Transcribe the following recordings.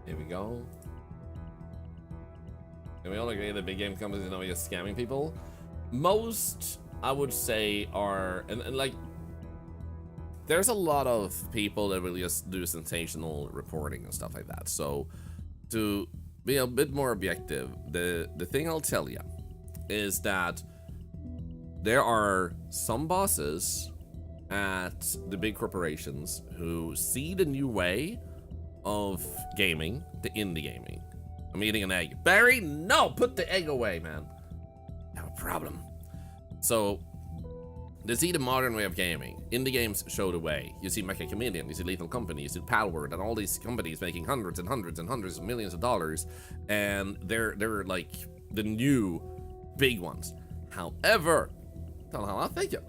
Here we go. And we all agree that big game companies are just scamming people. Most, I would say, are and like there's a lot of people that will just do sensational reporting and stuff like that. So to be a bit more objective, the thing I'll tell you is that there are some bosses at the big corporations who see the new way of gaming, the indie gaming. I'm eating an egg. Barry, no! Put the egg away, man. I have a problem. So, they see the modern way of gaming. Indie games show the way. You see Mecha Chameleon, you see Lethal Company, you see Palworld, and all these companies making hundreds and hundreds and hundreds of millions of dollars, and they're like the new big ones. However, don't know how I think it.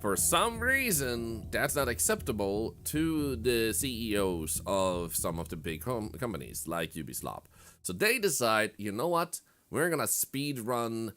For some reason, that's not acceptable to the CEOs of some of the big companies, like Ubisoft. So they decide, you know what? We're gonna speed run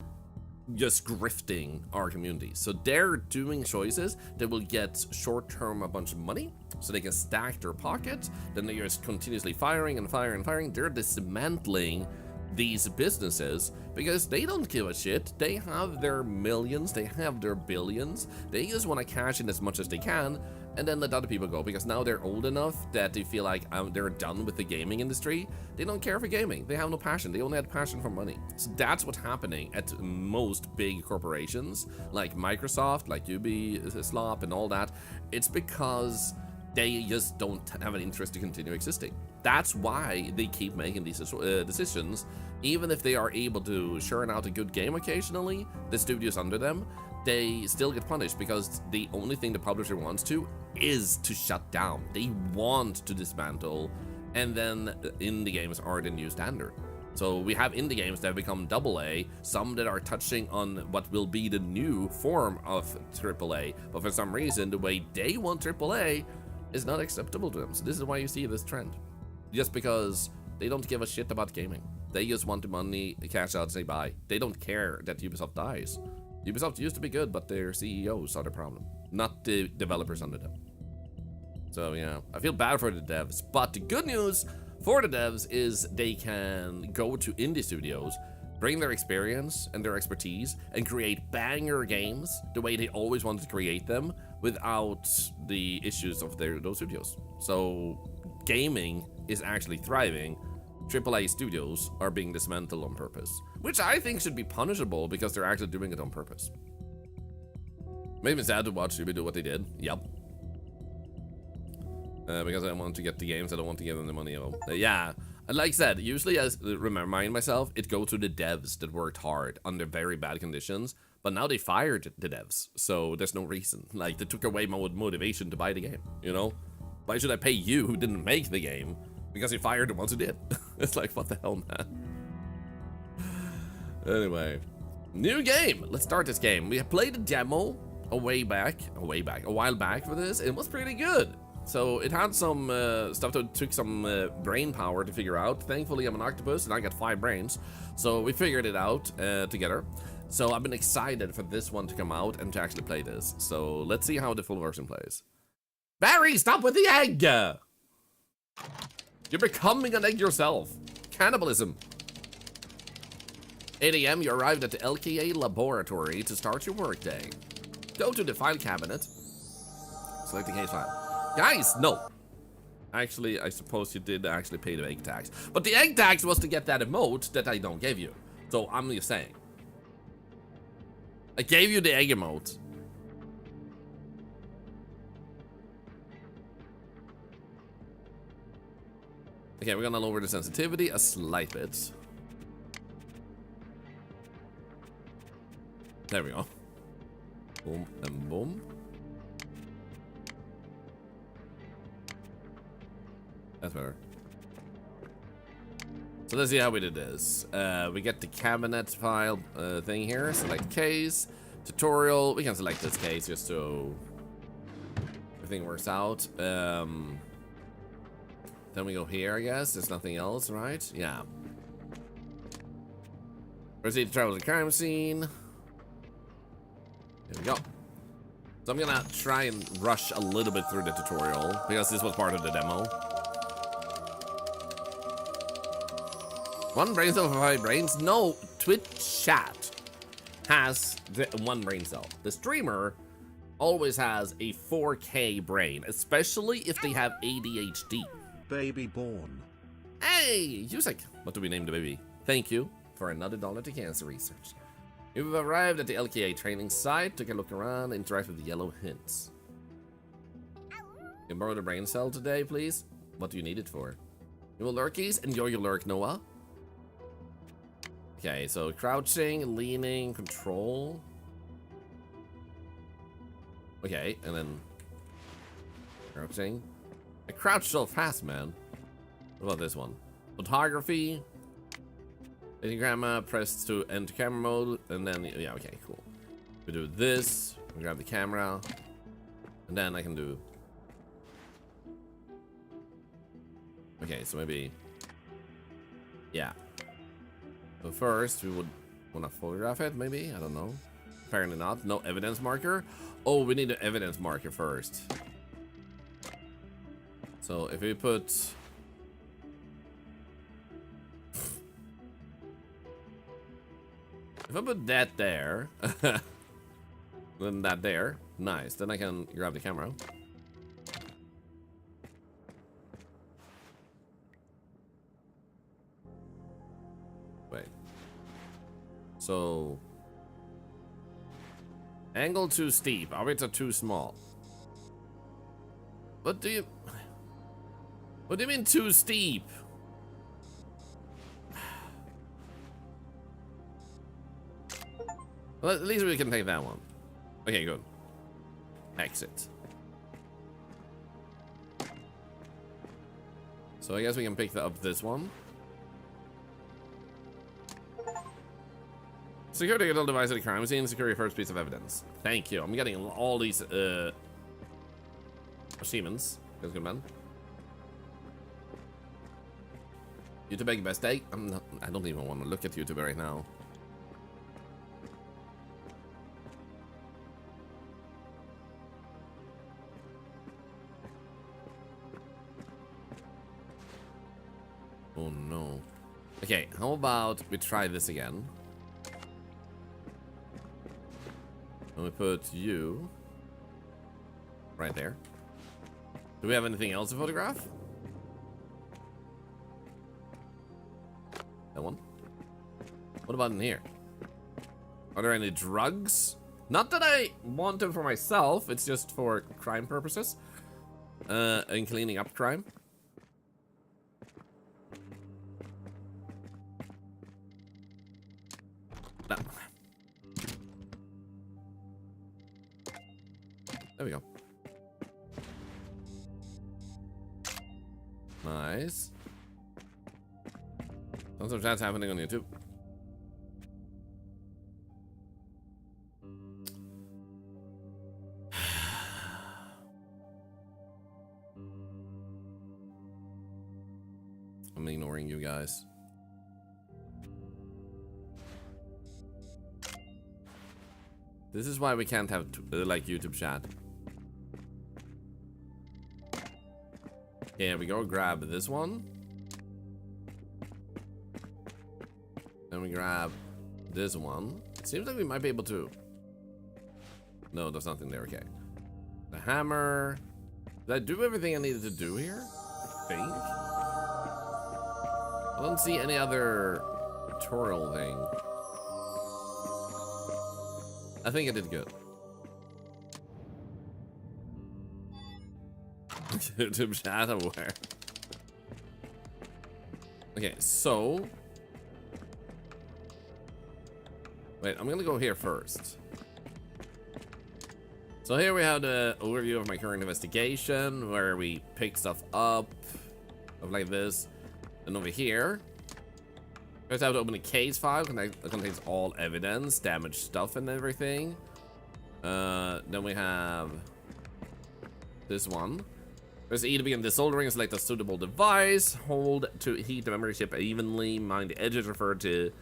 just grifting our community. So they're doing choices that will get short-term a bunch of money, so they can stack their pocket. Then they're just continuously firing and firing and firing. They're dismantling these businesses because they don't give a shit. They have their millions, they have their billions. They just want to cash in as much as they can and then let other people go, because now they're old enough that they feel like they're done with the gaming industry. They don't care for gaming. They have no passion. They only had passion for money. So that's what's happening at most big corporations like Microsoft, like Ubisoft and all that. It's because they just don't have an interest to continue existing. That's why they keep making these decisions. Even if they are able to churn out a good game occasionally, the studios under them, they still get punished because the only thing the publisher wants to is to shut down. They want to dismantle, and then indie games are the new standard. So we have indie games that have become AA, some that are touching on what will be the new form of AAA, but for some reason, the way they want AAA is not acceptable to them. So this is why you see this trend. Just because they don't give a shit about gaming. They just want the money, the cash out, say bye. They don't care that Ubisoft dies. Ubisoft used to be good, but their CEOs are the problem, not the developers under them. So yeah, I feel bad for the devs, but the good news for the devs is they can go to indie studios, bring their experience and their expertise, and create banger games the way they always wanted to create them without the issues of those studios. So gaming is actually thriving. AAA studios are being dismantled on purpose, which I think should be punishable because they're actually doing it on purpose. Made me sad to watch Ubi do what they did. Yep. Because I want to get the games, I don't want to give them the money. Yeah, like I said, usually I remind myself, it goes to the devs that worked hard under very bad conditions, but now they fired the devs, so there's no reason. Like, they took away my motivation to buy the game, you know? Why should I pay you who didn't make the game? Because you fired the ones who did. It's like, what the hell, man? Anyway, new game. Let's start this game. We played a demo a while back for this. It was pretty good. So it had some stuff that took some brain power to figure out. Thankfully, I'm an octopus and I got 5 brains. So we figured it out together. So I've been excited for this one to come out and to actually play this. So let's see how the full version plays. Barry, stop with the egg! You're becoming an egg yourself. Cannibalism. 8 a.m. you arrived at the LKA laboratory to start your workday. Go to the file cabinet. Select the case file. Guys, no. Actually, I suppose you did actually pay the egg tax. But the egg tax was to get that emote that I don't give you. So I'm just saying. I gave you the egg emote. Okay, we're gonna lower the sensitivity a slight bit. There we go. Boom and boom. That's better. So let's see how we did this. We get the cabinet file thing here. Select case. Tutorial. We can select this case just so everything works out. Then we go here, I guess. There's nothing else, right? Yeah. Proceed to travel to the crime scene. Here we go. So I'm gonna try and rush a little bit through the tutorial because this was part of the demo. One brain cell for 5 brains? No, Twitch chat has the 1 brain cell. The streamer always has a 4K brain, especially if they have ADHD. Baby born. Hey, Yusek, what do we name the baby? Thank you for another $1 to cancer research. You've arrived at the LKA training site, took a look around, interact with the yellow hints. Can you borrow the brain cell today, please? What do you need it for? You will lurkies? Enjoy your lurk, Noah. Okay, so crouching, leaning, control. Okay, and then crouching. I crouch so fast, man. What about this one? Photography. Hitting camera, press to enter camera mode, and then, yeah, okay, cool. We do this, we grab the camera, and then I can do... Okay, so maybe... Yeah. So first, we would want to photograph it, maybe? I don't know. Apparently not. No evidence marker. Oh, we need an evidence marker first. So if we put... If I put that there, then that there, nice. Then I can grab the camera. Wait. So, angle too steep. Objects are too small. What do you mean too steep? Well, at least we can take that one. Okay, good. Exit. So I guess we can pick up this one. Secure the digital device at the crime scene. Secure your first piece of evidence. Thank you. I'm getting all these achievements. That's good, man. YouTube egg best day. I don't even want to look at YouTube right now. Oh no. Okay, how about we try this again? And we put you right there. Do we have anything else to photograph? That one. What about in here? Are there any drugs? Not that I want them for myself, it's just for crime purposes. And cleaning up crime. No. There we go. Nice. Tons of chats happening on YouTube. I'm ignoring you guys. This is why we can't have like YouTube chat. Okay, we go grab this one. Then we grab this one. It seems like we might be able to. No, there's nothing there. Okay. The hammer. Did I do everything I needed to do here? I think. I don't see any other tutorial thing. I think I did good. YouTube chat aware. Okay, so wait, I'm gonna go here first. So here we have the overview of my current investigation, where we pick stuff up like this. And over here, first I have to open a case file that contains all evidence, damaged stuff and everything. Then we have this one. Press E to begin desoldering and select a suitable device. Hold to heat the memory chip evenly. Mind the edges referred to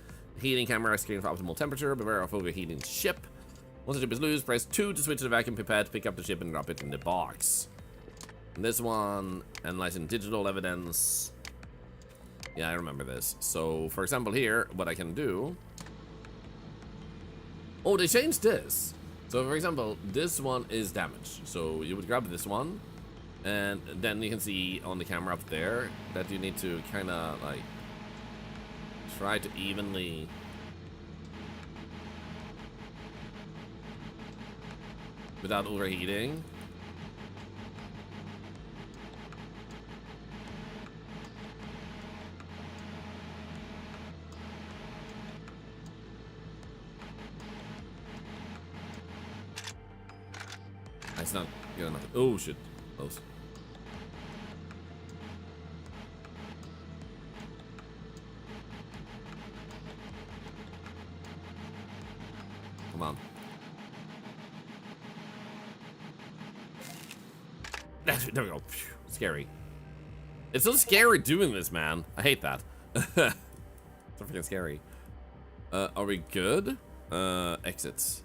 heating camera screen for optimal temperature. Beware of overheating the chip. Once the chip is loose, press 2 to switch to the vacuum pipette, pick up the chip and drop it in the box. And this one, analyzing digital evidence. Yeah, I remember this. So, for example here, what I can do... Oh, they changed this. So, for example, this one is damaged. So, you would grab this one. And then you can see on the camera up there that you need to kind of, like, try to evenly... without overheating. It's not good enough. Oh shit. Close. Come on. There we go. Phew. Scary. It's so scary doing this, man. I hate that. It's so freaking scary. Are we good? Exits.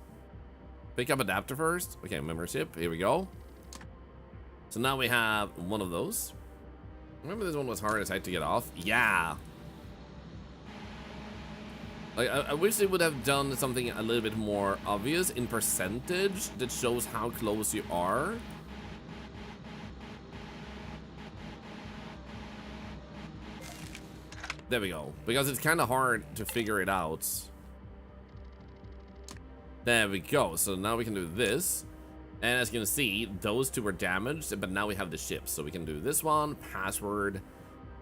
Pick up adapter first. Okay, membership. Here we go. So now we have one of those. Remember this one was hard as heck to get off? Yeah. Like, I wish they would have done something a little bit more obvious in percentage that shows how close you are. There we go. Because it's kind of hard to figure it out. There we go. So now we can do this. And as you can see, those two were damaged, but now we have the ship. So we can do this one, password,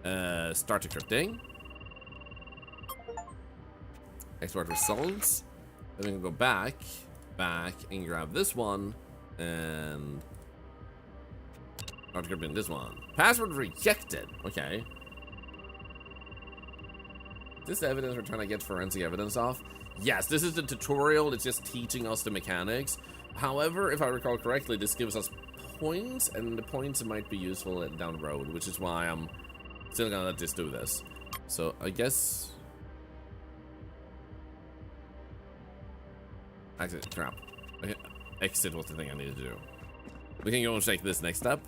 start decrypting. Export results. Then we can go back, and grab this one, and start decrypting this one. Password rejected. Okay. Is this the evidence we're trying to get forensic evidence off? Yes, this is the tutorial. It's just teaching us the mechanics. However, if I recall correctly, this gives us points, and the points might be useful down the road, which is why I'm still gonna let this do this. So I guess... Exit, crap. Okay. Exit was the thing I needed to do. We can go and check this next step.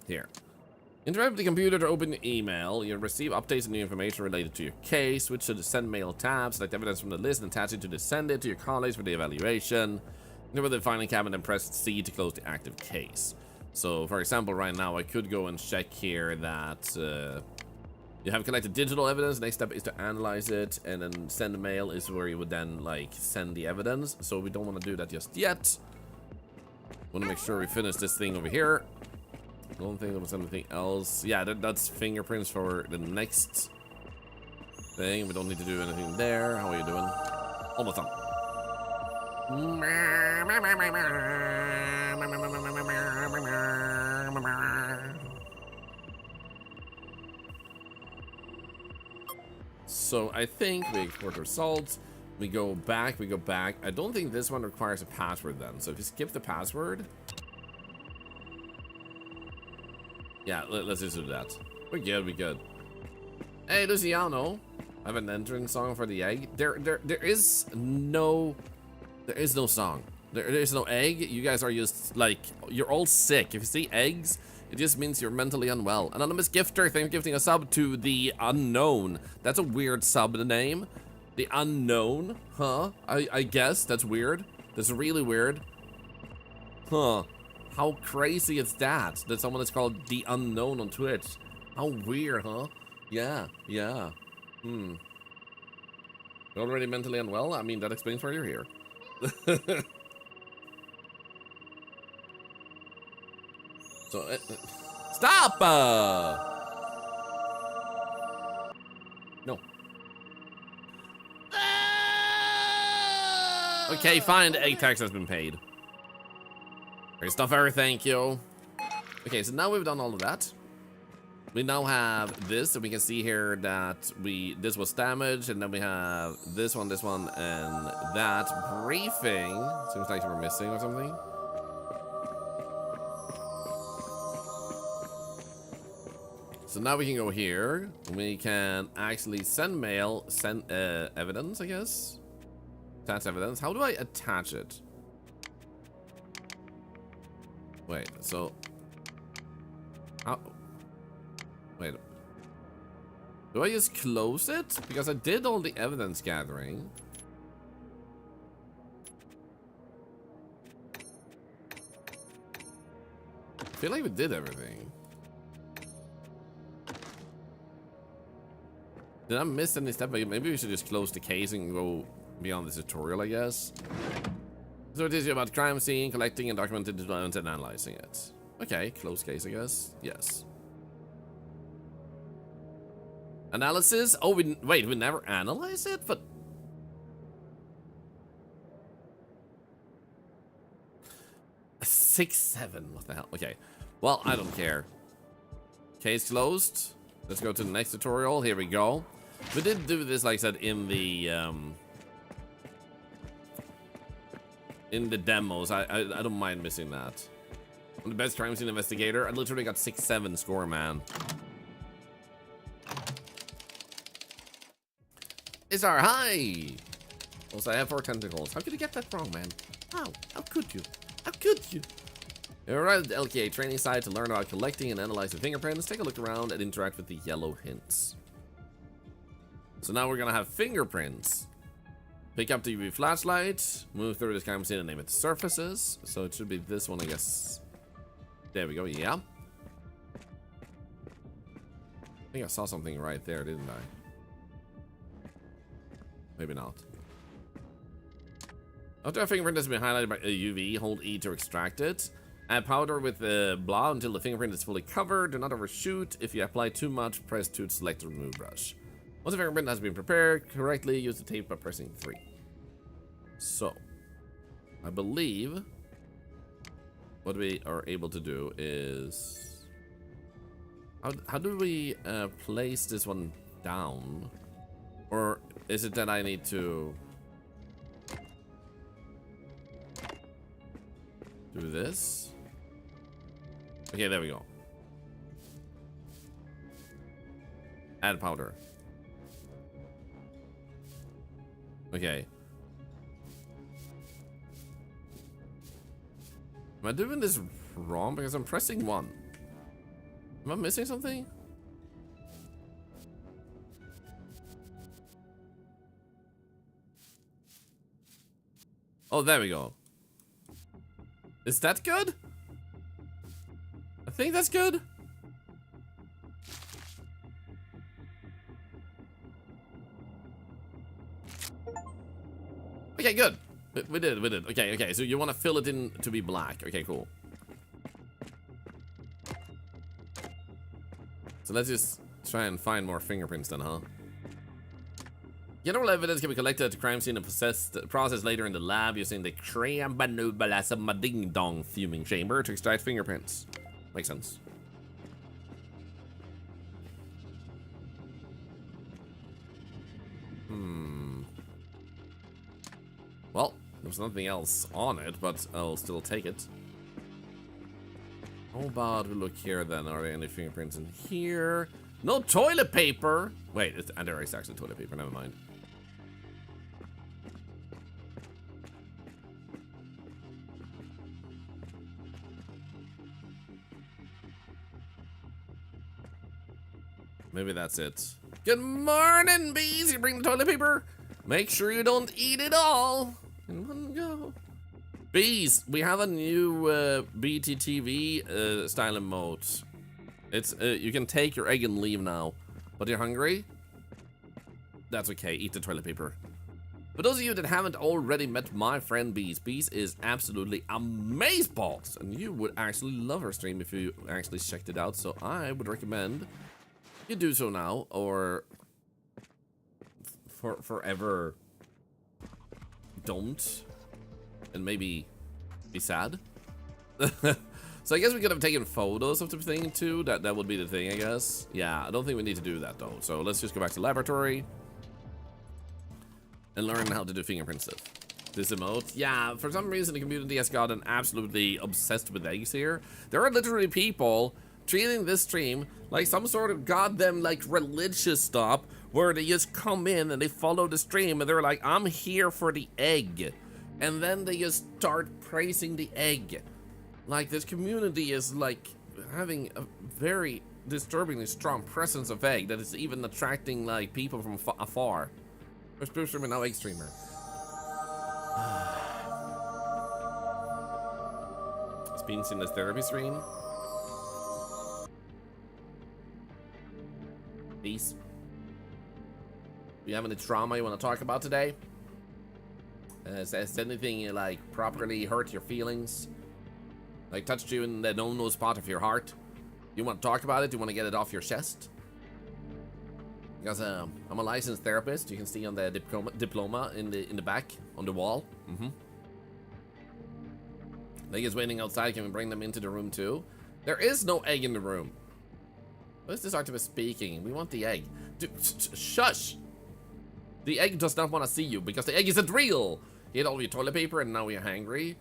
Here. Interrupt the computer to open your email. You'll receive updates and new information related to your case. Switch to the send mail tab. Select evidence from the list and attach it to the send it to your colleagues for the evaluation. Enter the filing cabinet and press C to close the active case. So, for example, right now I could go and check here that you have collected digital evidence. Next step is to analyze it, and then send mail is where you would then like send the evidence. So we don't want to do that just yet. Want to make sure we finish this thing over here. Don't think there was anything else. Yeah, that's fingerprints for the next thing. We don't need to do anything there. How are you doing? Almost done. So I think we export results. We go back. I don't think this one requires a password then. So if you skip the password. Yeah, let's just do that. We're good. Hey, Luciano. I have an entering song for the egg. There is no song. There is no egg. You guys are just like, you're all sick. If you see eggs, it just means you're mentally unwell. Anonymous gifter, thank you for gifting a sub to the unknown. That's a weird sub name. The unknown, huh? I guess that's weird. That's really weird. Huh. How crazy is that? That someone is called the unknown on Twitch. How weird, huh? Yeah. You're already mentally unwell? I mean, that explains why you're here. So, stop! No. Okay, fine. The egg tax has been paid. Christopher, thank you. Okay, so now we've done all of that. We now have this, and we can see here that this was damaged, and then we have this one, and that. Briefing. Seems like we're missing or something. So now we can go here. We can actually send mail, send evidence, I guess. Attach evidence. How do I attach it? Wait, so... How... Wait. Do I just close it? Because I did all the evidence gathering. I feel like we did everything. Did I miss any step? Maybe we should just close the case and go beyond this tutorial, I guess. So it is about crime scene, collecting and documenting evidence and analyzing it. Okay, close case, I guess. Yes. Analysis? Oh, wait, we never analyze it? But... A 6-7, what the hell? Okay, well, I don't care. Case closed. Let's go to the next tutorial. Here we go. We did do this, like I said, in the demos. I don't mind missing that. I'm the best crime scene investigator. I literally got 6-7 score, man. It's our hi. Also, I have 4 tentacles. How could you get that wrong, man? How could you? How could you? You arrived at the LKA training site to learn about collecting and analyzing fingerprints. Take a look around and interact with the yellow hints. So now we're gonna have fingerprints. Pick up the UV flashlight, move through this crime scene and name it surfaces. So it should be this one, I guess. There we go, yeah. I think I saw something right there, didn't I? Maybe not. After a fingerprint has been highlighted by a UV, hold E to extract it. Add powder with blah until the fingerprint is fully covered. Do not overshoot. If you apply too much, press 2 to select the remove brush. Once the fingerprint has been prepared correctly, use the tape by pressing 3. So, I believe what we are able to do is... How do we place this one down? Or is it that I need to do this? Okay, there we go. Add powder. Okay. Am I doing this wrong? Because I'm pressing 1. Am I missing something? Oh, there we go. Is that good? I think that's good. Okay, good. We did. Okay, so you want to fill it in to be black. Okay, cool. So let's just try and find more fingerprints then, huh? General evidence can be collected at the crime scene and processed later in the lab using the ding dong fuming chamber to extract fingerprints. Makes sense. Well, there's nothing else on it, but I'll still take it. How about we look here then? Are there any fingerprints in here? No toilet paper! Wait, there is actually toilet paper, never mind. Maybe that's it. Good morning, bees! You bring the toilet paper? Make sure you don't eat it all in one go. Bees, we have a new BTTV style emote. It's you can take your egg and leave now. But you're hungry? That's okay, eat the toilet paper. For those of you that haven't already met my friend Bees, Bees is absolutely amazeballs, and you would actually love her stream if you actually checked it out. So I would recommend you do so now, or forever don't, and maybe be sad. So I guess we could have taken photos of the thing too. That would be the thing, I guess. Yeah, I don't think we need to do that though. So let's just go back to laboratory and learn how to do fingerprint stuff. This emote, yeah, for some reason the community has gotten absolutely obsessed with eggs here. There are literally people treating this stream like some sort of goddamn like religious stuff where they just come in and they follow the stream and they're like, I'm here for the egg. And then they just start praising the egg. Like, this community is, like, having a very disturbingly strong presence of egg that is even attracting, like, people from afar. First blue streamer, now egg streamer. Beans in this therapy stream. Peace. Do you have any trauma you want to talk about today? Has anything like properly hurt your feelings? Like touched you in the no spot of your heart? You want to talk about it? You want to get it off your chest? Because I'm a licensed therapist. You can see on the diploma in the back on the wall. Egg is waiting outside. Can we bring them into the room too? There is no egg in the room. What is this Artemis speaking? We want the egg. Dude, shush! The egg does not want to see you because the egg isn't real. You ate all your toilet paper and now you're hungry.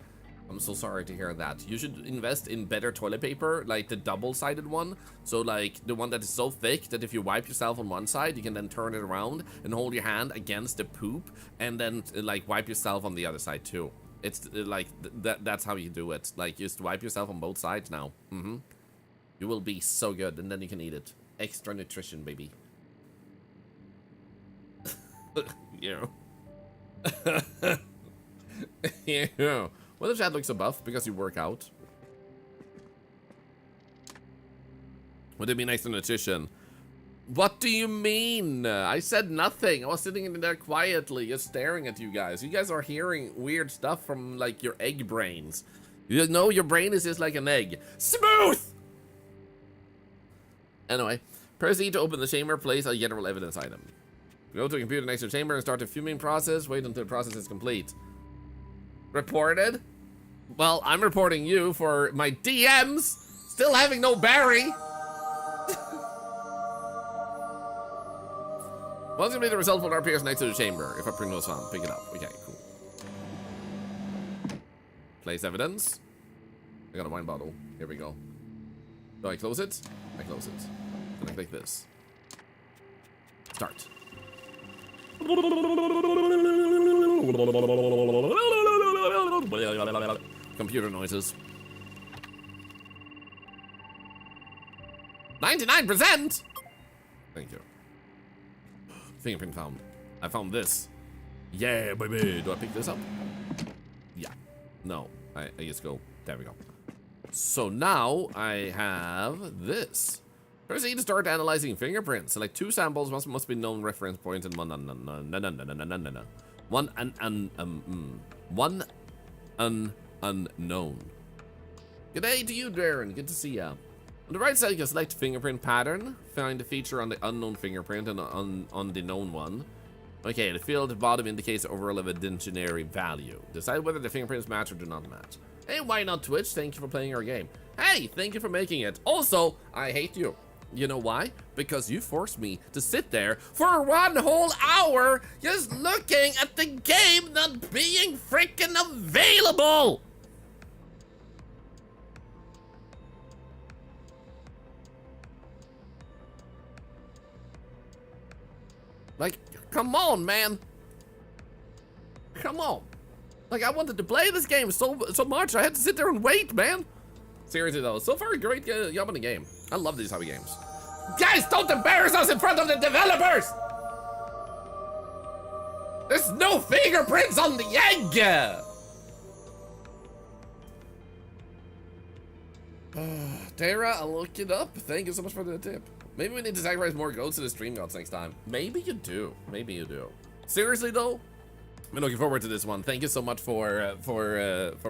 I'm so sorry to hear that. You should invest in better toilet paper, like the double-sided one. So like the one that is so thick that if you wipe yourself on one side, you can then turn it around and hold your hand against the poop and then like wipe yourself on the other side too. It's like that's how you do it. Like you just wipe yourself on both sides now. You will be so good, and then you can eat it. Extra nutrition, baby. Yeah. Yeah. What if that looks so buff because you work out? Would it be nice to nutrition? What do you mean? I said nothing. I was sitting in there quietly, just staring at you guys. You guys are hearing weird stuff from, like, your egg brains. You know, your brain is just like an egg. Smooth! Anyway, proceed to open the chamber. Place a general evidence item. Go to a computer next to the chamber and start the fuming process. Wait until the process is complete. Reported? Well, I'm reporting you for my DMs still having no berry. What's gonna be the result when our appears next to the chamber? If a print was found, pick it up. Okay, cool. Place evidence. I got a wine bottle. Here we go. Do I close it? I close it. Then I click this. Start. Computer noises. 99%! Thank you. Fingerprint found. I found this. Yeah, baby. Do I pick this up? Yeah. No. I just go. There we go. So now I have this. Proceed to start analyzing fingerprints. Select two samples. Must be known reference points and one unknown. Good day to you, Darren. Good to see ya. On the right side, you can select fingerprint pattern. Find the feature on the unknown fingerprint and on the known one. Okay, the field at the bottom indicates the overall evidentiary value. Decide whether the fingerprints match or do not match. Hey, why not Twitch? Thank you for playing our game. Hey, thank you for making it. Also, I hate you. You know why? Because you forced me to sit there for 1 whole hour just looking at the game not being freaking available. Like, come on, man. Come on. Like, I wanted to play this game so much, I had to sit there and wait, man. Seriously, though, so far, great job on the game. I love these type of games. Guys, don't embarrass us in front of the developers! There's no fingerprints on the egg! Tara, I'll look it up. Thank you so much for the tip. Maybe we need to sacrifice more goats to the stream gods next time. Maybe you do. Maybe you do. Seriously though, I've been looking forward to this one. Thank you so much for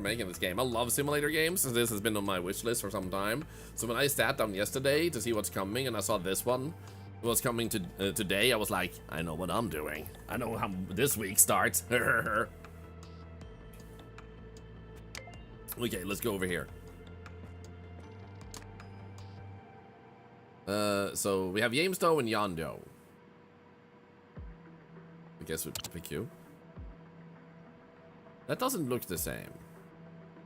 making this game. I love simulator games, so this has been on my wish list for some time. So when I sat down yesterday to see what's coming, and I saw this one was coming to today, I was like, I know what I'm doing. I know how this week starts. Okay, let's go over here. So we have Yamestow and Yondo. I guess we'd pick you. That doesn't look the same.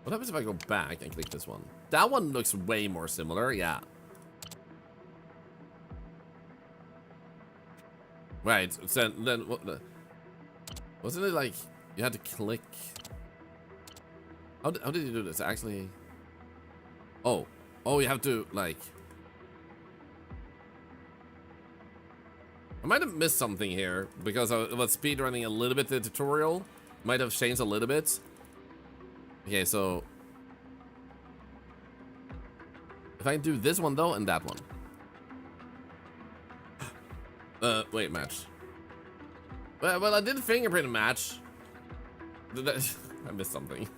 What happens if I go back and click this one? That one looks way more similar, yeah. Right, so then what the... Wasn't it like you had to click... How did you do this? Actually... Oh. Oh, you have to, like... I might have missed something here, because I was speedrunning a little bit the tutorial. Might have changed a little bit. Okay, so... If I do this one, though, and that one. Wait, match. Well, I did fingerprint match. I missed something.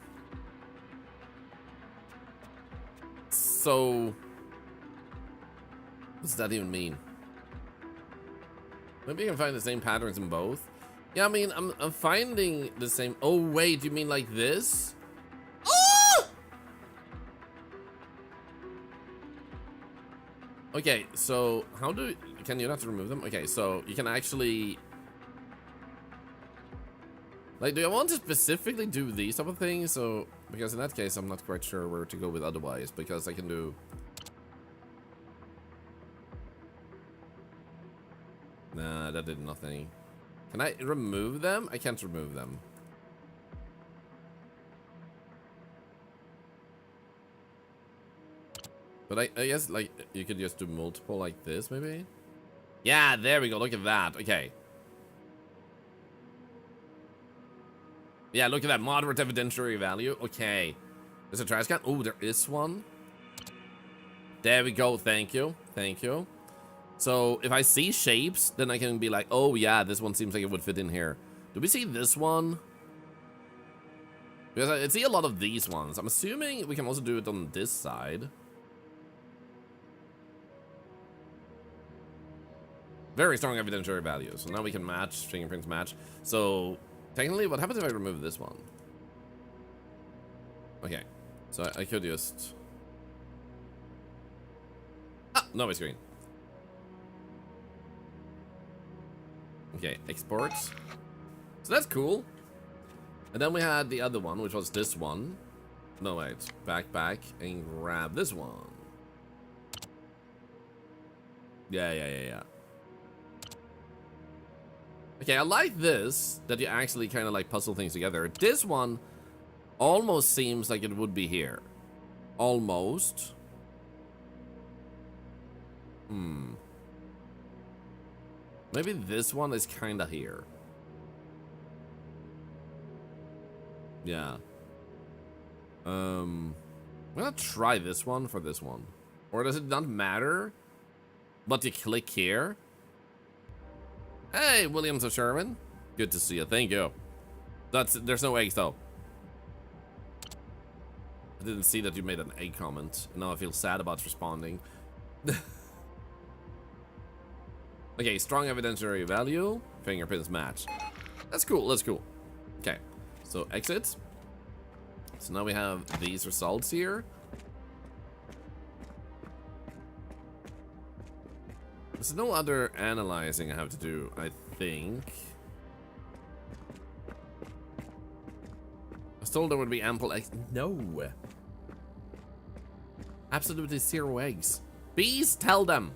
So... What does that even mean? Maybe I can find the same patterns in both. Yeah, I mean, I'm finding the same... Oh, wait, you mean like this? Oh! Okay, so how do... Can you not remove them? Okay, so you can actually... Like, do I want to specifically do these type of things? So, because in that case, I'm not quite sure where to go with otherwise, because I can do... Nah, that did nothing. Can I remove them? I can't remove them. But I guess, like, you could just do multiple like this, maybe? Yeah, there we go. Look at that. Okay. Yeah, look at that. Moderate evidentiary value. Okay. There's a trash can. Oh, there is one. There we go. Thank you. Thank you. So, if I see shapes, then I can be like, oh, yeah, this one seems like it would fit in here. Do we see this one? Because I see a lot of these ones. I'm assuming we can also do it on this side. Very strong evidentiary value. So now we can match, fingerprints match. So, technically, what happens if I remove this one? Okay. So, I could just... Ah, no, it's green. Okay, export. So that's cool. And then we had the other one, which was this one. No, wait. Back, and grab this one. Yeah. Okay, I like this, that you actually kind of like puzzle things together. This one almost seems like it would be here. Almost. Maybe this one is kind of here. Yeah. I'm gonna try this one for this one. Or does it not matter? But you click here. Hey, Williams of Sherman. Good to see you. Thank you. There's no eggs though. I didn't see that you made an egg comment. Now I feel sad about responding. Okay, strong evidentiary value. Fingerprints match. That's cool. That's cool. Okay, so exit. So now we have these results here. There's no other analyzing I have to do, I think. I was told there would be ample eggs. No. Absolutely 0 eggs. Bees, tell them.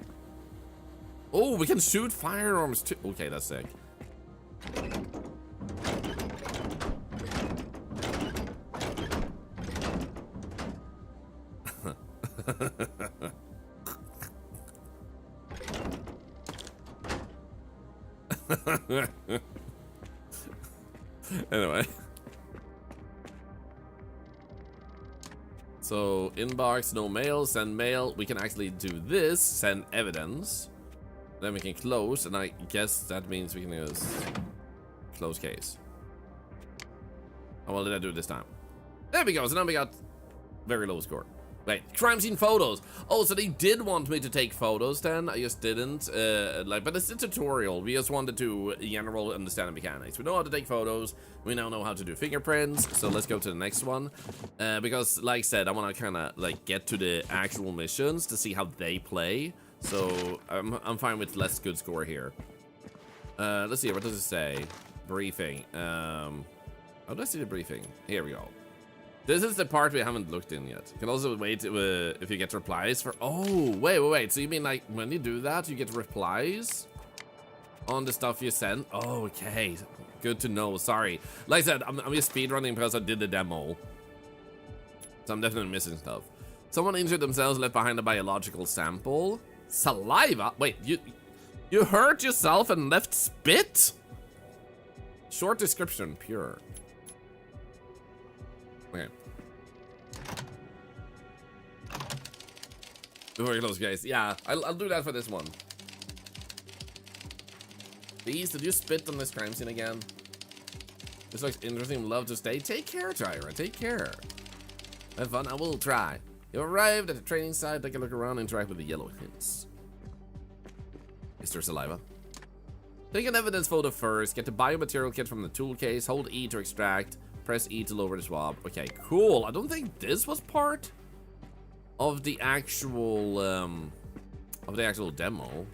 Oh, we can shoot firearms too. Okay, that's sick. Anyway. So, inbox, no mail, send mail. We can actually do this, send evidence. Then we can close, and I guess that means we can use close case. How well did I do this time? There we go, so now we got very low score. Wait, crime scene photos. Oh, so they did want me to take photos then. I just didn't. But it's a tutorial. We just wanted to general understand the mechanics. We know how to take photos. We now know how to do fingerprints. So let's go to the next one. Because, like I said, I want to kind of like get to the actual missions to see how they play. So I'm fine with less good score here. Let's see. What does it say? Briefing. How do I see the briefing? Here we go. This is the part we haven't looked in yet. You can also wait if you get replies for... Oh, wait. So you mean like when you do that, you get replies on the stuff you send? Oh, okay. Good to know. Sorry. Like I said, I'm just speedrunning because I did the demo. So I'm definitely missing stuff. Someone injured themselves, left behind a biological sample. Saliva? Wait, you hurt yourself and left spit? Short description, pure. Okay. Before we close, guys. Yeah, I'll do that for this one. Please, did you spit on this crime scene again? This looks interesting. Love to stay. Take care, Tyra. Take care. Have fun. I will try. You arrived at the training site. Take a look around. Interact with the yellow hints. Is there saliva? Take an evidence photo first. Get the biomaterial kit from the tool case. Hold E to extract. Press E to lower the swab. Okay, cool. I don't think this was part of the actual demo.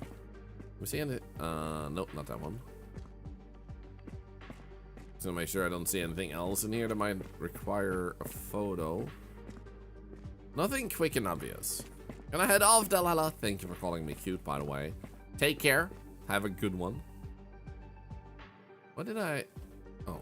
We see any? Nope, not that one. Just gonna make sure I don't see anything else in here that might require a photo. Nothing quick and obvious. Gonna head off, Delilah. Thank you for calling me cute, by the way. Take care. Have a good one. What did I? Oh.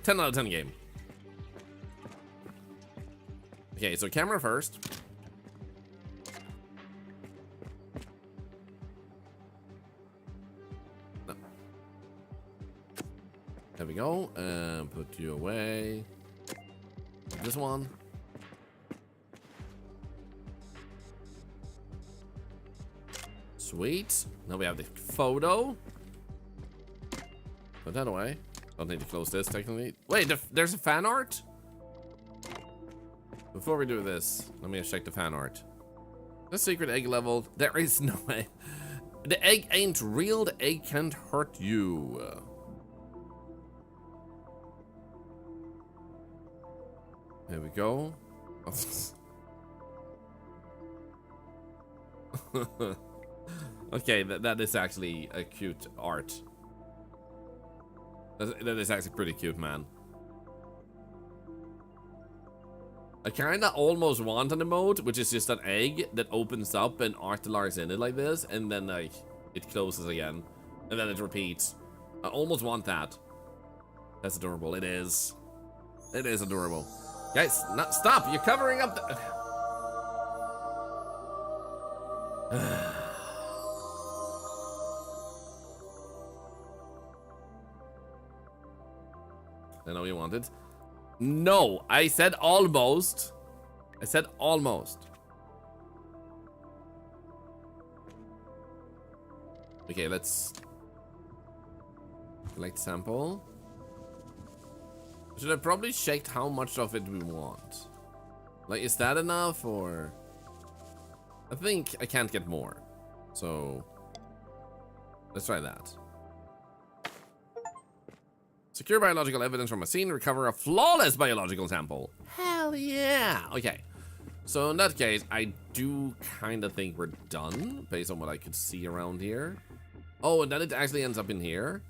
Ten out of 10 game. Okay, so camera first. No. There we go. Put you away. This one. Sweet. Now we have the photo. Put that away. Don't need to close this technically. Wait, there's a fan art? Before we do this, let me check the fan art. The secret egg level. There is no egg. The egg ain't real. The egg can't hurt you. There we go. Okay, that is actually a cute art. That is actually pretty cute, man. I kinda almost want an emote, which is just an egg that opens up and Thorlar's in it like this, and then like it closes again, and then it repeats. I almost want that. That's adorable. It is. It is adorable. Guys, stop! You're covering up the. I know you wanted. No, I said almost. I said almost. Okay, let's select sample. Should I probably check how much of it we want? Like, is that enough or? I think I can't get more. So let's try that. Secure biological evidence from a scene, recover a flawless biological sample. Hell yeah! Okay, so in that case, I do kind of think we're done, based on what I could see around here. Oh, and then it actually ends up in here.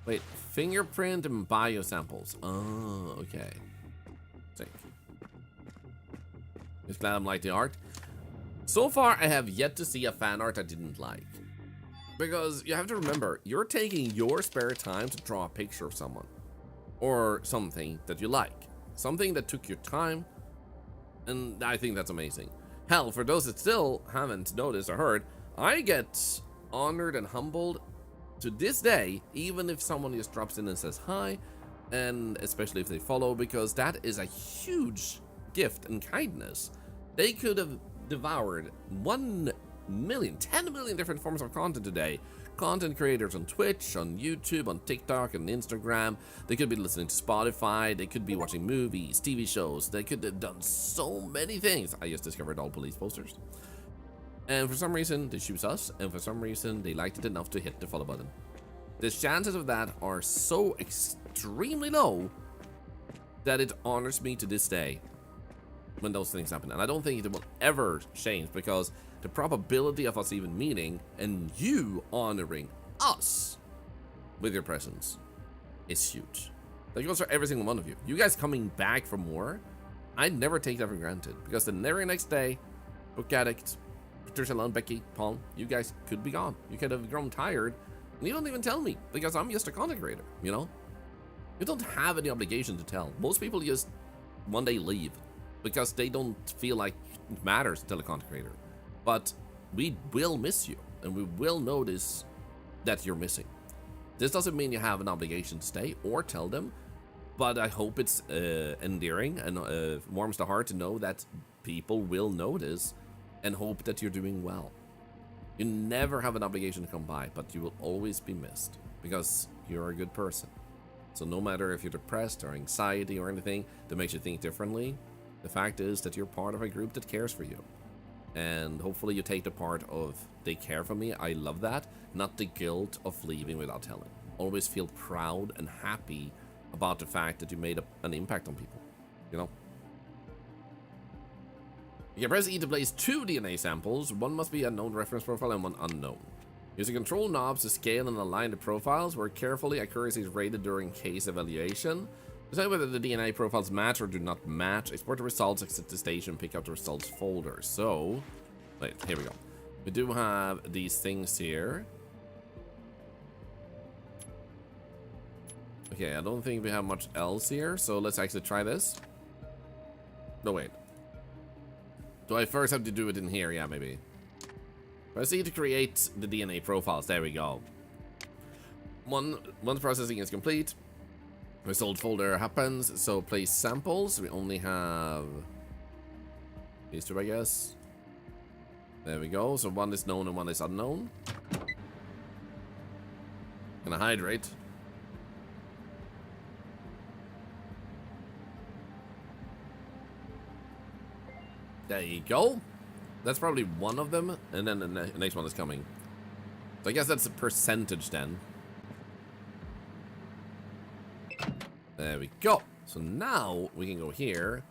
Wait, fingerprint and biosamples. Oh, okay. Sick. Just glad I'm like the art. So far, I have yet to see a fan art I didn't like. Because you have to remember, you're taking your spare time to draw a picture of someone. Or something that you like. Something that took your time. And I think that's amazing. Hell, for those that still haven't noticed or heard, I get honored and humbled to this day, even if someone just drops in and says hi. And especially if they follow, because that is a huge gift and kindness. They could have devoured 1 million, 10 million different forms of content today. Content creators on Twitch, on YouTube, on TikTok, and Instagram. They could be listening to Spotify. They could be watching movies, TV shows. They could have done so many things. I just discovered all police posters. And for some reason, they choose us. And for some reason, they liked it enough to hit the follow button. The chances of that are so extremely low that it honors me to this day when those things happen. And I don't think it will ever change, because the probability of us even meeting and you honoring us with your presence is huge. That goes for every single one of you. You guys coming back for more, I never take that for granted, because the very next day, Book Addict, Patricia, Lone, Becky, Paul, you guys could be gone. You could have grown tired, and you don't even tell me, because I'm just a content creator, you know? You don't have any obligation to tell. Most people just one day leave, because they don't feel like it matters to tell a content creator. But we will miss you, and we will notice that you're missing. This doesn't mean you have an obligation to stay or tell them, but I hope it's endearing and warms the heart to know that people will notice and hope that you're doing well. You never have an obligation to come by, but you will always be missed because you're a good person. So no matter if you're depressed or anxiety or anything that makes you think differently, the fact is that you're part of a group that cares for you. And hopefully you take the part of they care for me, I love that, not the guilt of leaving without telling. Always feel proud and happy about the fact that you made an impact on people, you know? You can press E to place 2 DNA samples. One must be a known reference profile and one unknown. Use the control knobs to scale and align the profiles. Work carefully. Accuracy is rated during case evaluation. Decide whether the DNA profiles match or do not match. Export the results, exit the station, pick up the results folder. So, wait, here we go. We do have these things here. Okay, I don't think we have much else here, so let's actually try this. No, wait. Do I first have to do it in here? Yeah, maybe. Press E to create the DNA profiles. There we go. Once processing is complete, result folder happens. So place samples. We only have these 2, I guess. There we go. So one is known and one is unknown. Gonna hydrate. There you go. That's probably one of them, and then the next one is coming. So I guess that's a percentage then. There we go. So now we can go here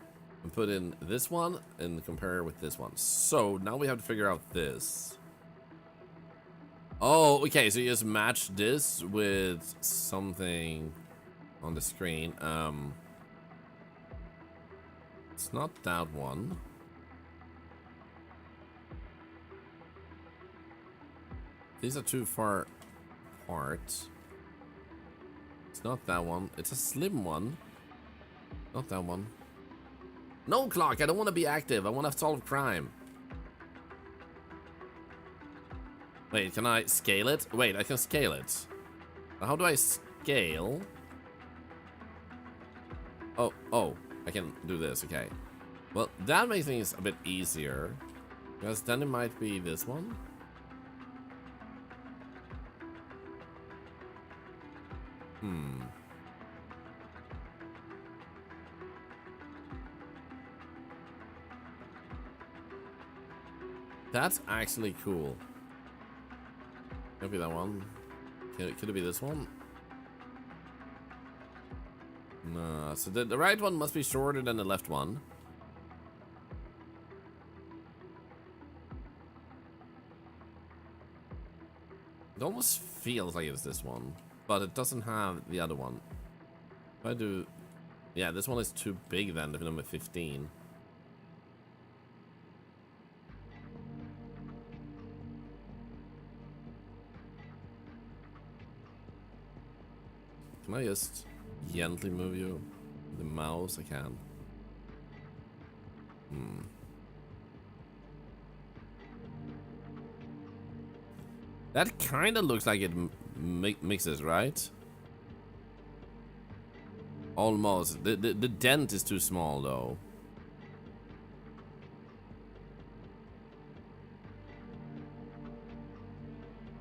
and put in this one and compare with this one. So now we have to figure out this. Oh, okay. So you just match this with something on the screen. It's not that one. These are too far apart. It's not that one. It's a slim one. Not that one. No, Clock, I don't want to be active. I want to solve crime. Wait, can I scale it? Wait, I can scale it. How do I scale? Oh, I can do this, okay. Well, that makes things a bit easier. Because then it might be this one. That's actually cool. Maybe that one. Could it be this one? No. So the right one must be shorter than the left one. It almost feels like it's this one, but it doesn't have the other one. If I do... Yeah, this one is too big then, if number 15. Can I just gently move you? The mouse, I can. That kind of looks like it mixes, right? Almost. The dent is too small, though.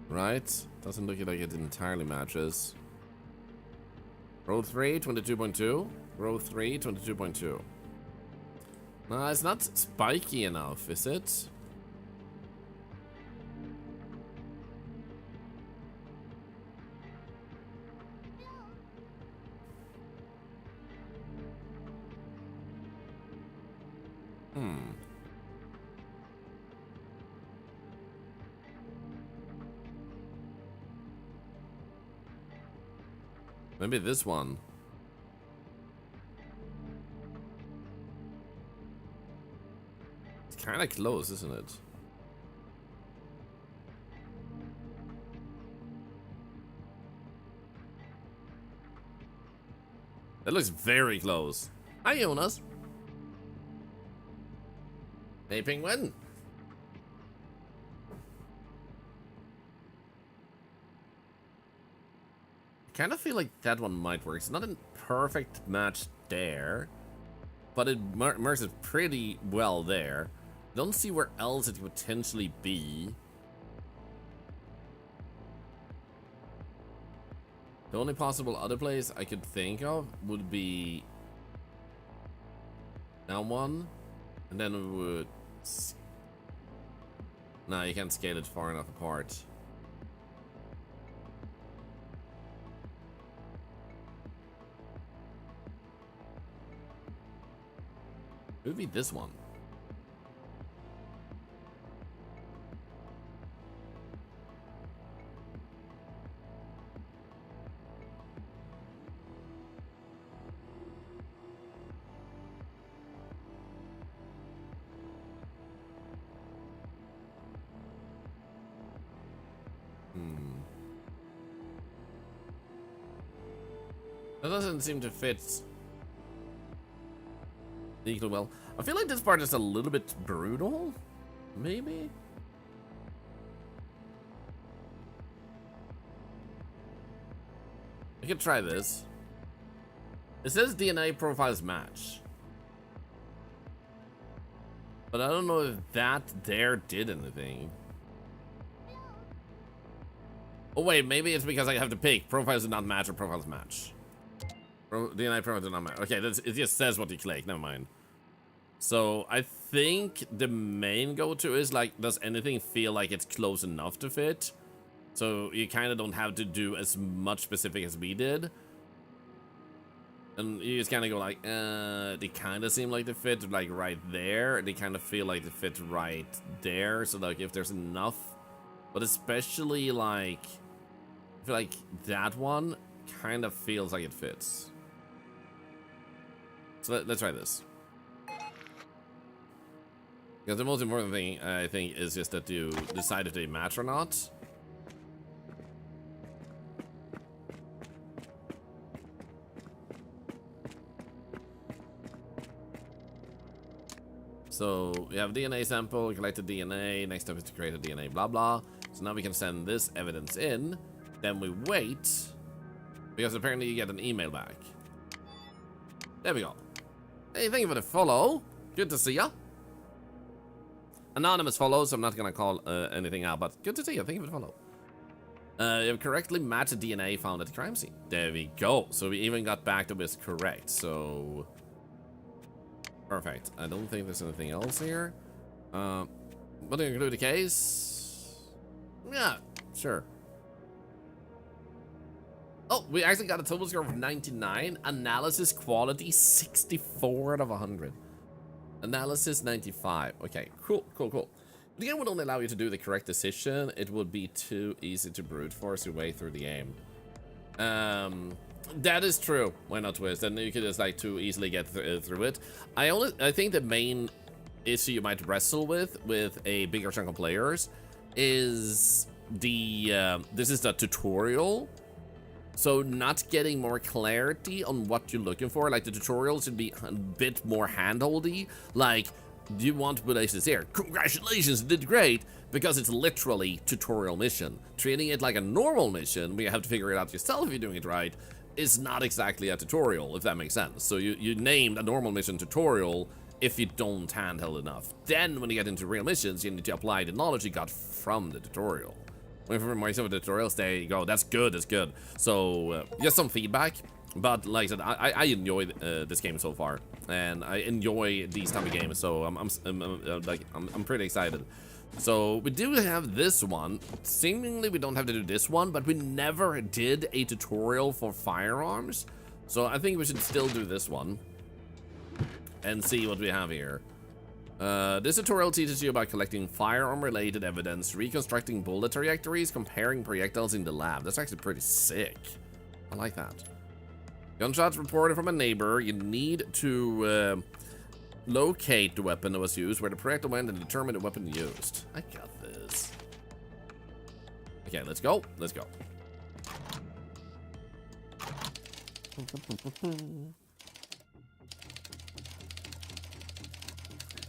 Right? Doesn't look like it entirely matches. Row 3, 22.2. Row 3, 22.2. No, it's not spiky enough, is it? Maybe this one. It's kind of close, isn't it? That looks very close. Hi, Jonas. Hey, Penguin. I kind of feel like that one might work. It's not a perfect match there, but it merges pretty well there. Don't see where else it could potentially be. The only possible other place I could think of would be that one, and then we would. No, you can't scale it far enough apart. It would be this one. That doesn't seem to fit equally well. I feel like this part is a little bit brutal, maybe? I could try this. It says DNA profiles match. But I don't know if that there did anything. Oh wait, maybe it's because I have to pick. Profiles do not match or profiles match. DNA profiles do not match. Okay, it just says what you click, never mind. So I think the main go-to is like, does anything feel like it's close enough to fit? So you kind of don't have to do as much specific as we did. And you just kind of go like, they kind of seem like they fit like right there. They kind of feel like they fit right there. So like if there's enough, but especially like, I feel like that one kind of feels like it fits. So let's try this. Because the most important thing, I think, is just that you decide if they match or not. So we have DNA sample, collected DNA, next step is to create a DNA, blah blah. So now we can send this evidence in, then we wait, because apparently you get an email back. There we go. Hey, thank you for the follow. Good to see ya. Anonymous follow, so I'm not gonna call anything out, but good to see you. Thank you for the follow. You have correctly matched the DNA found at the crime scene. There we go. So we even got back to this correct. So perfect. I don't think there's anything else here. But to include the case, yeah, sure. Oh, we actually got a total score of 99. Analysis quality 64 out of 100. Analysis 95. Okay, cool. The game would only allow you to do the correct decision. It would be too easy to brute force your way through the game. That is true. Why not twist? And you could just like too easily get through it. I think the main issue you might wrestle with a bigger chunk of players is the this is the tutorial. So not getting more clarity on what you're looking for. Like the tutorial should be a bit more handholdy. Like, do you want relations here? Congratulations, you did great. Because it's literally tutorial mission. Treating it like a normal mission, where you have to figure it out yourself if you're doing it right, is not exactly a tutorial, if that makes sense. So you named a normal mission tutorial if you don't handheld enough. Then when you get into real missions, you need to apply the knowledge you got from the tutorial. For myself, the tutorials, there you go. That's good. So just some feedback, but like I said, I enjoy this game so far, and I enjoy these type of games. So I'm pretty excited. So we do have this one. Seemingly we don't have to do this one, but we never did a tutorial for firearms. So I think we should still do this one and see what we have here. This tutorial teaches you about collecting firearm-related evidence, reconstructing bullet trajectories, comparing projectiles in the lab. That's actually pretty sick. I like that. Gunshots reported from a neighbor. You need to locate the weapon that was used, where the projectile went, and determine the weapon used. I got this. Okay, let's go.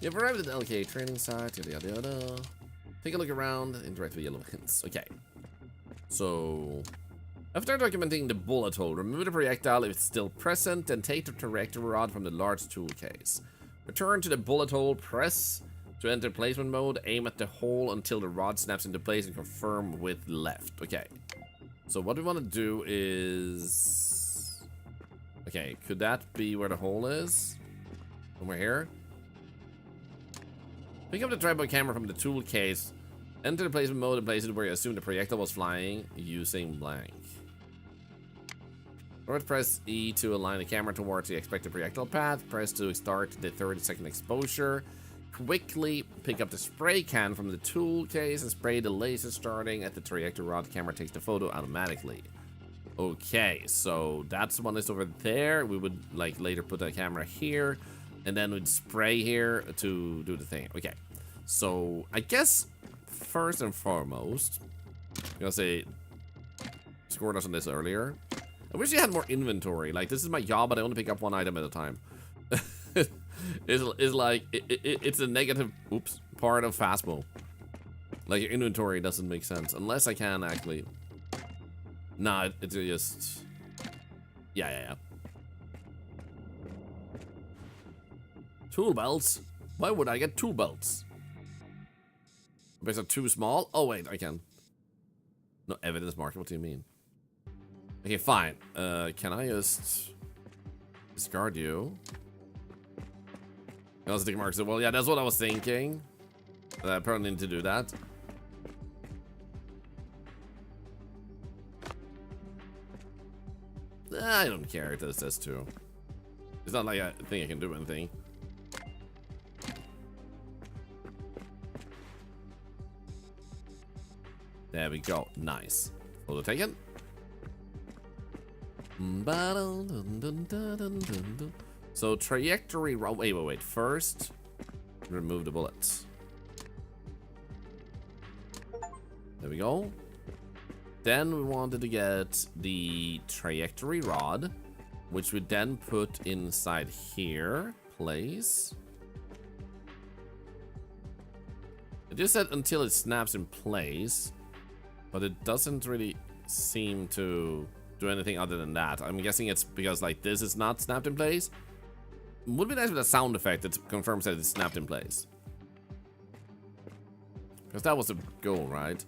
You've arrived at the LKA training site, yada yada yada. Take a look around, interact with yellow hints. Okay. So, after documenting the bullet hole, remove the projectile if it's still present, and take the trajectory rod from the large tool case. Return to the bullet hole, press to enter placement mode, aim at the hole until the rod snaps into place, and confirm with left. Okay. So what we want to do is... Okay, could that be where the hole is? Somewhere here? Pick up the tripod camera from the tool case, enter the placement mode and place it where you assume the projectile was flying using blank. Or press E to align the camera towards the expected projectile path. Press to start the 30-second exposure. Quickly pick up the spray can from the tool case and spray the laser starting at the trajectory rod. The camera takes the photo automatically. Okay, so that's the one that's over there. We would like later put the camera here, and then we'd spray here to do the thing. Okay, so I guess first and foremost, I'm gonna say scored us on this earlier. I wish you had more inventory. Like, this is my job, but I only pick up one item at a time. It's like it's a negative part of Phasmo. Like, your inventory doesn't make sense unless I can actually. Nah, it's just yeah. Tool belts? Why would I get tool belts? Because they're too small? Oh wait, I can. No evidence marker. What do you mean? Okay, fine. Can I just discard you? Stick marks. Well, yeah, that's what I was thinking. I probably need to do that. I don't care. It does this too. It's not like I think I can do anything. There we go. Nice. Photo taken. So trajectory. Wait. First, remove the bullets. There we go. Then we wanted to get the trajectory rod, which we then put inside here. Place. It just said until it snaps in place, but it doesn't really seem to do anything other than that. I'm guessing it's because like this is not snapped in place. Would be nice with a sound effect that confirms that it's snapped in place. Because that was the goal, right?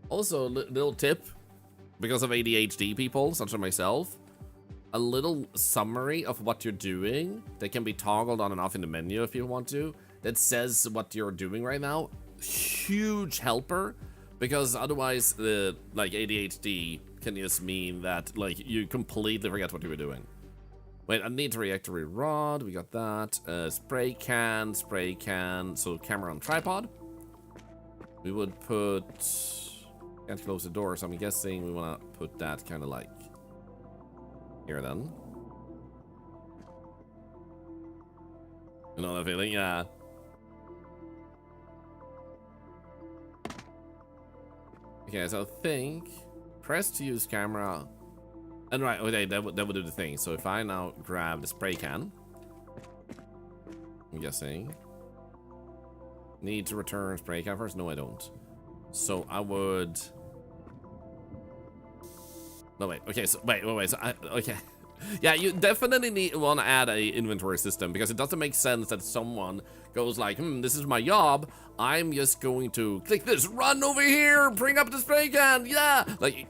Also, little tip, because of ADHD people, such as myself, a little summary of what you're doing that can be toggled on and off in the menu if you want to, that says what you're doing right now. Huge helper, because otherwise, like ADHD can just mean that like you completely forget what you were doing. Wait, I need trajectory rod. We got that. Spray can. So camera on tripod. We would put. Can't close the door, so I'm guessing we want to put that kind of like here then. You know that feeling? Yeah. Okay, so think press to use camera. And right, okay, that would do the thing. So if I now grab the spray can, I'm guessing need to return spray can first. No, I don't. So I would. No, wait. Okay, so wait. So okay. Yeah, you definitely want to add a inventory system, because it doesn't make sense that someone goes like, this is my job. I'm just going to click this, run over here, bring up the spray can. Yeah, like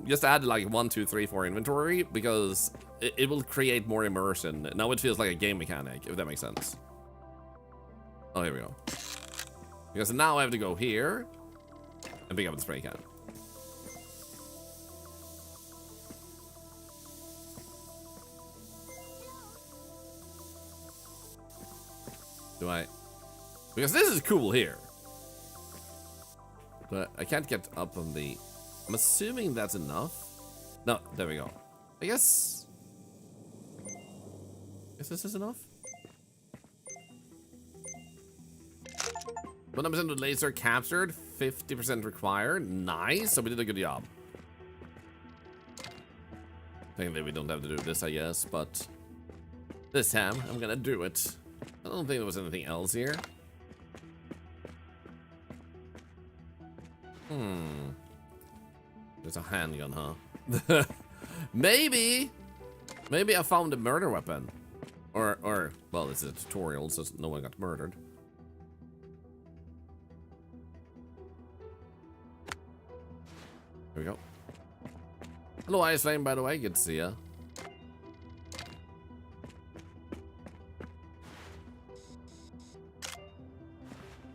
just add like 1, 2, 3, 4 inventory, because it will create more immersion. Now it feels like a game mechanic, if that makes sense. Oh, here we go. Because now I have to go here and pick up the spray can. Do I? Because this is cool here. But I can't get up on the. I'm assuming that's enough. No, there we go. I guess this is enough. 100% with laser captured, 50% required. Nice. So we did a good job. Technically, we don't have to do this, I guess, but this time, I'm gonna do it. I don't think there was anything else here. There's a handgun, huh? Maybe I found a murder weapon. Or, well, it's a tutorial, so no one got murdered. Here we go. Hello, Ice Lane, by the way. Good to see ya.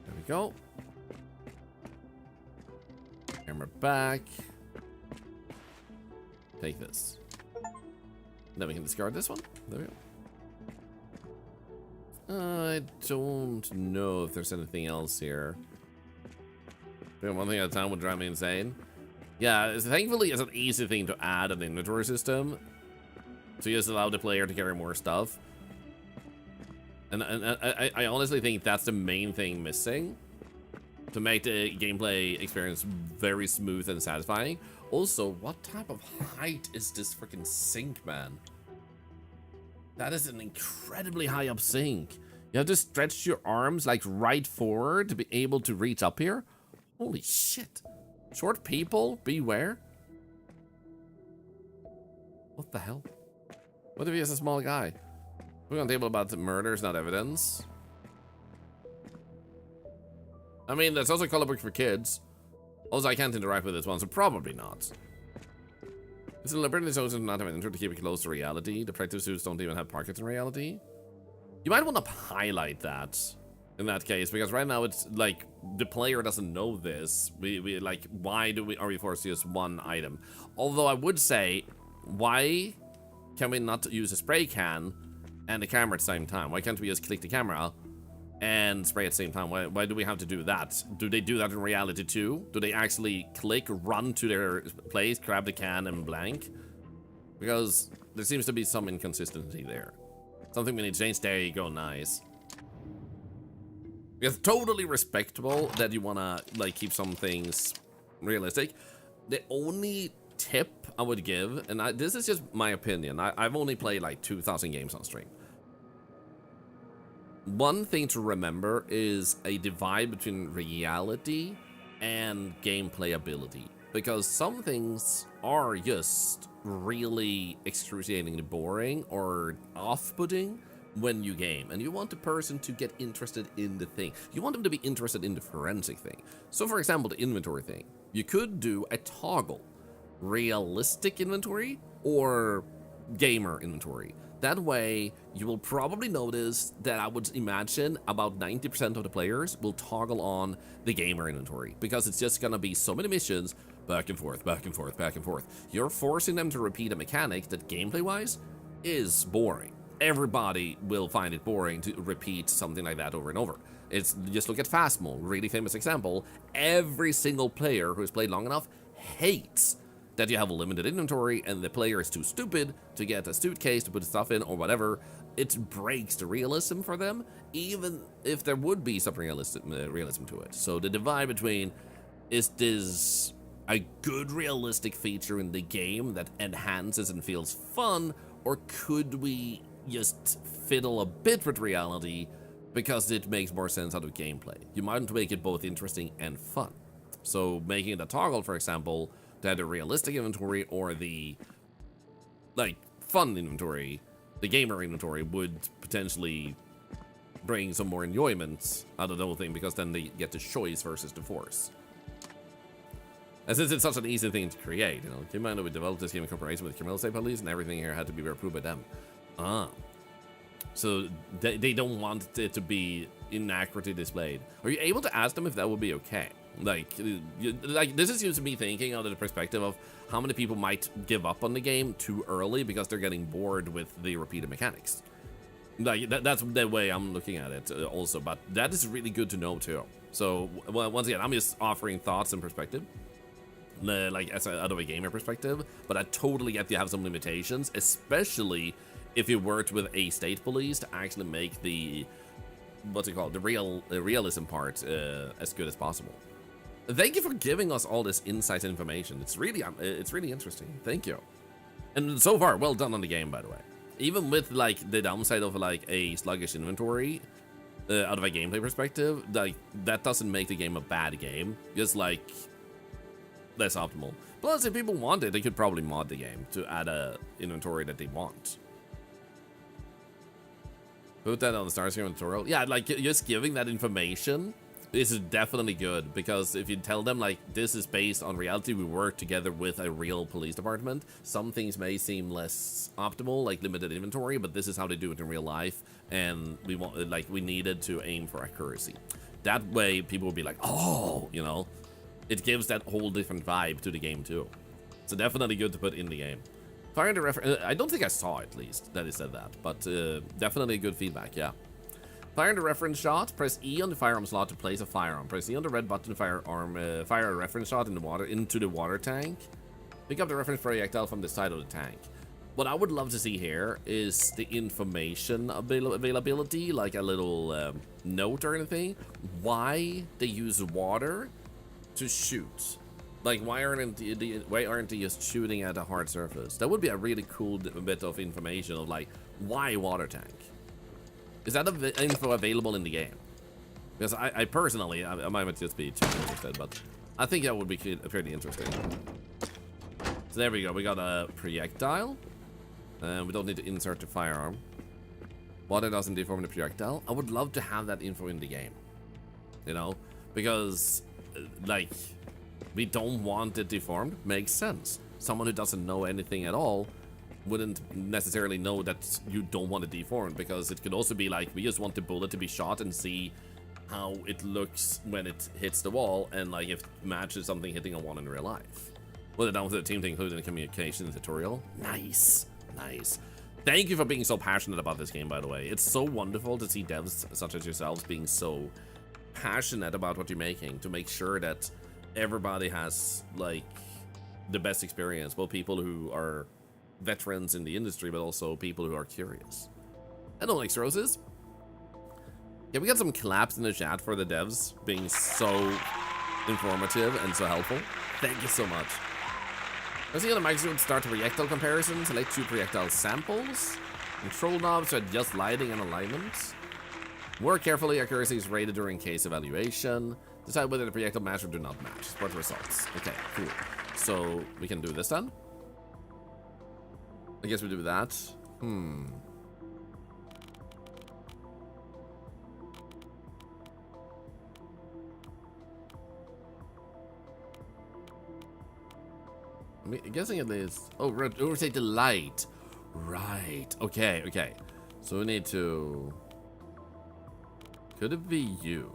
There we go. Camera back. Take this. Then we can discard this one. There we go. I don't know if there's anything else here. Doing one thing at a time would drive me insane. Yeah, thankfully it's an easy thing to add an inventory system to just allow the player to carry more stuff. And I honestly think that's the main thing missing to make the gameplay experience very smooth and satisfying. Also, what type of height is this freaking sink, man? That is an incredibly high up sink. You have to stretch your arms like right forward to be able to reach up here. Holy shit. Short people, beware. What the hell? What if he is a small guy? We're on table about murders, not evidence. I mean, there's also a color book for kids. Also, I can't interact with this one, so probably not. It's deliberately chosen to not have an intro to keep it close to reality. The practice suits don't even have pockets in reality. You might want to highlight that in that case, because right now it's like the player doesn't know this. We like, why are we forced to use one item? Although I would say, why can we not use a spray can and the camera at the same time? Why can't we just click the camera and spray at the same time? Why do we have to do that? Do they do that in reality too? Do they actually click, run to their place, grab the can and blank? Because there seems to be some inconsistency there. Something we need to change. There you go, nice. It's totally respectable that you wanna like keep some things realistic. The only tip I would give, and this is just my opinion, I've only played like 2,000 games on stream. One thing to remember is a divide between reality and gameplay ability, because some things are just really excruciatingly boring or off-putting when you game, and you want the person to get interested in the thing. You want them to be interested in the forensic thing. So for example, the inventory thing, you could do a toggle, realistic inventory or gamer inventory. That way, you will probably notice that I would imagine about 90% of the players will toggle on the gamer inventory, because it's just gonna be so many missions, back and forth, back and forth, back and forth. You're forcing them to repeat a mechanic that gameplay-wise is boring. Everybody will find it boring to repeat something like that over and over. It's just look at Fastmo, really famous example. Every single player who's played long enough hates that you have a limited inventory and the player is too stupid to get a suitcase to put stuff in or whatever. It breaks the realism for them, even if there would be some realism to it. So the divide between, is this a good realistic feature in the game that enhances and feels fun, or could we just fiddle a bit with reality because it makes more sense out of gameplay? You might make it both interesting and fun. So making it a toggle, for example, to have the realistic inventory or the like fun inventory, the gamer inventory would potentially bring some more enjoyment out of the whole thing, because then they get the choice versus the force. And since it's such an easy thing to create, you know, keep in mind that we developed this game in cooperation with criminal state police, and everything here had to be approved by them. So they don't want it to be inaccurately displayed. Are you able to ask them if that would be okay? Like this is just me thinking out of the perspective of how many people might give up on the game too early because they're getting bored with the repeated mechanics. Like that's the way I'm looking at it also, but that is really good to know too. So once again, I'm just offering thoughts and perspective, like as out of a gamer perspective, but I totally get you have some limitations, especially if you worked with a state police to actually make the, what's it called, the realism part as good as possible. Thank you for giving us all this insight and information. It's really interesting. Thank you. And so far, well done on the game, by the way. Even with like the downside of like a sluggish inventory, out of a gameplay perspective, like that doesn't make the game a bad game. Just like less optimal. Plus, if people want it, they could probably mod the game to add a inventory that they want. Put that on the Starscream tutorial. Yeah, like just giving that information is definitely good, because if you tell them like this is based on reality, we work together with a real police department, some things may seem less optimal, like limited inventory, but this is how they do it in real life, and we want, like, we needed to aim for accuracy. That way people will be like, oh, you know, it gives that whole different vibe to the game too. So definitely good to put in the game. Fire the reference. I don't think I saw at least that he said that, but definitely good feedback. Yeah. Fire the reference shot. Press E on the firearm slot to place a firearm. Press E on the red button to fire a reference shot in the water into the water tank. Pick up the reference projectile from the side of the tank. What I would love to see here is the information availability, like a little note or anything. Why they use water to shoot. Like, why aren't they just shooting at a hard surface? That would be a really cool bit of information of like, why water tank? Is that info available in the game? Because I personally, I might just be too interested, but I think that would be pretty interesting. So there we go, we got a projectile. We don't need to insert the firearm. Water doesn't deform the projectile. I would love to have that info in the game. You know? Because, like, we don't want it deformed. Makes sense. Someone who doesn't know anything at all wouldn't necessarily know that you don't want it deformed, because it could also be like, we just want the bullet to be shot and see how it looks when it hits the wall, and like if it matches something hitting a wall in real life. Well, down with the team to include in the communication tutorial. Nice. Nice. Thank you for being so passionate about this game, by the way. It's so wonderful to see devs such as yourselves being so passionate about what you're making, to make sure that everybody has like the best experience, both people who are veterans in the industry, but also people who are curious. I don't like roses. Yeah, we got some claps in the chat for the devs being so informative and so helpful. Thank you so much. I see on the microphone start a projectile comparison. Select 2 projectile samples. Control knobs to adjust lighting and alignment. Work carefully. Accuracy is rated during case evaluation. Decide whether the projectile match or do not match. Spot results. Okay, cool. So we can do this then. I guess we do that. I'm guessing it is. Oh, rotate the light. Right. Okay, okay. So we need to. Could it be you?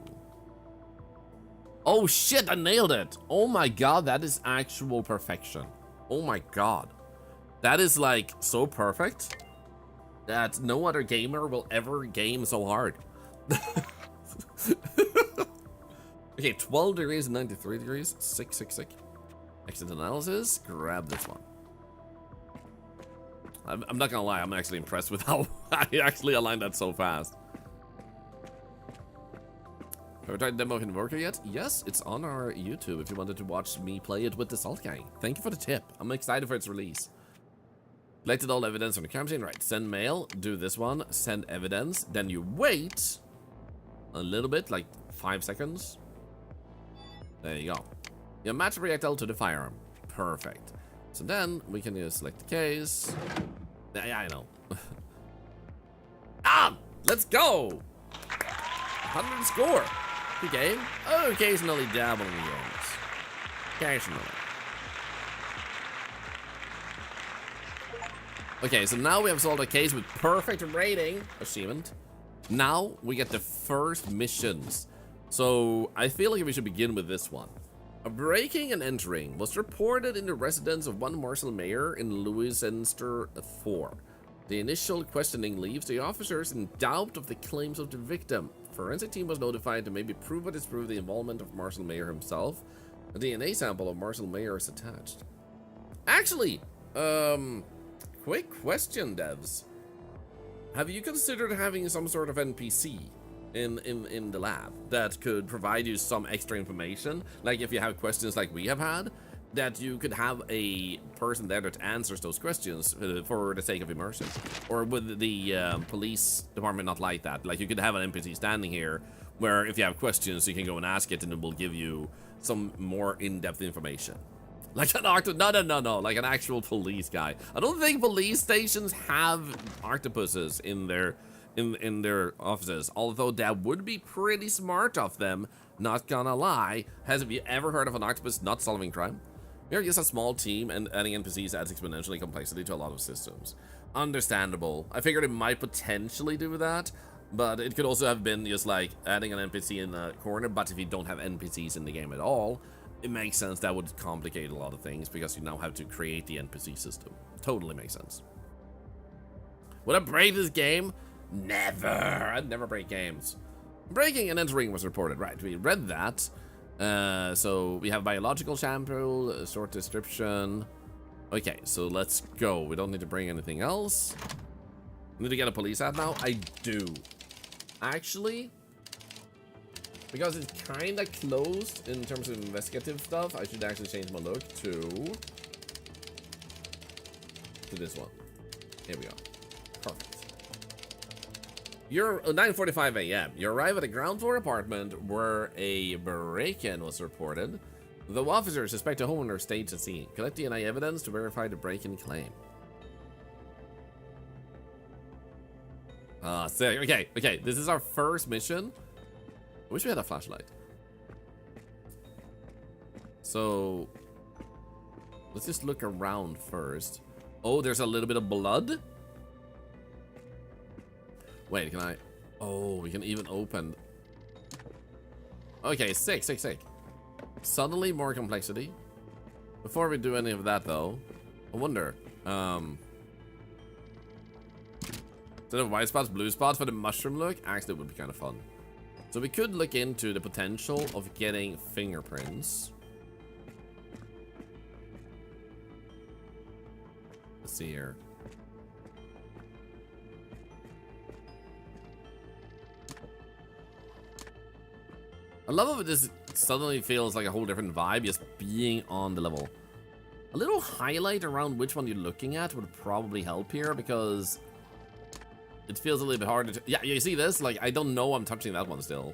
Oh shit, I nailed it. Oh my god, that is actual perfection. Oh my god. That is like so perfect that no other gamer will ever game so hard. Okay, 12 degrees and 93 degrees. Sick, sick, sick. Exit analysis. Grab this one. I'm not gonna lie, I'm actually impressed with how I actually aligned that so fast. Have we tried the demo in worker yet? Yes, it's on our YouTube if you wanted to watch me play it with the Salt Gang. Thank you for the tip. I'm excited for its release. Collected all evidence from the crime scene. Right, send mail, do this one, send evidence, then you wait a little bit, like 5 seconds. There you go. You match the projectile to the firearm. Perfect. So then we can just select the case. Yeah, I know. Let's go! 100 score. Good game. Oh, occasionally dabble in games. Occasionally. Okay, so now we have solved a case with perfect rating. Achievement. Now we get the first missions. So I feel like we should begin with this one. A breaking and entering was reported in the residence of one Marshall Mayer in Louisenstor 4. The initial questioning leaves the officers in doubt of the claims of the victim. Forensic team was notified to maybe prove or disprove the involvement of Marshall Mayer himself. A DNA sample of Marshall Mayer is attached. Actually, quick question, devs. Have you considered having some sort of NPC in the lab that could provide you some extra information? Like if you have questions like we have had, that you could have a person there that answers those questions for the sake of immersion. Or would the police department not like that? Like, you could have an NPC standing here where if you have questions, you can go and ask it and it will give you some more in-depth information. Like an no, like an actual police guy. I don't think police stations have octopuses in their offices, although that would be pretty smart of them, not gonna lie. Have you ever heard of an octopus not solving crime? You're just a small team, and adding NPCs adds exponentially complexity to a lot of systems. Understandable. I figured it might potentially do that, but it could also have been just like adding an NPC in the corner. But if you don't have NPCs in the game at all, it makes sense. That would complicate a lot of things because you now have to create the NPC system. Totally makes sense. Would I break this game? Never. I'd never break games. Breaking and entering was reported. Right, we read that. So we have biological sample, short description. Okay, so let's go. We don't need to bring anything else. Need to get a police ad now? I do. Actually, because it's kind of closed in terms of investigative stuff, I should actually change my look to this one. Here we go. Perfect. You're 9:45 a.m. You arrive at a ground floor apartment where a break-in was reported. The officers suspect a homeowner staged a scene. Collect DNA evidence to verify the break-in claim. Sick. Okay. This is our first mission. I wish we had a flashlight. So let's just look around first. Oh, there's a little bit of blood. Wait, can I? Oh, we can even open. Okay, sick. Suddenly more complexity. Before we do any of that though, I wonder, instead of white spots, blue spots for the mushroom look, actually would be kind of fun. So we could look into the potential of getting fingerprints. Let's see here. I love how this suddenly feels like a whole different vibe just being on the level. A little highlight around which one you're looking at would probably help here because it feels a little bit harder to... Yeah, you see this? Like, I don't know I'm touching that one still.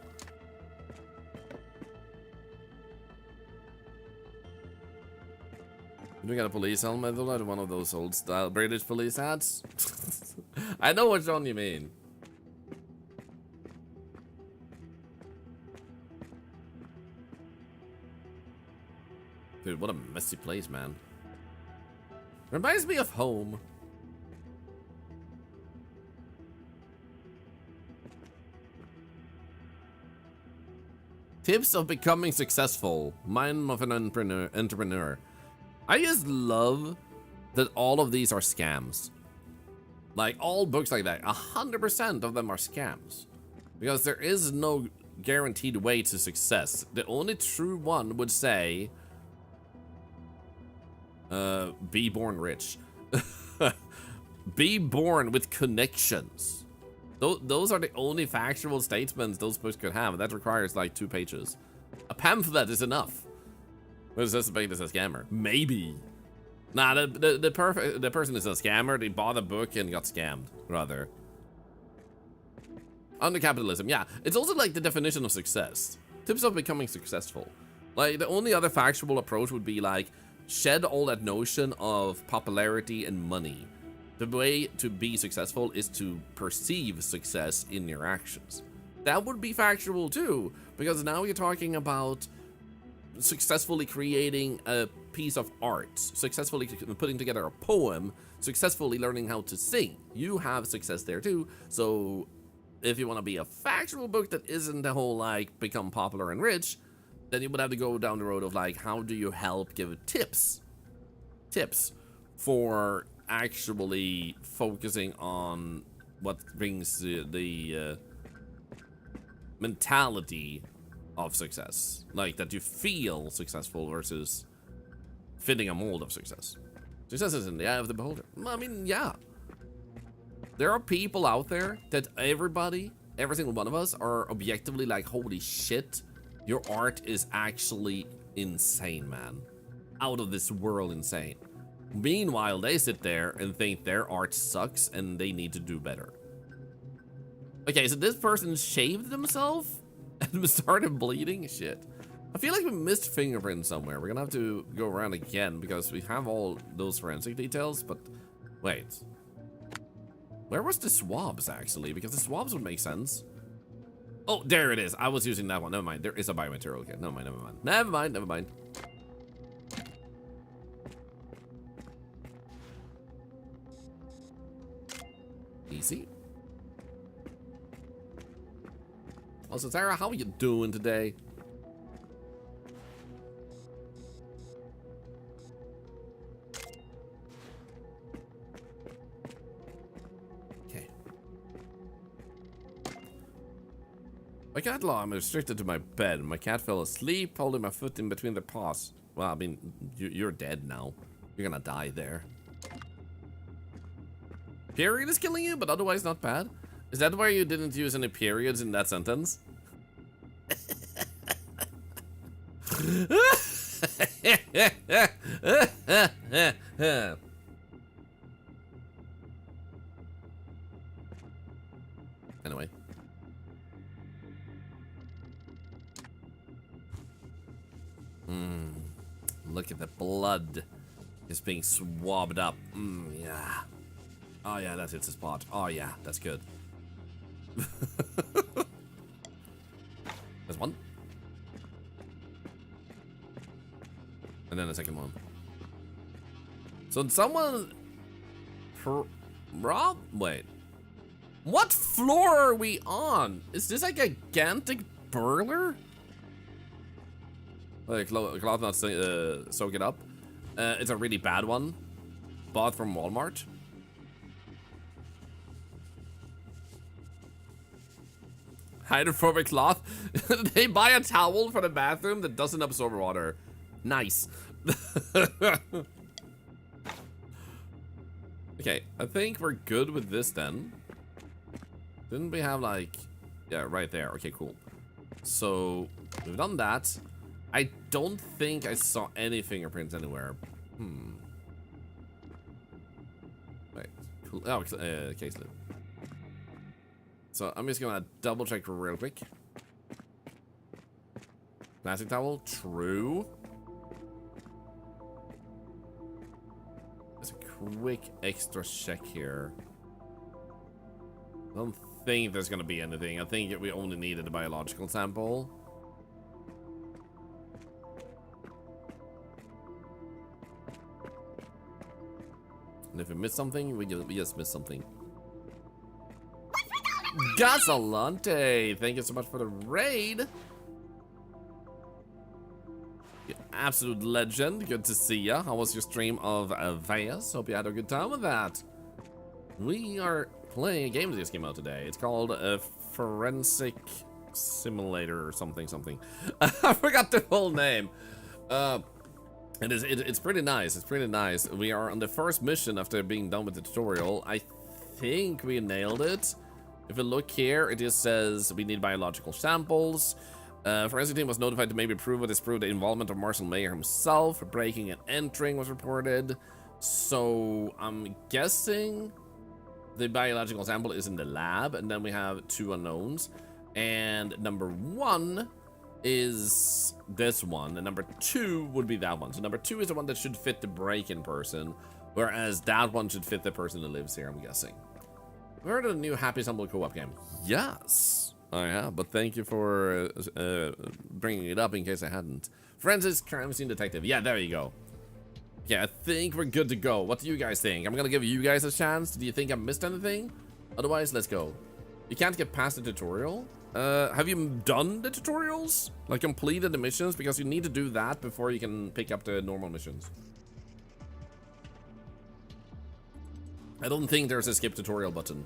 We got a police helmet, though, like one of those old style British police hats. I know which one you mean. Dude, what a messy place, man. Reminds me of home. Tips of becoming successful. Mind of an entrepreneur. I just love that all of these are scams. Like, all books like that, 100% of them are scams. Because there is no guaranteed way to success. The only true one would say... be born rich. Be born with connections. Those are the only factual statements those books could have. That requires like 2 pages. A pamphlet is enough. What does this make this a scammer? Maybe. Nah, the person is a scammer. They bought a book and got scammed, rather. Under capitalism, yeah. It's also like the definition of success. Tips of becoming successful. Like, the only other factual approach would be like, shed all that notion of popularity and money. The way to be successful is to perceive success in your actions. That would be factual too, because now you're talking about successfully creating a piece of art, successfully putting together a poem, successfully learning how to sing. You have success there too. So if you want to be a factual book that isn't the whole like become popular and rich, then you would have to go down the road of like, how do you help give tips for actually focusing on what brings the mentality of success, like that you feel successful versus fitting a mold of success. Success is in the eye of the beholder. I mean, yeah, there are people out there that every single one of us are objectively like, holy shit, your art is actually insane, man. out of this world insane. Meanwhile, they sit there and think their art sucks and they need to do better. Okay, so this person shaved themselves and started bleeding? Shit. I feel like we missed fingerprints somewhere. We're gonna have to go around again because we have all those forensic details, but wait. Where was the swabs, actually? Because the swabs would make sense. Oh, there it is. I was using that one. Never mind. There is a biomaterial. Okay, never mind, never mind. Never mind, never mind. Easy. Also, Sarah, how are you doing today? Okay. My cat law, I'm restricted to my bed. My cat fell asleep, holding my foot in between their paws. Well, I mean, you're dead now. You're gonna die there. Period is killing you, but otherwise not bad. Is that why you didn't use any periods in that sentence? Anyway. Look at the blood. It's being swabbed up. Yeah. Oh yeah, that hits the spot. Oh yeah, that's good. There's one. And then the second one. So someone... Rob? Wait. What floor are we on? Is this a gigantic burglar? Like, cloth not soak it up. It's a really bad one. Bought from Walmart. Hydrophobic cloth. They buy a towel for the bathroom that doesn't absorb water. Nice. Okay, I think we're good with this then. Didn't we have like... Yeah, right there. Okay, cool. So, we've done that. I don't think I saw any fingerprints anywhere. Wait. Cool. Oh, case lid. So I'm just gonna double check real quick. Plastic towel, true. There's a quick extra check here. I don't think there's gonna be anything. I think we only needed a biological sample. And if we miss something, we just miss something. Gasolante, thank you so much for the raid. You absolute legend. Good to see ya. How was your stream of Vegas? Hope you had a good time with that. We are playing a game that just came out today. It's called Forensic Simulator or something. I forgot the whole name. It's pretty nice. It's pretty nice. We are on the first mission after being done with the tutorial. I think we nailed it. If you look here, it just says we need biological samples. Forensic team was notified to maybe prove or disprove the involvement of Marcel Mayer himself. Breaking and entering was reported. So I'm guessing the biological sample is in the lab, and then we have two unknowns. And number one is this one, and number two would be that one. So number two is the one that should fit the break-in person, whereas that one should fit the person that lives here, I'm guessing. We heard of the new Happy Stumble co-op game. Yes, I have, but thank you for bringing it up in case I hadn't. Francis, crime scene detective. Yeah, there you go. Yeah, I think we're good to go. What do you guys think? I'm gonna give you guys a chance. Do you think I missed anything? Otherwise, let's go. You can't get past the tutorial. Have you done the tutorials? Like completed the missions? Because you need to do that before you can pick up the normal missions. I don't think there's a skip tutorial button.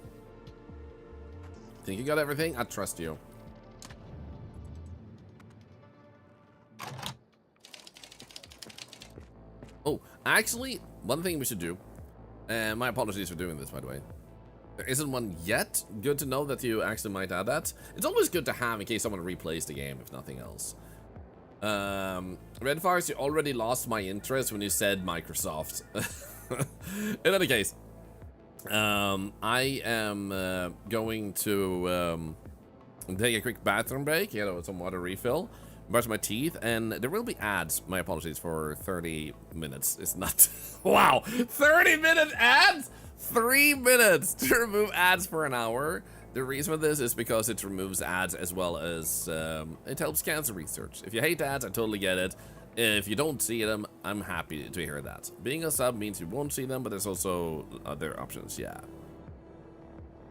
Think you got everything? I trust you. Oh, actually, one thing we should do. And my apologies for doing this, by the way. There isn't one yet. Good to know that you actually might add that. It's always good to have in case someone replays the game, if nothing else. Red Forest, you already lost my interest when you said Microsoft. In any case, I am going to take a quick bathroom break, some water refill, brush my teeth, and there will be ads. My apologies for 30 minutes. It's not... Wow! 30-minute ads?! 3 minutes to remove ads for an hour. The reason for this is because it removes ads as well as it helps cancer research. If you hate ads, I totally get it. If you don't see them, I'm happy to hear that. Being a sub means you won't see them, but there's also other options, yeah.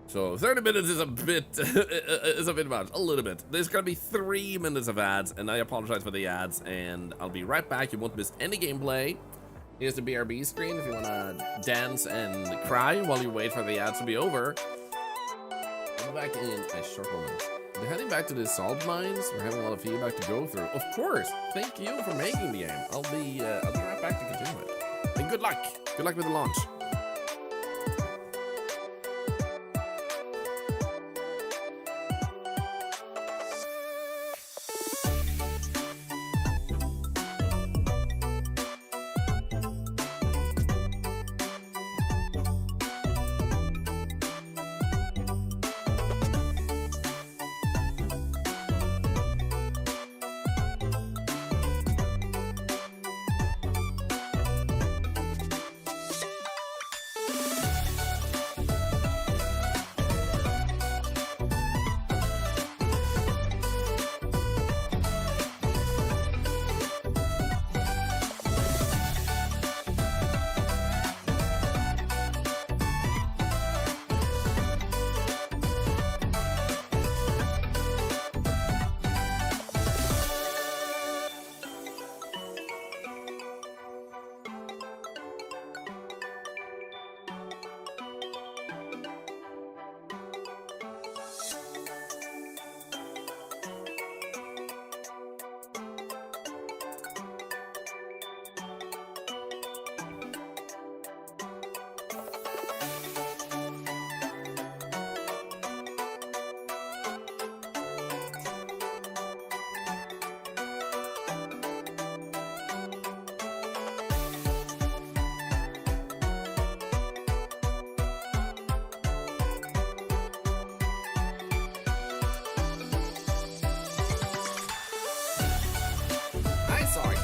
So 30 minutes is a bit much, a little bit. There's gonna be 3 minutes of ads, and I apologize for the ads, and I'll be right back. You won't miss any gameplay. Here's the BRB screen if you wanna dance and cry while you wait for the ads to be over. I'll be back in a short moment. We're heading back to the salt mines. We're having a lot of feedback to go through. Of course, thank you for making the game. I'll be right back to continue it. And good luck. Good luck with the launch.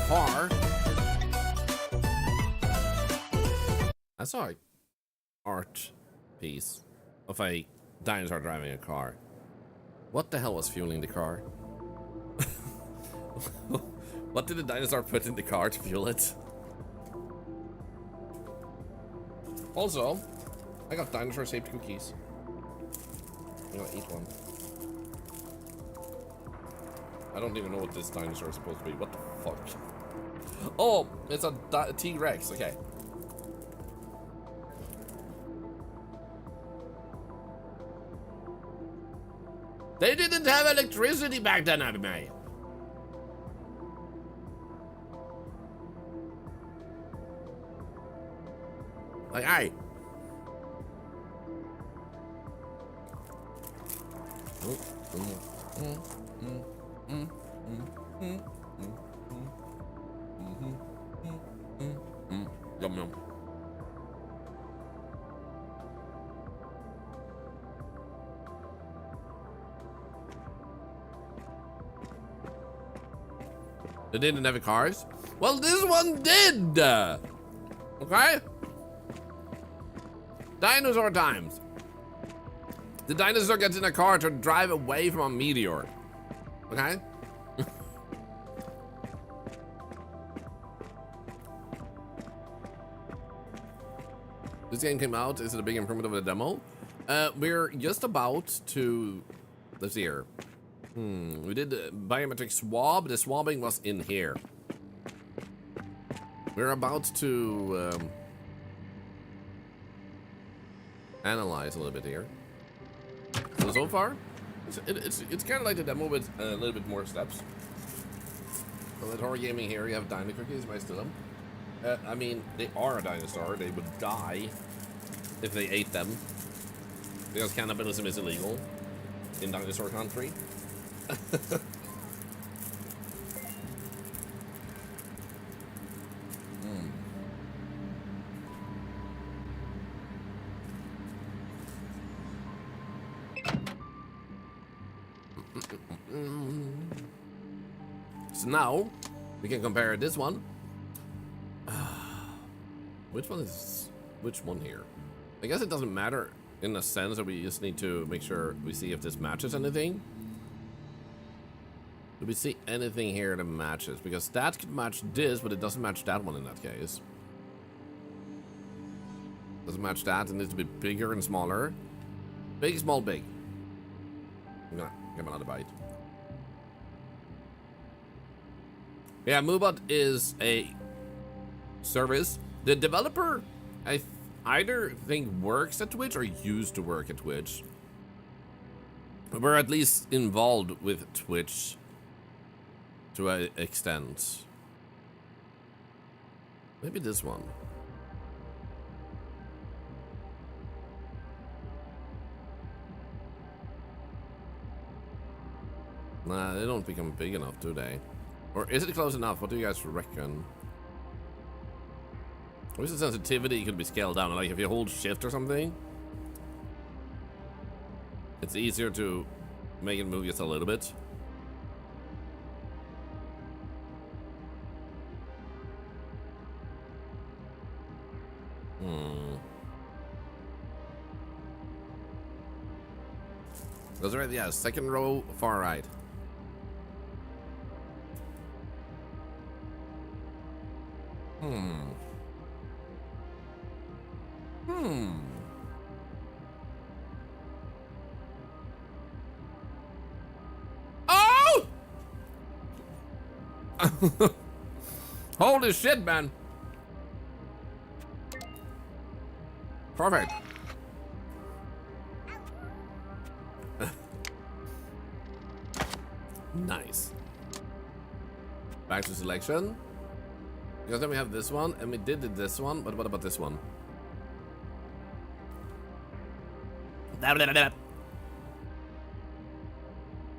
Car. I saw an art piece of a dinosaur driving a car. What the hell was fueling the car? What did the dinosaur put in the car to fuel it? Also, I got dinosaur shaped cookies. I'm gonna eat one. I don't even know what this dinosaur is supposed to be. What the fuck? Oh, it's a T-Rex. Okay. They didn't have electricity back then, anime. Like, aye. Yum yum. They didn't have cars? Well, this one did! Okay? Dinosaur times. The dinosaur gets in a car to drive away from a meteor. Okay? This game came out. Is it a big improvement over the demo? We're just about to... Let's see here. We did the biometric swab. The swabbing was in here. We're about to analyze a little bit here. So far, it's kind of like the demo with a little bit more steps. So at Horror Gaming here, you have dino cookies. Am I still them? I mean, they are a dinosaur. They would die if they ate them, because cannibalism is illegal in dinosaur country. now we can compare this one. Which one is which one here? I guess it doesn't matter in a sense that we just need to make sure we see if this matches anything. Do we see anything here that matches? Because that could match this, but it doesn't match that one in that case. Doesn't match that. It needs to be bigger and smaller. Big, small, big. I'm gonna give another bite. Yeah, Moobot is a service. The developer, I either think works at Twitch or used to work at Twitch. We're at least involved with Twitch to an extent. Maybe this one. Nah, they don't become big enough, do they? Or is it close enough? What do you guys reckon? What's the sensitivity could be scaled down? Like if you hold shift or something, it's easier to make it move just a little bit. That's right, yeah, second row, far right. Oh! Holy shit, man. Perfect. Nice. Back to selection. Because then we have this one, and we did this one, but what about this one?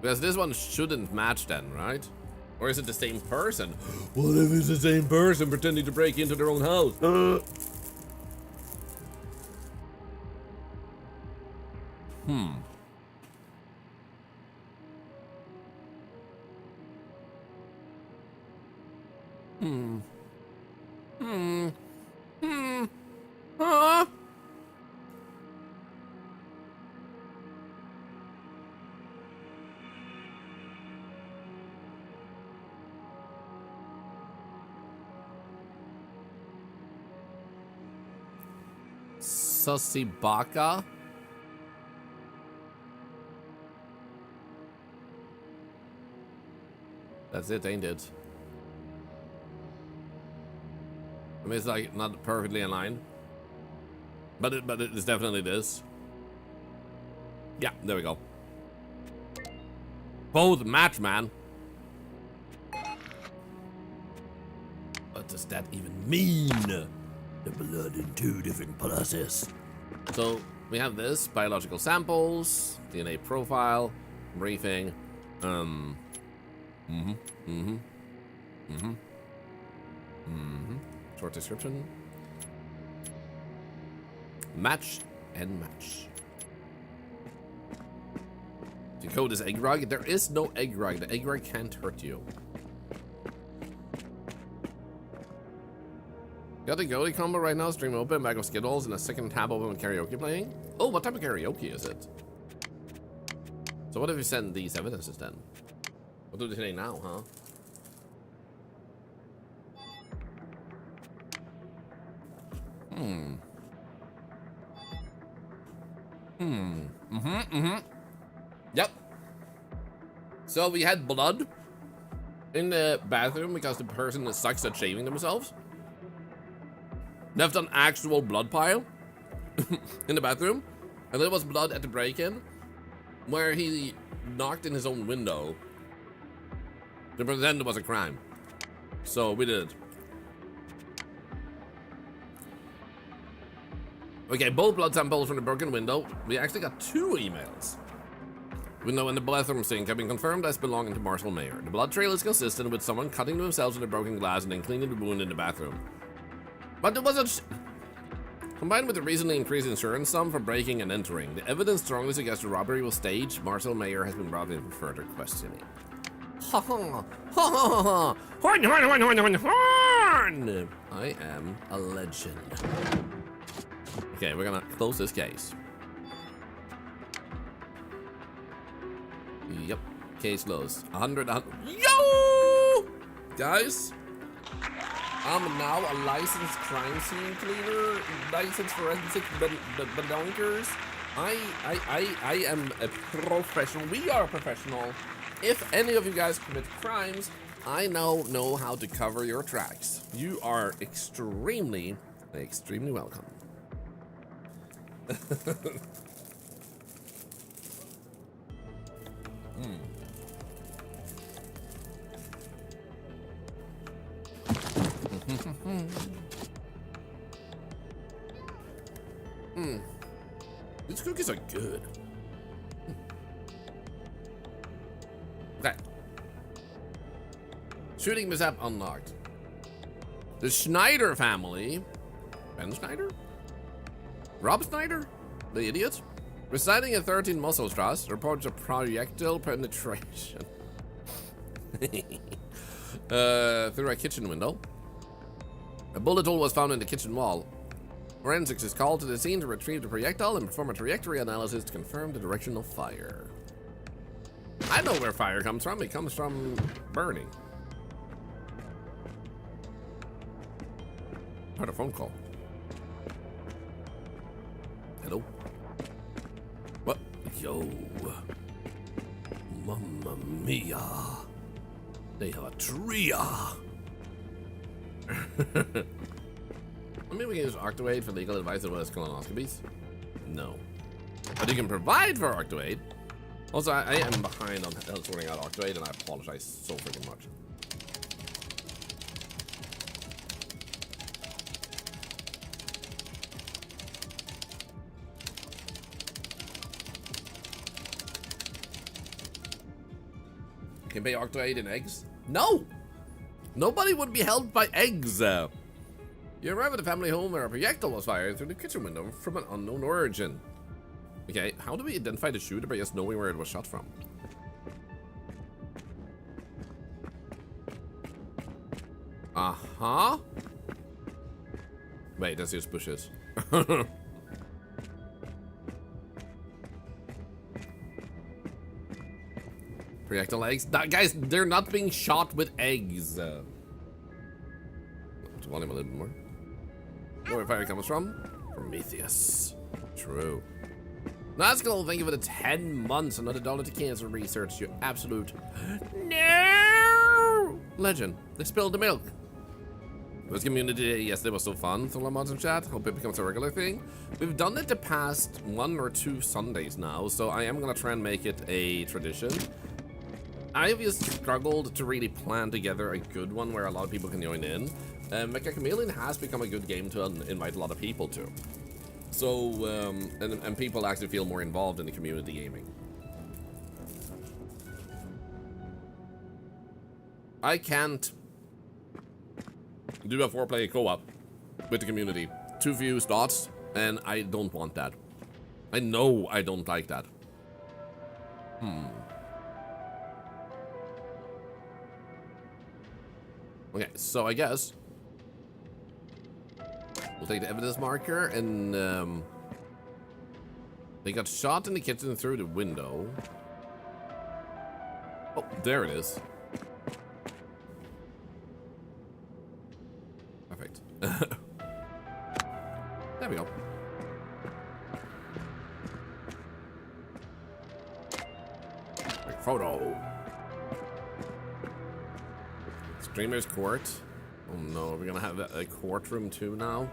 Because this one shouldn't match then, right? Or is it the same person? What if it's the same person pretending to break into their own house? Sosibaka? That's it, ain't it? I mean, it's like not perfectly aligned, but it's definitely this. Yeah, there we go. Both match, man. What does that even mean? The blood in two different places. So we have this biological samples, DNA profile, briefing, short description, match and match. The code is egg rug. There is no egg rug. The egg rug can't hurt you. Got the goalie combo right now, stream open, bag of Skittles, and a second tab open with karaoke playing. Oh, what type of karaoke is it? So what if we send these evidences then? What do they say now, huh? Yep. So we had blood in the bathroom because the person sucks at shaving themselves. Left an actual blood pile in the bathroom, and there was blood at the break-in where he knocked in his own window to pretend it was a crime. So we did. Okay, both blood samples from the broken window. We actually got 2 emails. Window and the bathroom sink have been confirmed as belonging to Marshall Mayer. The blood trail is consistent with someone cutting themselves with a broken glass and then cleaning the wound in the bathroom. But there wasn't. Combined with the recently increased insurance sum for breaking and entering, the evidence strongly suggests the robbery was staged. Marshall Mayer has been brought in for further questioning. ha ha ha ha. Horn, horn, horn, horn, horn, horn. I am a legend. Okay, we're gonna close this case. Yep, case closed. 100. Yo! Guys, I'm now a licensed crime scene cleaner, licensed forensic bedonkers. I am a professional. We are a professional. If any of you guys commit crimes, I now know how to cover your tracks. You are extremely welcome. These cookies are good. Okay. Shooting mishap unlocked. The Schneider family. Ben Schneider? Rob Schneider? The idiot? Residing at 13 Musselstrasse reports a projectile penetration through a kitchen window. A bullet hole was found in the kitchen wall. Forensics is called to the scene to retrieve the projectile and perform a trajectory analysis to confirm the direction of fire. I know where fire comes from. It comes from burning. I heard a phone call. Hello? What? Yo. Mamma mia. They have a tria. I mean, we can use Octoade for legal advice as well as colonoscopies. No. But you can provide for Octoade. Also, I am behind on sorting out Octoade, and I apologize so freaking much. You can pay Octoade in eggs? No! Nobody would be held by eggs. You arrive at the family home where a projectile was fired through the kitchen window from an unknown origin. Okay, how do we identify the shooter by just knowing where it was shot from? Uh-huh. Wait, that's just bushes. Projectile eggs? Guys, they're not being shot with eggs. Let's volume a little bit more. Know where fire comes from? Prometheus. True. Nazgul, thank you for the 10 months. Another $1 to cancer research. You absolute no legend. They spilled the milk. It was community day yesterday. Was so fun. Thorlar mods in chat. Hope it becomes a regular thing. We've done it the past 1 or 2 Sundays now, so I am gonna try and make it a tradition. I've just struggled to really plan together a good one where a lot of people can join in. Mecha Chameleon has become a good game to invite a lot of people to. So, and people actually feel more involved in the community gaming. I can't do a 4-player co-op with the community. Too few slots, and I don't want that. I know I don't like that. Okay, so I guess we'll take the evidence marker and they got shot in the kitchen through the window. Oh, there it is. Perfect. There we go. Quick photo. Streamer's court. Oh no, we're gonna have a courtroom too now.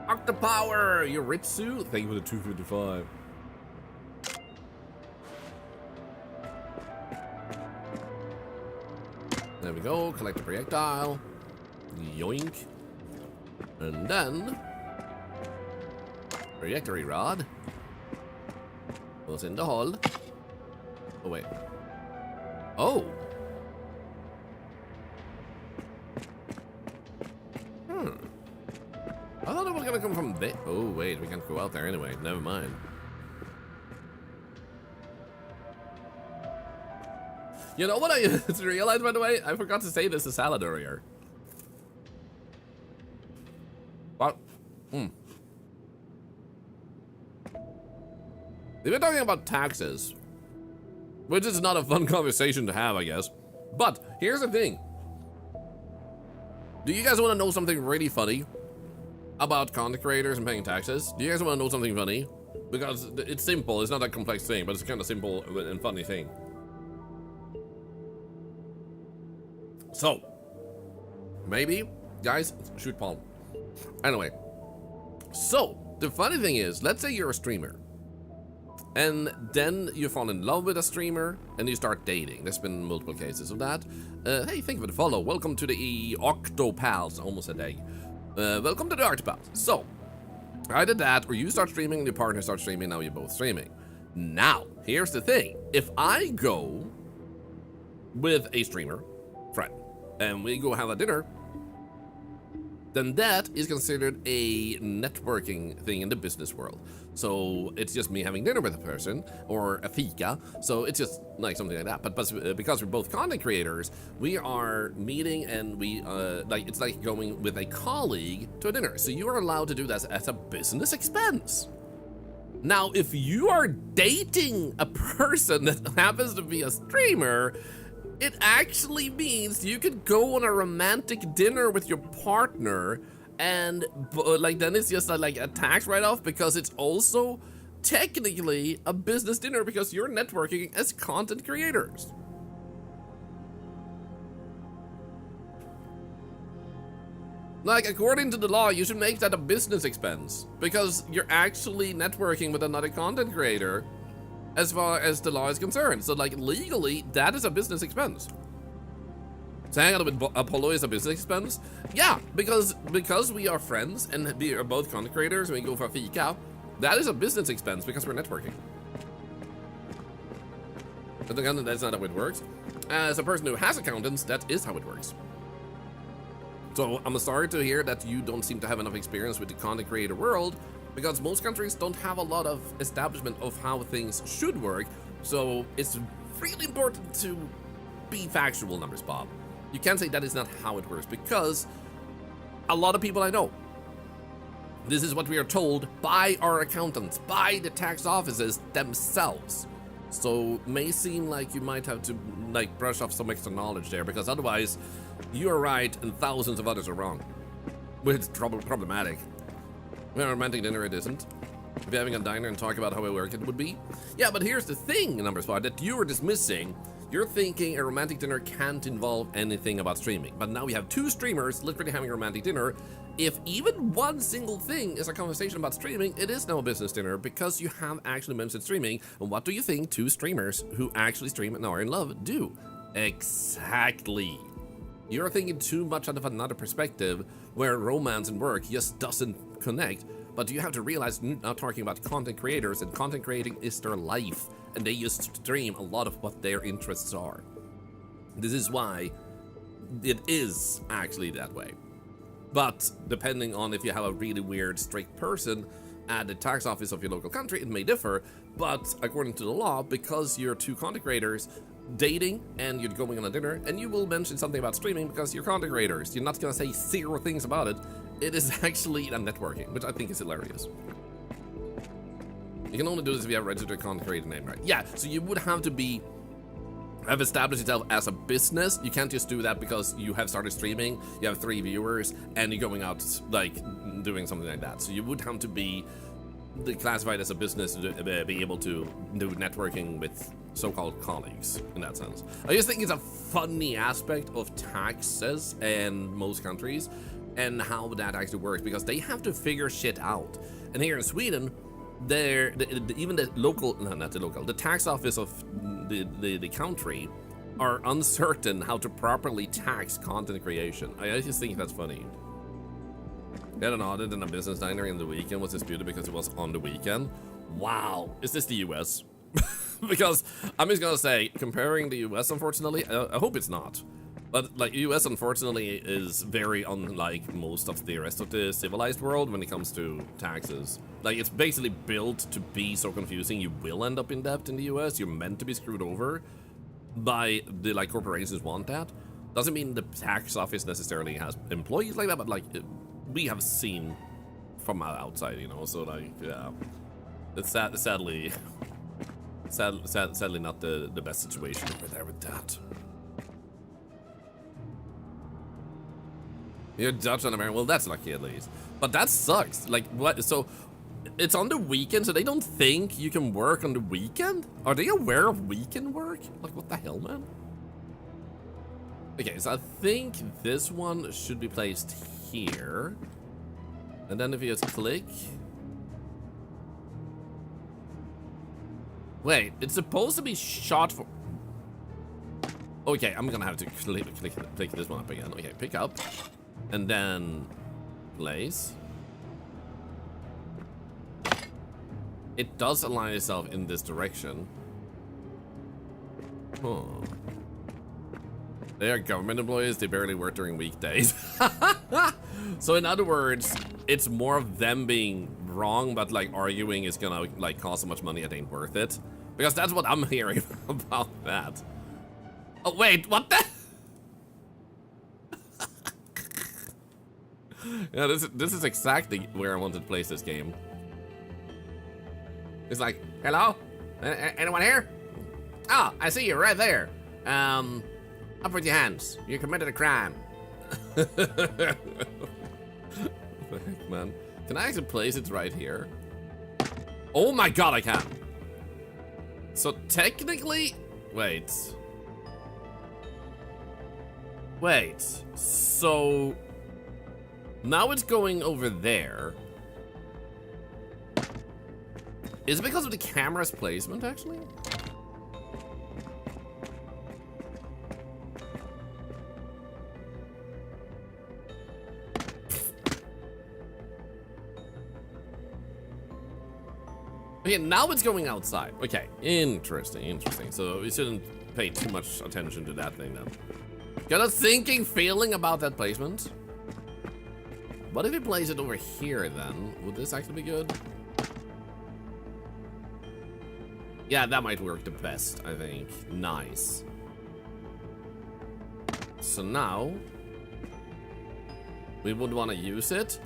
Octopower, Yuritsu. Thank you for the 255. There we go. Collect the projectile. Yoink. And then trajectory rod goes in the hole. Oh wait. Oh. I thought it was gonna come from there. Oh wait, we can't go out there anyway. Never mind. You know what I just realized, by the way? I forgot to say this to Salad earlier. What? We've been talking about taxes, which is not a fun conversation to have, I guess. But here's the thing. Do you guys want to know something really funny about content creators and paying taxes? Do you guys want to know something funny? Because it's simple. It's not a complex thing, but it's a kind of simple and funny thing. So, maybe, guys, shoot Paul. Anyway, so the funny thing is, let's say you're a streamer, and then you fall in love with a streamer and you start dating. There's been multiple cases of that. Hey, thank you for the follow. Welcome to the Octopals. Almost a day. Welcome to the Octopals. So, either that or you start streaming and your partner starts streaming. Now you're both streaming. Now, here's the thing. If I go with a streamer friend and we go have a dinner, then that is considered a networking thing in the business world. So it's just me having dinner with a person, or a fika, so it's just like something like that. But because we're both content creators, we are meeting and we, it's like going with a colleague to a dinner. So you are allowed to do that as a business expense. Now, if you are dating a person that happens to be a streamer, it actually means you could go on a romantic dinner with your partner, and like then it's just like a tax write-off, because it's also technically a business dinner because you're networking as content creators. Like, according to the law, you should make that a business expense because you're actually networking with another content creator as far as the law is concerned. So, like, legally, that is a business expense. So hanging out with Apollo is a business expense? Yeah, because we are friends and we are both content creators and we go for a fika, that is a business expense because we're networking. But again, that's not how it works. As a person who has accountants, that is how it works. So I'm sorry to hear that you don't seem to have enough experience with the content creator world, because most countries don't have a lot of establishment of how things should work. So it's really important to be factual, Numbers Bob. You can't say that is not how it works, because a lot of people I know, this is what we are told by our accountants, by the tax offices themselves. So may seem like you might have to like brush off some extra knowledge there, because otherwise you are right and thousands of others are wrong. Which is problematic. When a romantic dinner, it isn't. If you're having a diner and talk about how it works, it would be. Yeah, but here's the thing, Number Spot, that you were dismissing. You're thinking a romantic dinner can't involve anything about streaming. But now we have two streamers literally having a romantic dinner. If even one single thing is a conversation about streaming, it is now a business dinner because you have actually mentioned streaming. And what do you think two streamers who actually stream and are in love do? Exactly. You're thinking too much out of another perspective where romance and work just doesn't connect. But you have to realize, not talking about content creators, and content creating is their life, and they just stream a lot of what their interests are. This is why it is actually that way. But depending on if you have a really weird, strict person at the tax office of your local country, it may differ. But according to the law, because you're two content creators dating and you're going on a dinner, and you will mention something about streaming because you're content creators, you're not gonna say zero things about it. It is actually a networking, which I think is hilarious. You can only do this if you have a registered content creator name, right? Yeah, so you would have to have established yourself as a business. You can't just do that because you have started streaming, you have 3 viewers, and you're going out, like, doing something like that. So you would have to be classified as a business to be able to do networking with so-called colleagues, in that sense. I just think it's a funny aspect of taxes in most countries, and how that actually works, because they have to figure shit out. And here in Sweden, even the tax office of the country are uncertain how to properly tax content creation. I just think that's funny. They had an audit in a business diner in the weekend was disputed because it was on the weekend. Wow, is this the US? Because I'm just gonna say, comparing the US, unfortunately, I hope it's not. But like US, unfortunately, is very unlike most of the rest of the civilized world when it comes to taxes. Like, it's basically built to be so confusing you will end up in debt in the US. You're meant to be screwed over. by the like corporations want that. Doesn't mean the tax office necessarily has employees like that, but like we have seen from outside, you know. So like, yeah, it's sadly not the best situation over there with that. You're Dutch on American. Well, that's lucky at least. But that sucks. Like, what? So, it's on the weekend, so they don't think you can work on the weekend? Are they aware of weekend work? Like, what the hell, man? Okay, so I think this one should be placed here. And then if you just click... Wait, it's supposed to be shot for... Okay, I'm gonna have to click this one up again. Okay, pick up. And then place. It does align itself in this direction. Huh. They are government employees, they barely work during weekdays. So in other words, it's more of them being wrong, but like arguing is gonna like cost so much money it ain't worth it. Because that's what I'm hearing about that. Oh wait, what the? Yeah, this is exactly where I wanted to place this game. It's like, hello? Anyone here? Oh, I see you right there. Up with your hands. You committed a crime. What the heck, man? Can I actually place it right here? Oh my god, I can. So technically, wait. So now it's going over there. Is it because of the camera's placement, actually? Okay, now it's going outside. Okay, interesting. So we shouldn't pay too much attention to that thing then. Got a thinking feeling about that placement. What if we place it over here then? Would this actually be good? Yeah, that might work the best, I think. Nice. So now, we would want to use it.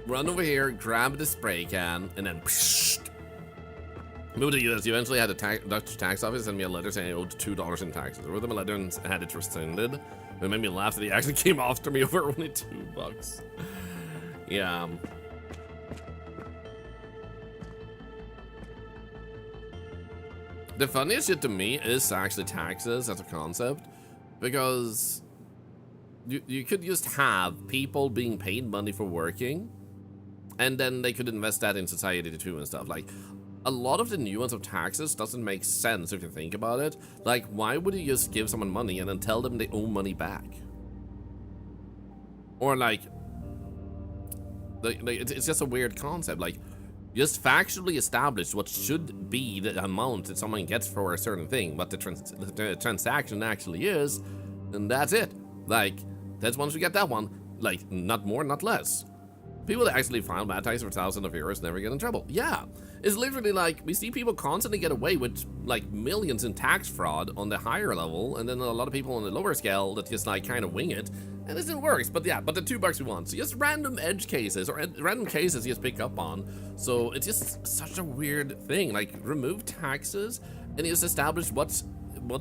Run over here, grab the spray can, and then psh, move to US. You eventually had the Dutch tax office send me a letter saying I owed $2 in taxes. I wrote them a letter and had it rescinded. It made me laugh that he actually came after me over only $2. Yeah. The funniest shit to me is actually taxes as a concept, because you could just have people being paid money for working, and then they could invest that in society too and stuff. Like, a lot of the nuance of taxes doesn't make sense if you think about it. Like, why would you just give someone money and then tell them they owe money back? Or like it's just a weird concept. Like, just factually establish what should be the amount that someone gets for a certain thing, what the transaction actually is, and that's it. Like, that's once we get that one, like, not more, not less. People that actually file bad taxes for thousands of euros never get in trouble. Yeah, it's literally like, we see people constantly get away with like millions in tax fraud on the higher level, and then a lot of people on the lower scale that just like kind of wing it, and it works. But yeah, but the $2 we want, so just random edge cases or random cases you just pick up on. So it's just such a weird thing. Like, remove taxes and just establish what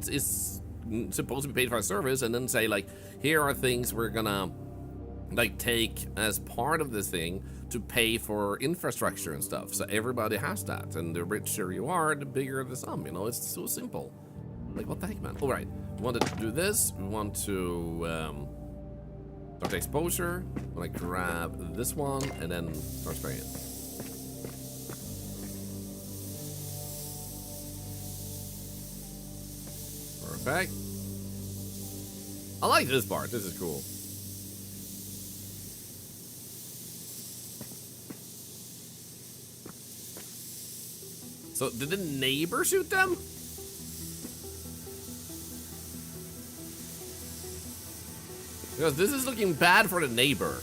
is supposed to be paid for a service, and then say like, here are things we're gonna like take as part of this thing to pay for infrastructure and stuff, so everybody has that, and the richer you are, the bigger the sum, you know. It's so simple. Like, what the heck, man? All right, we wanted to do this. We want to start exposure. I'm gonna grab this one and then start spraying it. Perfect. I like this part. This is cool. So, did the neighbor shoot them? Because this is looking bad for the neighbor.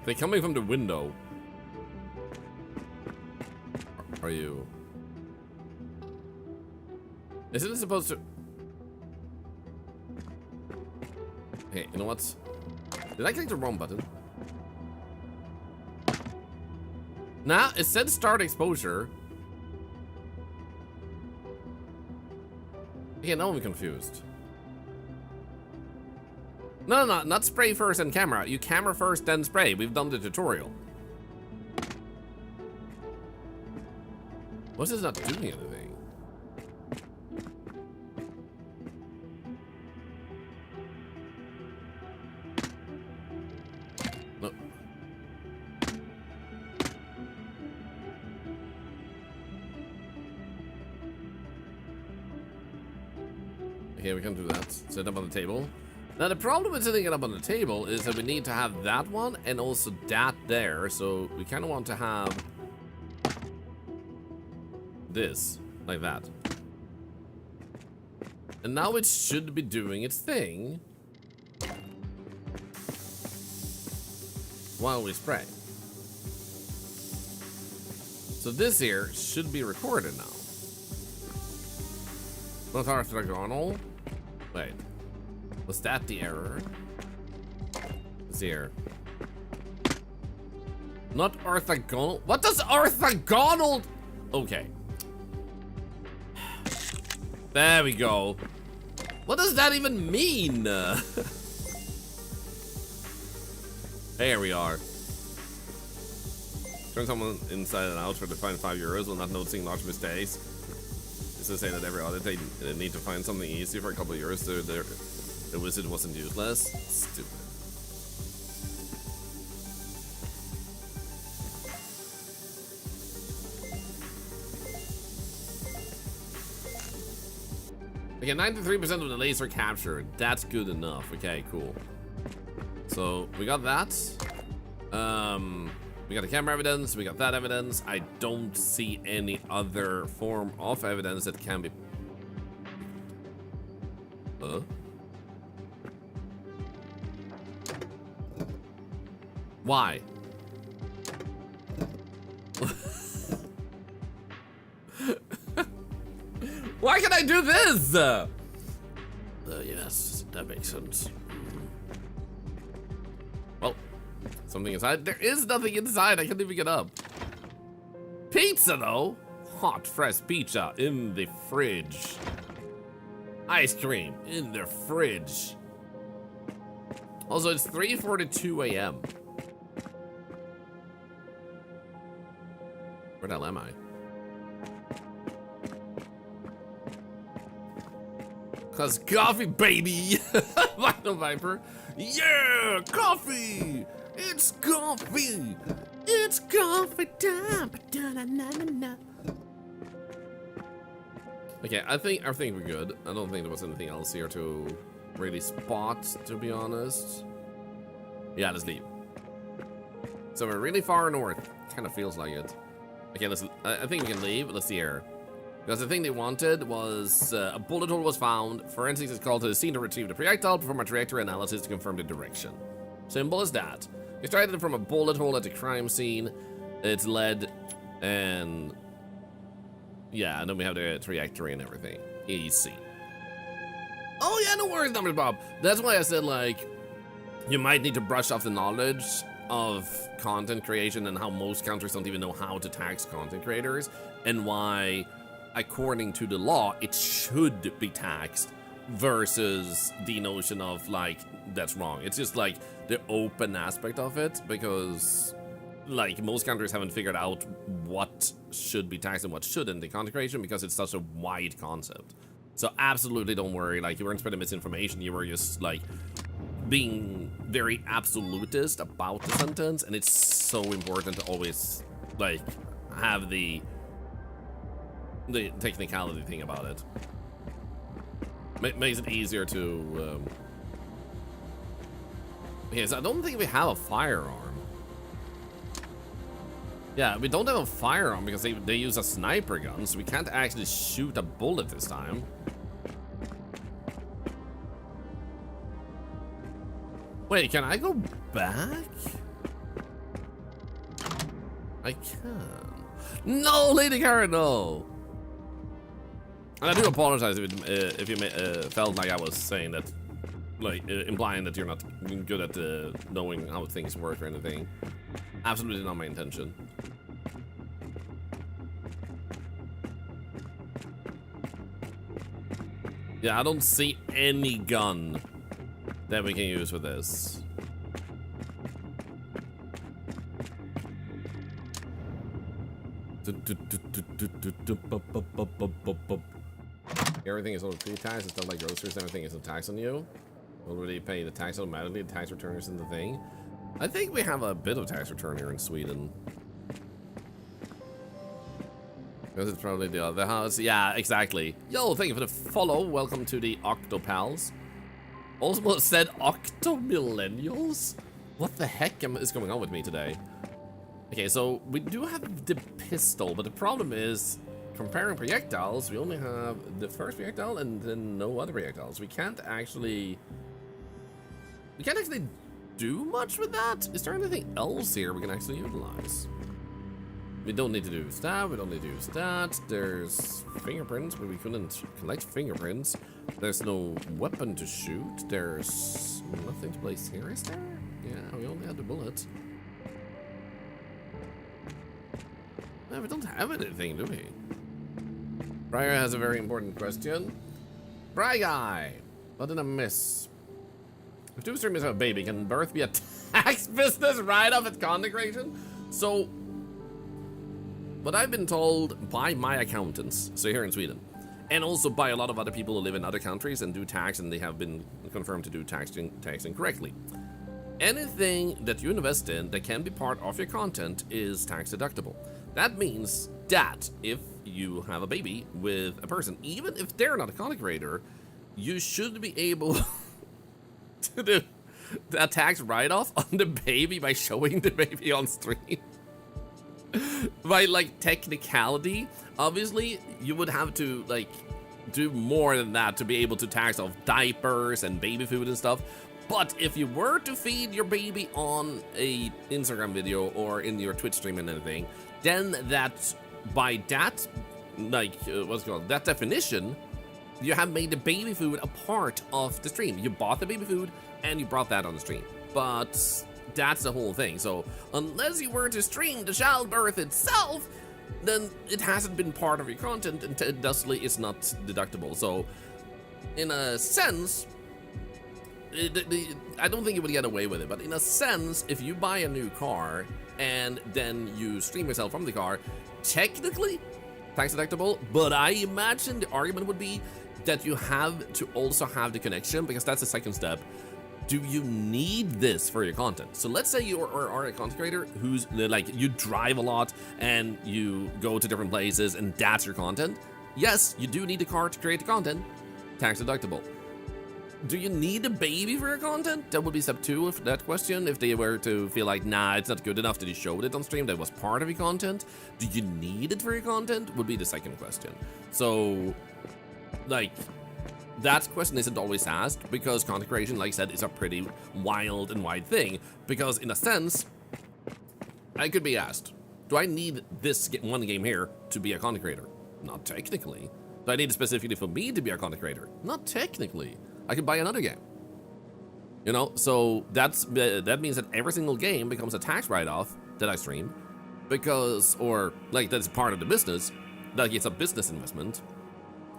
They're coming from the window. Are you? Isn't it supposed to? Hey, you know what? Did I click the wrong button? Nah, it said start exposure. Okay, now I'm confused. No, not spray first and camera. You camera first, then spray. We've done the tutorial. What's this not doing anything? No. Okay, we can do that. Set up on the table. Now the problem with setting it up on the table is that we need to have that one and also that there. So we kind of want to have this, like that. And now it should be doing its thing while we spray. So this here should be recorded now. Not orthogonal. Wait. Was that the error? It's here. Not orthogonal. What does orthogonal? Okay. There we go. What does that even mean? There we are. Turn someone inside and out for the fine €5 while not noticing large mistakes. This is saying that every audit they need to find something easy for a couple of euros so the wizard wasn't useless. Stupid. Okay, 93% of the laser captured. That's good enough. Okay, cool. So we got that. We got the camera evidence. We got that evidence. I don't see any other form of evidence that can be. Why? Why can I do this? Yes, that makes sense. Well, something inside. There is nothing inside. I can't even get up. Pizza, though. Hot, fresh pizza in the fridge. Ice cream in the fridge. Also, it's 3:42 a.m. Where the hell am I? Cause coffee, baby! Vinyl Viper. Yeah, coffee! It's coffee! It's coffee time! Okay, I think we're good. I don't think there was anything else here to really spot, to be honest. Yeah, let's leave. So we're really far north. Kind of feels like it. Okay, I think we can leave. Let's see here. Because the thing they wanted was a bullet hole was found. Forensics is called to the scene to retrieve the projectile, perform a trajectory analysis to confirm the direction. Simple as that. Extracted from a bullet hole at the crime scene. It's lead and yeah, and then we have the trajectory and everything. Easy. Oh yeah, no worries, numbers, Bob. That's why I said like you might need to brush off the knowledge of content creation and how most countries don't even know how to tax content creators and why, according to the law, it should be taxed versus the notion of like that's wrong. It's just like the open aspect of it because like most countries haven't figured out what should be taxed and what shouldn't in content creation because it's such a wide concept. So absolutely don't worry, like you weren't spreading misinformation, you were just like being very absolutist about the sentence, and it's so important to always like have the technicality thing about it. Makes it easier to okay, so I don't think we have a firearm. Yeah, we don't have a firearm because they use a sniper gun, so we can't actually shoot a bullet this time. Wait, can I go back? I can. No, Lady Karen, no. And I do apologize if you felt like I was saying that, like, implying that you're not good at knowing how things work or anything. Absolutely not my intention. Yeah, I don't see any gun that we can use with this. Everything is already pre-taxed. It's not like groceries. Everything is a tax on you. Already pay the tax automatically. The tax return is in the thing. I think we have a bit of tax return here in Sweden. Because it's probably the other house. Yeah, exactly. Yo, thank you for the follow. Welcome to the Octopals. Also said Octomillennials? What the heck is going on with me today? Okay, so we do have the pistol, but the problem is, comparing projectiles, we only have the first projectile and then no other projectiles. We can't actually do much with that. Is there anything else here we can actually utilize? We don't need to do that. We don't need to use that. There's fingerprints, but we couldn't collect fingerprints. There's no weapon to shoot. There's nothing to place here, is there? Yeah, we only had the bullet. No, we don't have anything, do we? Briar has a very important question. Bry guy, what did I miss? If two streamers have a baby, can birth be a tax business right off at content creation? So, what I've been told by my accountants, so here in Sweden, and also by a lot of other people who live in other countries and do tax, and they have been confirmed to do taxing correctly. Anything that you invest in that can be part of your content is tax deductible. That means that if you have a baby with a person, even if they're not a content creator, you should be able to do a tax write-off on the baby by showing the baby on stream. By like technicality, obviously you would have to like do more than that to be able to tax off diapers and baby food and stuff. But if you were to feed your baby on a Instagram video or in your Twitch stream and anything, then that, by that, like, what's it called, that definition, you have made the baby food a part of the stream. You bought the baby food and you brought that on the stream. But that's the whole thing. So unless you were to stream the childbirth itself, then it hasn't been part of your content and thusly it's not deductible. So in a sense, I don't think you would get away with it, but in a sense, if you buy a new car and then you stream yourself from the car, technically tax deductible, but I imagine the argument would be that you have to also have the connection, because that's the second step. Do you need this for your content? So let's say you are a content creator who's like, you drive a lot and you go to different places and that's your content. Yes, you do need a car to create the content, tax deductible. Do you need a baby for your content? That would be step 2 of that question. If they were to feel like, nah, it's not good enough that you showed it on stream, that was part of your content. Do you need it for your content? Would be the second question. So, like, that question isn't always asked because content creation, like I said, is a pretty wild and wide thing. Because in a sense, I could be asked, do I need this one game here to be a content creator? Not technically. Do I need it specifically for me to be a content creator? Not technically. I could buy another game. You know, so that means that every single game becomes a tax write-off that I stream, because, or like that's part of the business, like it's a business investment,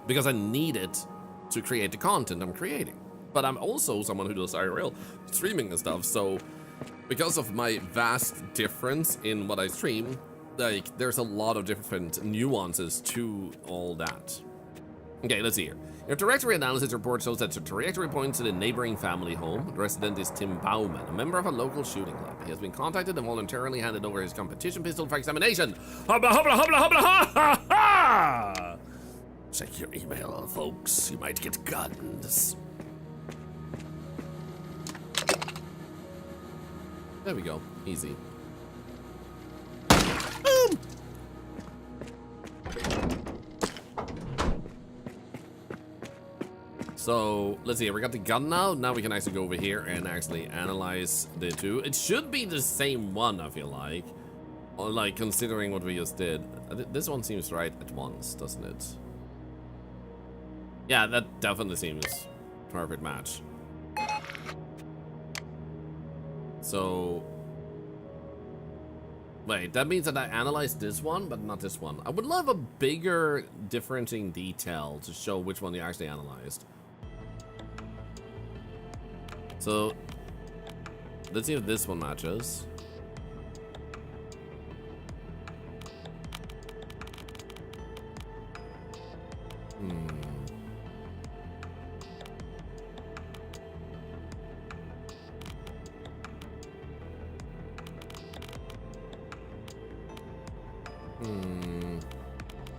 because I need it to create the content I'm creating. But I'm also someone who does IRL streaming and stuff, so because of my vast difference in what I stream, like there's a lot of different nuances to all that. Okay, let's see here. Your directory analysis report shows that your trajectory points to the neighboring family home. The resident is Tim Bauman, a member of a local shooting club. He has been contacted and voluntarily handed over his competition pistol for examination. Hubla, hubla, hubla, hubla, ha, ha, ha! Check your email, folks. You might get guns. There we go. Easy. Boom! So, let's see, we got the gun now. Now we can actually go over here and actually analyze the two. It should be the same one, I feel like. Like, considering what we just did. This one seems right at once, doesn't it? Yeah, that definitely seems perfect match. So... Wait, that means that I analyzed this one, but not this one. I would love a bigger differentiating detail to show which one you actually analyzed. So, let's see if this one matches.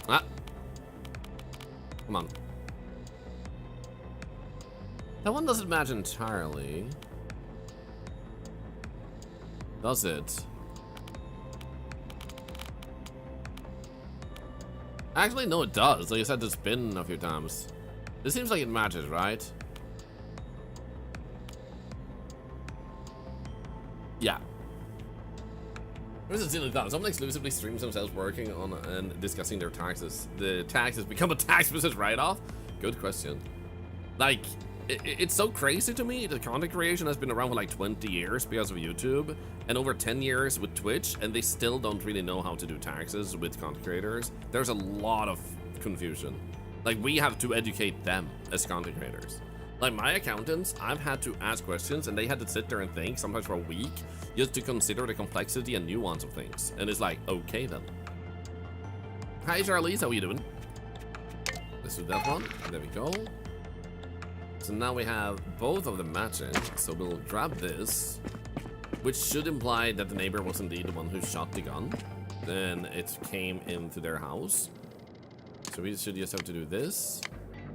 Ah. Come on. That one doesn't match entirely. Does it? Actually, no, it does. Like I said, to spin a few times. This seems like it matches, right? Yeah. This is silly thought. Someone exclusively streams themselves working on and discussing their taxes. The taxes become a tax business write-off? Good question. Like, it's so crazy to me that content creation has been around for like 20 years because of YouTube and over 10 years with Twitch, and they still don't really know how to do taxes with content creators. There's a lot of confusion. Like, we have to educate them as content creators. Like, my accountants, I've had to ask questions and they had to sit there and think, sometimes for a week, just to consider the complexity and nuance of things. And it's like, okay then. Hi Charlize, how are you doing? Let's do that one. There we go. So now we have both of them matching. So we'll grab this, which should imply that the neighbor was indeed the one who shot the gun. Then it came into their house. So we should just have to do this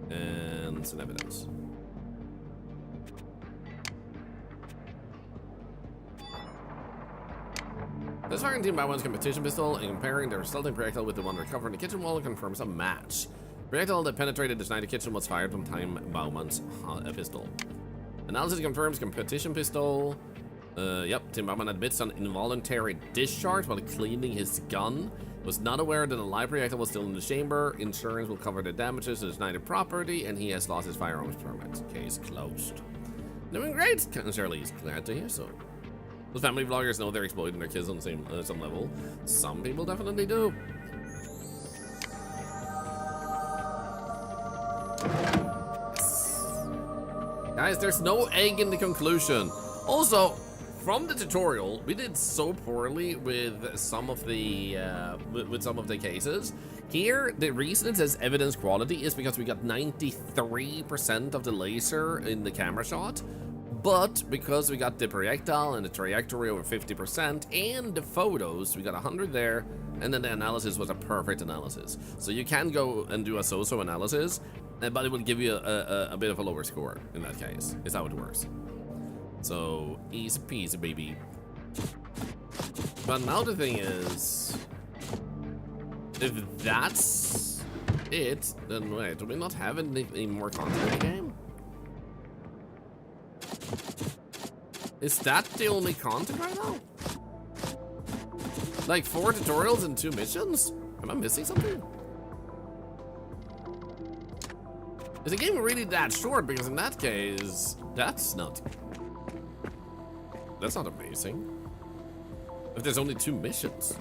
and some evidence. This firing team by one's competition pistol and comparing the resulting projectile with the one recovered in the kitchen wall confirms a match. Projectile that penetrated the Schneider kitchen was fired from Time Bauman's pistol. Analysis confirms competition pistol. Yep, Tim Bauman admits an involuntary discharge while cleaning his gun. Was not aware that a live projectile was still in the chamber. Insurance will cover the damages to the Schneider property, and he has lost his firearms permit. Case closed. Doing great, Shirley is glad to hear so. Those family vloggers know they're exploiting their kids on some level. Some people definitely do. Guys, there's no egg in the conclusion. Also, from the tutorial, we did so poorly with some of the cases. Here, the reason it says evidence quality is because we got 93% of the laser in the camera shot, but because we got the projectile and the trajectory over 50% and the photos, we got 100 there, and then the analysis was a perfect analysis. So you can go and do a so-so analysis, but it will give you a bit of a lower score in that case. Is how it works. So easy peasy, baby. But now the thing is, if that's it, then wait, do we not have any more content in the game? Is that the only content right now? Like 4 tutorials and 2 missions? Am I missing something? Is the game really that short? Because in that case, that's not amazing. If there's only 2 missions.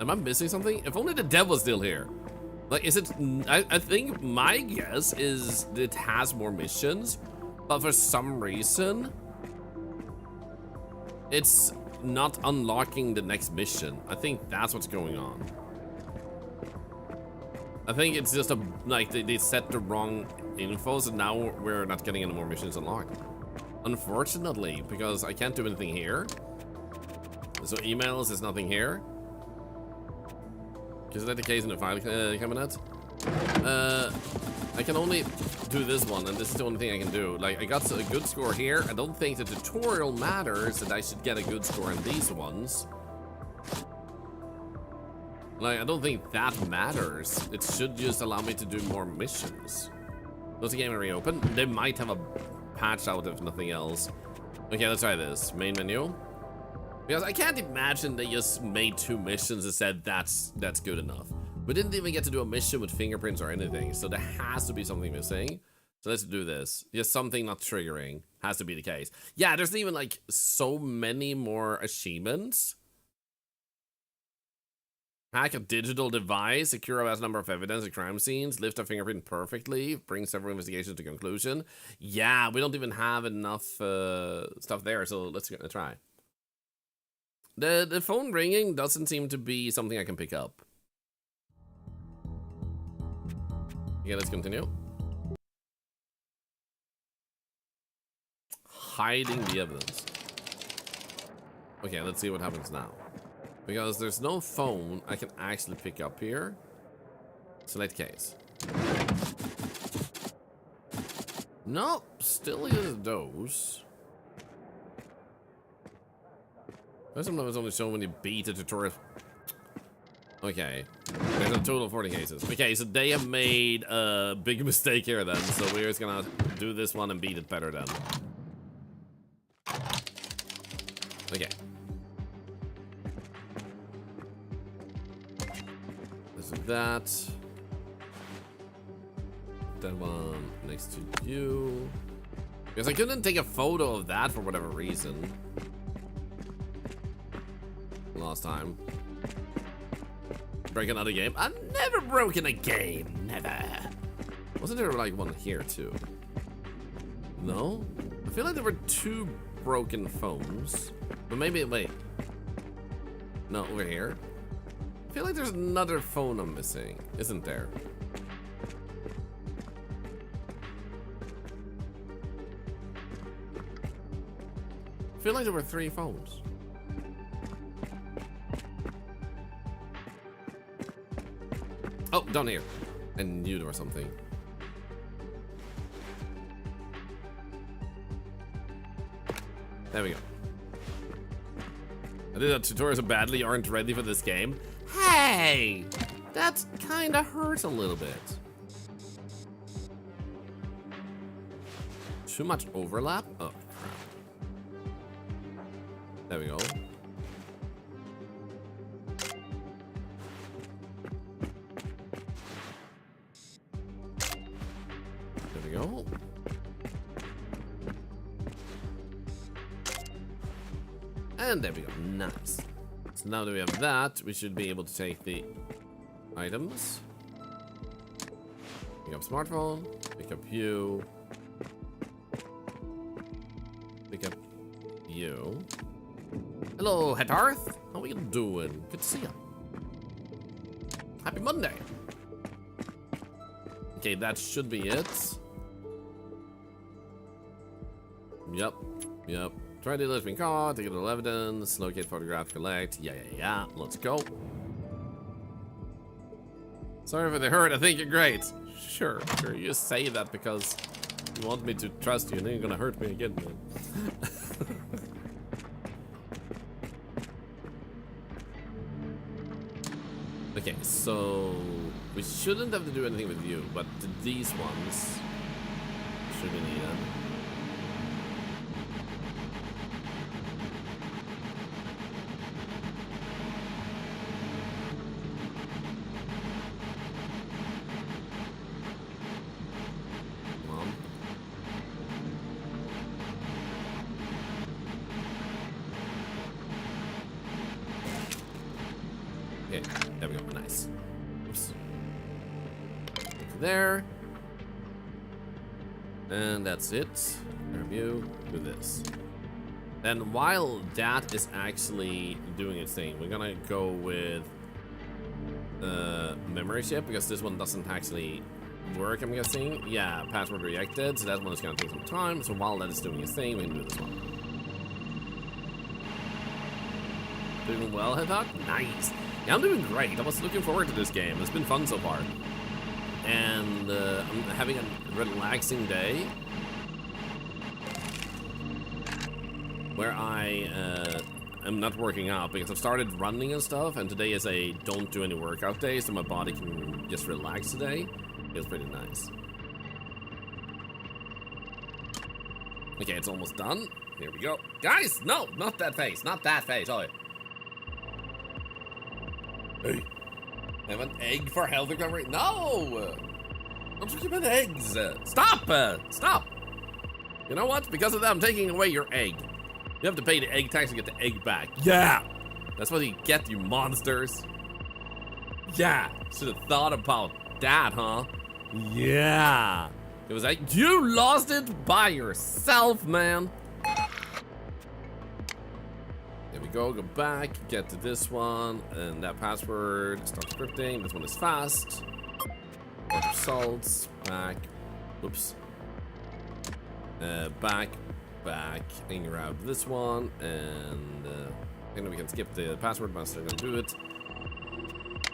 Am I missing something? If only the dev was still here. Like, is it, I think my guess is that it has more missions, but for some reason, it's not unlocking the next mission. I think that's what's going on. I think it's just like they set the wrong info, so now we're not getting any more missions unlocked. Unfortunately, because I can't do anything here. So emails, there's nothing here. Is that the case in the file cabinet? I can only do this one, and this is the only thing I can do. Like, I got a good score here. I don't think the tutorial matters that I should get a good score in these ones. Like, I don't think that matters. It should just allow me to do more missions. Does the game reopen? They might have a patch out if nothing else. Okay, let's try this. Main menu. Because I can't imagine they just made 2 missions and said that's good enough. We didn't even get to do a mission with fingerprints or anything, so there has to be something missing. So let's do this. Just something not triggering has to be the case. Yeah, there's even like so many more achievements. Hack a digital device, secure a vast number of evidence at crime scenes, lift a fingerprint perfectly, bring several investigations to conclusion. Yeah, we don't even have enough stuff there, so let's try. The phone ringing doesn't seem to be something I can pick up. Okay, let's continue. Hiding the evidence. Okay, let's see what happens now. Because there's no phone I can actually pick up here. Select case. Nope, still is those. There's sometimes only so many beta tutorials. Okay, there's a total of 40 cases. Okay, so they have made a big mistake here then, so we're just gonna do this one and beat it better then. Okay. This is that. That one next to you. Because I couldn't take a photo of that for whatever reason. Last time. Break another game? I've never broken a game. Never. Wasn't there like one here too? No? I feel like there were 2 broken phones. But maybe, wait. No, over here. I feel like there's another phone I'm missing, isn't there? I feel like there were 3 phones. Oh, down here. I knew there was something. There we go. I think that tutorials so badly aren't ready for this game. Hey! That kinda hurts a little bit. Too much overlap? Oh, crap. There we go. There we go. And there we go. Nice. So now that we have that, we should be able to take the items. Pick up smartphone. Pick up you. Pick up you. Hello, Hetarth. How are you doing? Good to see you. Happy Monday. Okay, that should be it. Yep. Yep. Try to lift me car, take a little evidence, locate, photograph, collect. Yeah. Let's go. Sorry for the hurt. I think you're great. Sure. You just say that because you want me to trust you, and then you're gonna hurt me again, man. Okay, so we shouldn't have to do anything with you, but these ones should be needed. Okay, there we go. Nice. Oops. There. And that's it. Review. Do this. And while that is actually doing its thing, we're gonna go with memory chip because this one doesn't actually work, I'm guessing. Yeah, password rejected, so that one is gonna take some time. So while that is doing its thing, we can do this one. Doing well, Hedgehog? Nice. Yeah, I'm doing great. I was looking forward to this game. It's been fun so far. And I'm having a relaxing day where I am not working out because I've started running and stuff, and today is a don't do any workout day, so my body can just relax today. Feels pretty nice. Okay, it's almost done. Here we go. Guys, no, not that face. Not that face. Oh, hey. Have an egg for health recovery? No! Don't you give me eggs. Stop! Stop! You know what? Because of that, I'm taking away your egg. You have to pay the egg tax to get the egg back. Yeah! That's what you get, you monsters. Yeah! Should have thought about that, huh? Yeah! It was like, you lost it by yourself, man. There we go, go back, get to this one, and that password, start scripting. This one is fast. Results, back, oops. Back, and grab this one, and I know we can skip the password, but I'm still gonna do it.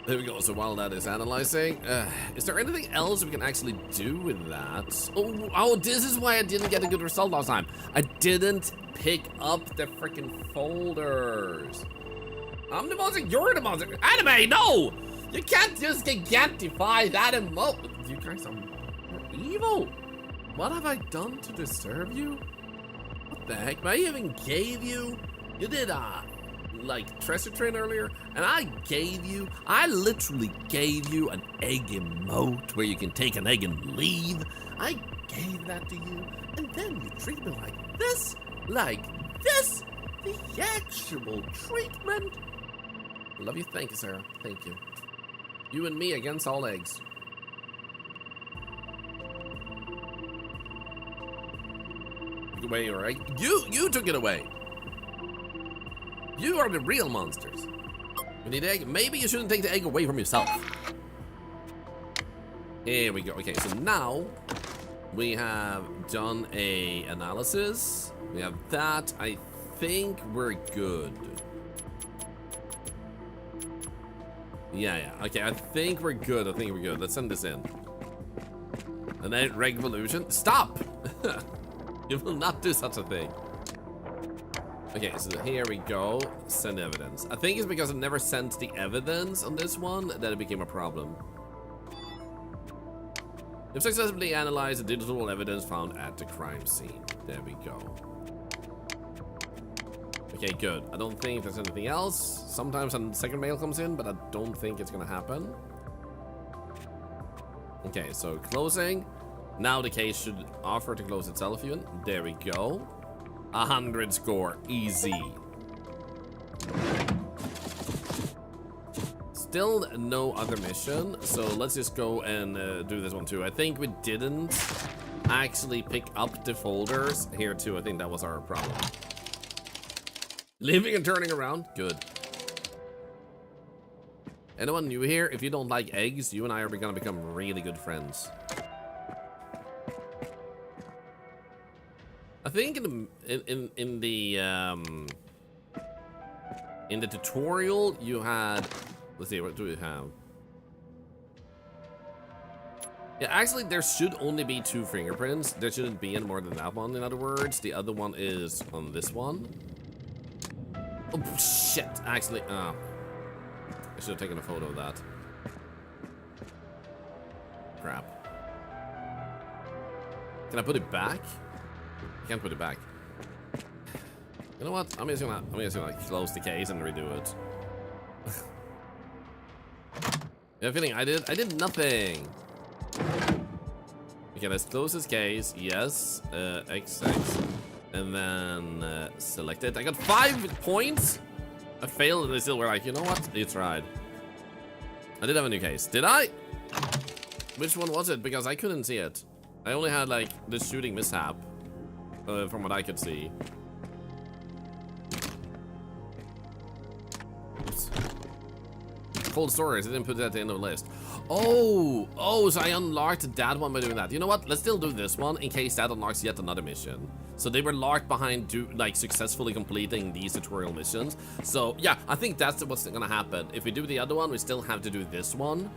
There we go. So while that is analyzing, is there anything else we can actually do with that? Oh, this is why I didn't get a good result last time. I didn't pick up the freaking folders. I'm the monster. You're the monster. Anime, no! You can't just gigantify that emote. You guys are evil. What have I done to deserve you? What the heck? I even gave you. You did like treasure train earlier, and I literally gave you an egg emote where you can take an egg and leave. I gave that to you, and then you treat me like this, the actual treatment. I love you, thank you, Sarah, thank you. You and me against all eggs. Took away your egg. You took it away. You are the real monsters. We need egg. Maybe you shouldn't take the egg away from yourself. Here we go. Okay, so now we have done a analysis. We have that. I think we're good. Yeah. Okay, I think we're good. Let's send this in. An egg revolution. Stop! You will not do such a thing. Okay, so here we go. Send evidence. I think it's because I never sent the evidence on this one that it became a problem. You've successfully analyzed the digital evidence found at the crime scene. There we go. Okay, good. I don't think there's anything else. Sometimes a second mail comes in, but I don't think it's gonna happen. Okay, so closing. Now the case should offer to close itself even. There we go. 100 score, easy. Still no other mission, so let's just go and do this one too. I think we didn't actually pick up the folders here too. I think that was our problem. Leaving and turning around, good. Anyone new here? If you don't like eggs, you and I are gonna become really good friends. I think in the tutorial you had, let's see, what do we have? Yeah, actually there should only be 2 fingerprints. There shouldn't be any more than that one, in other words. The other one is on this one. Oh shit, actually, I should have taken a photo of that. Crap. Can I put it back? I can't put it back. You know what? I'm just gonna close the case and redo it. You have a feeling I did nothing. Okay, let's close this case. Yes, XX, and then select it. I got 5 points. I failed, and they still were like, you know what? You tried. I did have a new case. Did I? Which one was it? Because I couldn't see it. I only had like the shooting mishap. From what I could see. Oops. Full stories, I didn't put that at the end of the list. Oh, so I unlocked that one by doing that. You know what? Let's still do this one in case that unlocks yet another mission. So they were locked behind successfully completing these tutorial missions. So yeah, I think that's what's gonna happen. If we do the other one, we still have to do this one.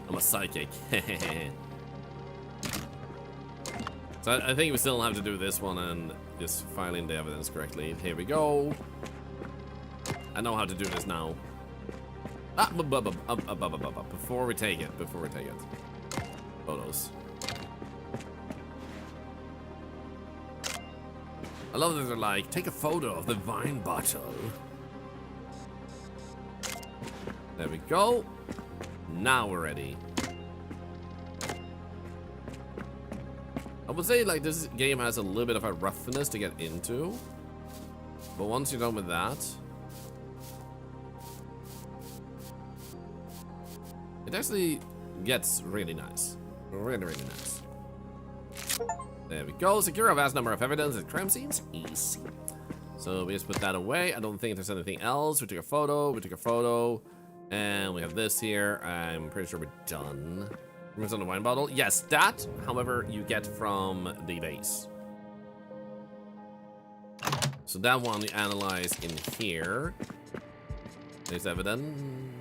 I'm a psychic. So I think we still have to do this one and just file in the evidence correctly. Here we go. I know how to do this now. Before we take it. Photos. I love that they're like, take a photo of the wine bottle. There we go. Now we're ready. I would say like this game has a little bit of a roughness to get into. But once you're done with that, it actually gets really nice. Really, really nice. There we go. Secure a vast number of evidence at crime scenes. Easy. So we just put that away. I don't think there's anything else. We took a photo. And we have this here. I'm pretty sure we're done. What's on the wine bottle? Yes, that, however, you get from the base. So that one you analyze in here. There's evidence.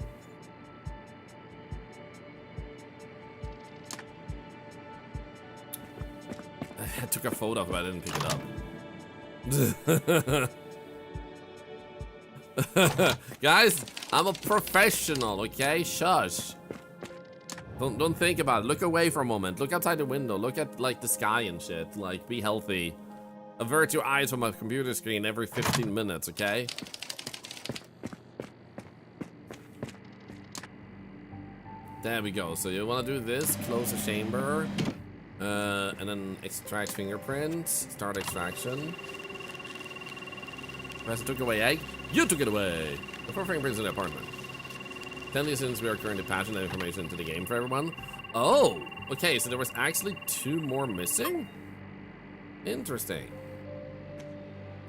I took a photo of it, but I didn't pick it up. Guys, I'm a professional, okay? Shush. Don't think about it. Look away for a moment. Look outside the window. Look at like the sky and shit. Like, be healthy. Avert your eyes from a computer screen every 15 minutes, okay? There we go. So you want to do this, close the chamber, and then extract fingerprint, start extraction. Press took away egg. You took it away. The 4 fingerprints in the apartment. 10 days since we are currently patching that information into the game for everyone. Oh, okay. So there was actually 2 more missing. Interesting.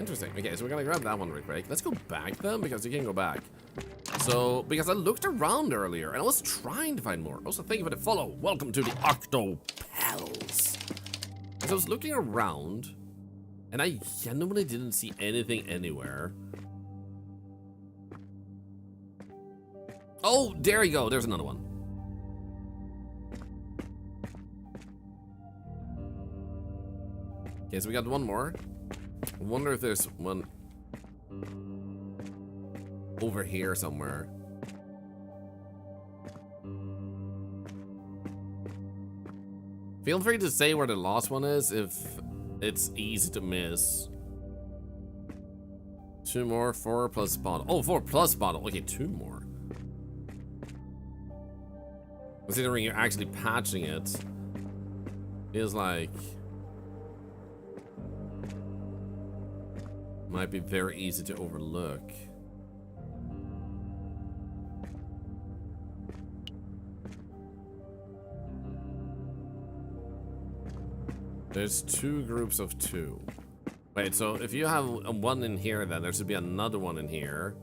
Interesting. Okay, so we're gonna grab that one real quick. Let's go back then, because you can go back. So, because I looked around earlier, and I was trying to find more. Also, thank you for the follow. Welcome to the Octopals. So I was looking around, and I genuinely didn't see anything anywhere. Oh, there you go. There's another one. Okay, so we got one more. I wonder if there's one over here somewhere. Feel free to say where the last one is if it's easy to miss. 2 more, 4 plus bottle. Oh, 4 plus bottle. Okay, 2 more. Considering you're actually patching it, feels like might be very easy to overlook. There's 2 groups of 2. Wait, so if you have a 1 in here, then there should be another one in here.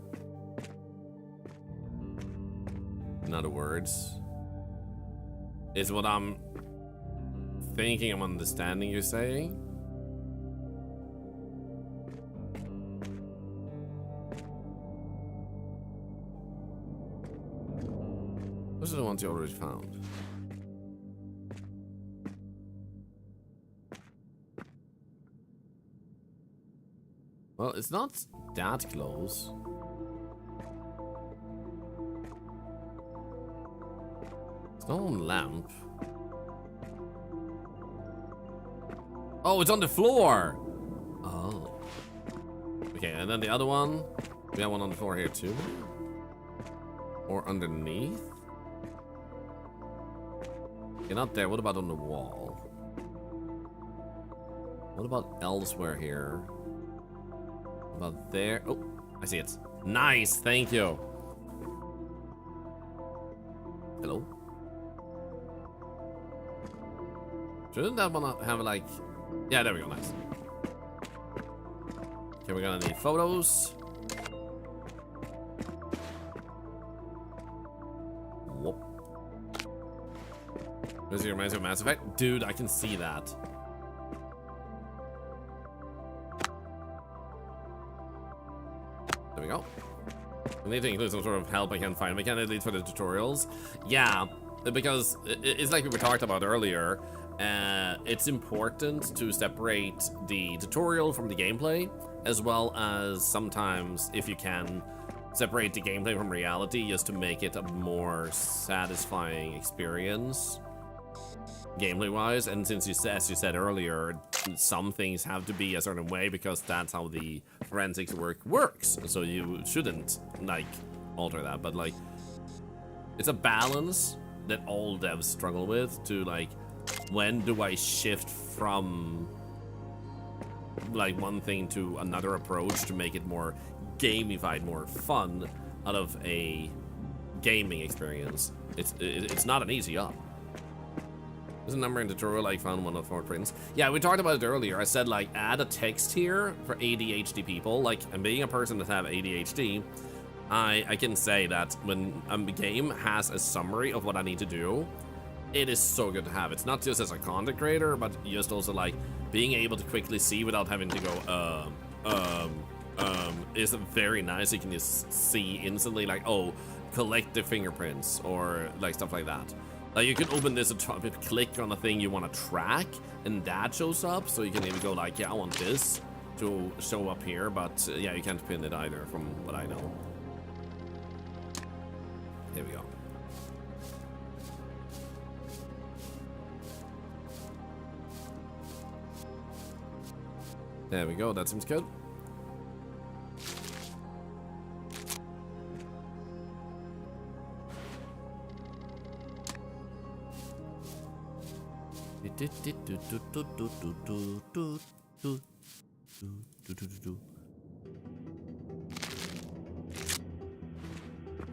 In other words, is what I'm thinking I'm understanding you're saying. Those are the ones you already found. Well, it's not that close. It's not on lamp. Oh, it's on the floor! Oh. Okay, and then the other one. We have one on the floor here too. Or underneath? Okay, not there. What about on the wall? What about elsewhere here? What about there? Oh, I see it. Nice, thank you. Hello? Shouldn't that one have like... Yeah, there we go, nice. Okay, we're gonna need photos. Whoop. Does it remind you of Mass Effect? Dude, I can see that. There we go. I need to include some sort of help I can find. We can lead for the tutorials. Yeah, because it's like we were talked about earlier. It's important to separate the tutorial from the gameplay, as well as sometimes, if you can, separate the gameplay from reality just to make it a more satisfying experience, gameplay-wise. And since you, as you said earlier, some things have to be a certain way because that's how the forensics works. So you shouldn't like alter that, but like it's a balance that all devs struggle with to like, when do I shift from like one thing to another approach to make it more gamified, more fun out of a gaming experience. It's not an easy up. There's a number in tutorial, like found one of Fort Prince. Yeah, we talked about it earlier. I said like add a text here for ADHD people. Like, and being a person that have ADHD, I can say that when a game has a summary of what I need to do, it is so good to have. It's not just as a content creator, but just also like being able to quickly see without having to go is very nice. You can just see instantly like, oh, collect the fingerprints or like stuff like that. Like you can open this and click on a thing you want to track, and that shows up. So you can even go like, yeah, I want this to show up here, but yeah, you can't pin it either, from what I know. Here we go. There we go. That seems good.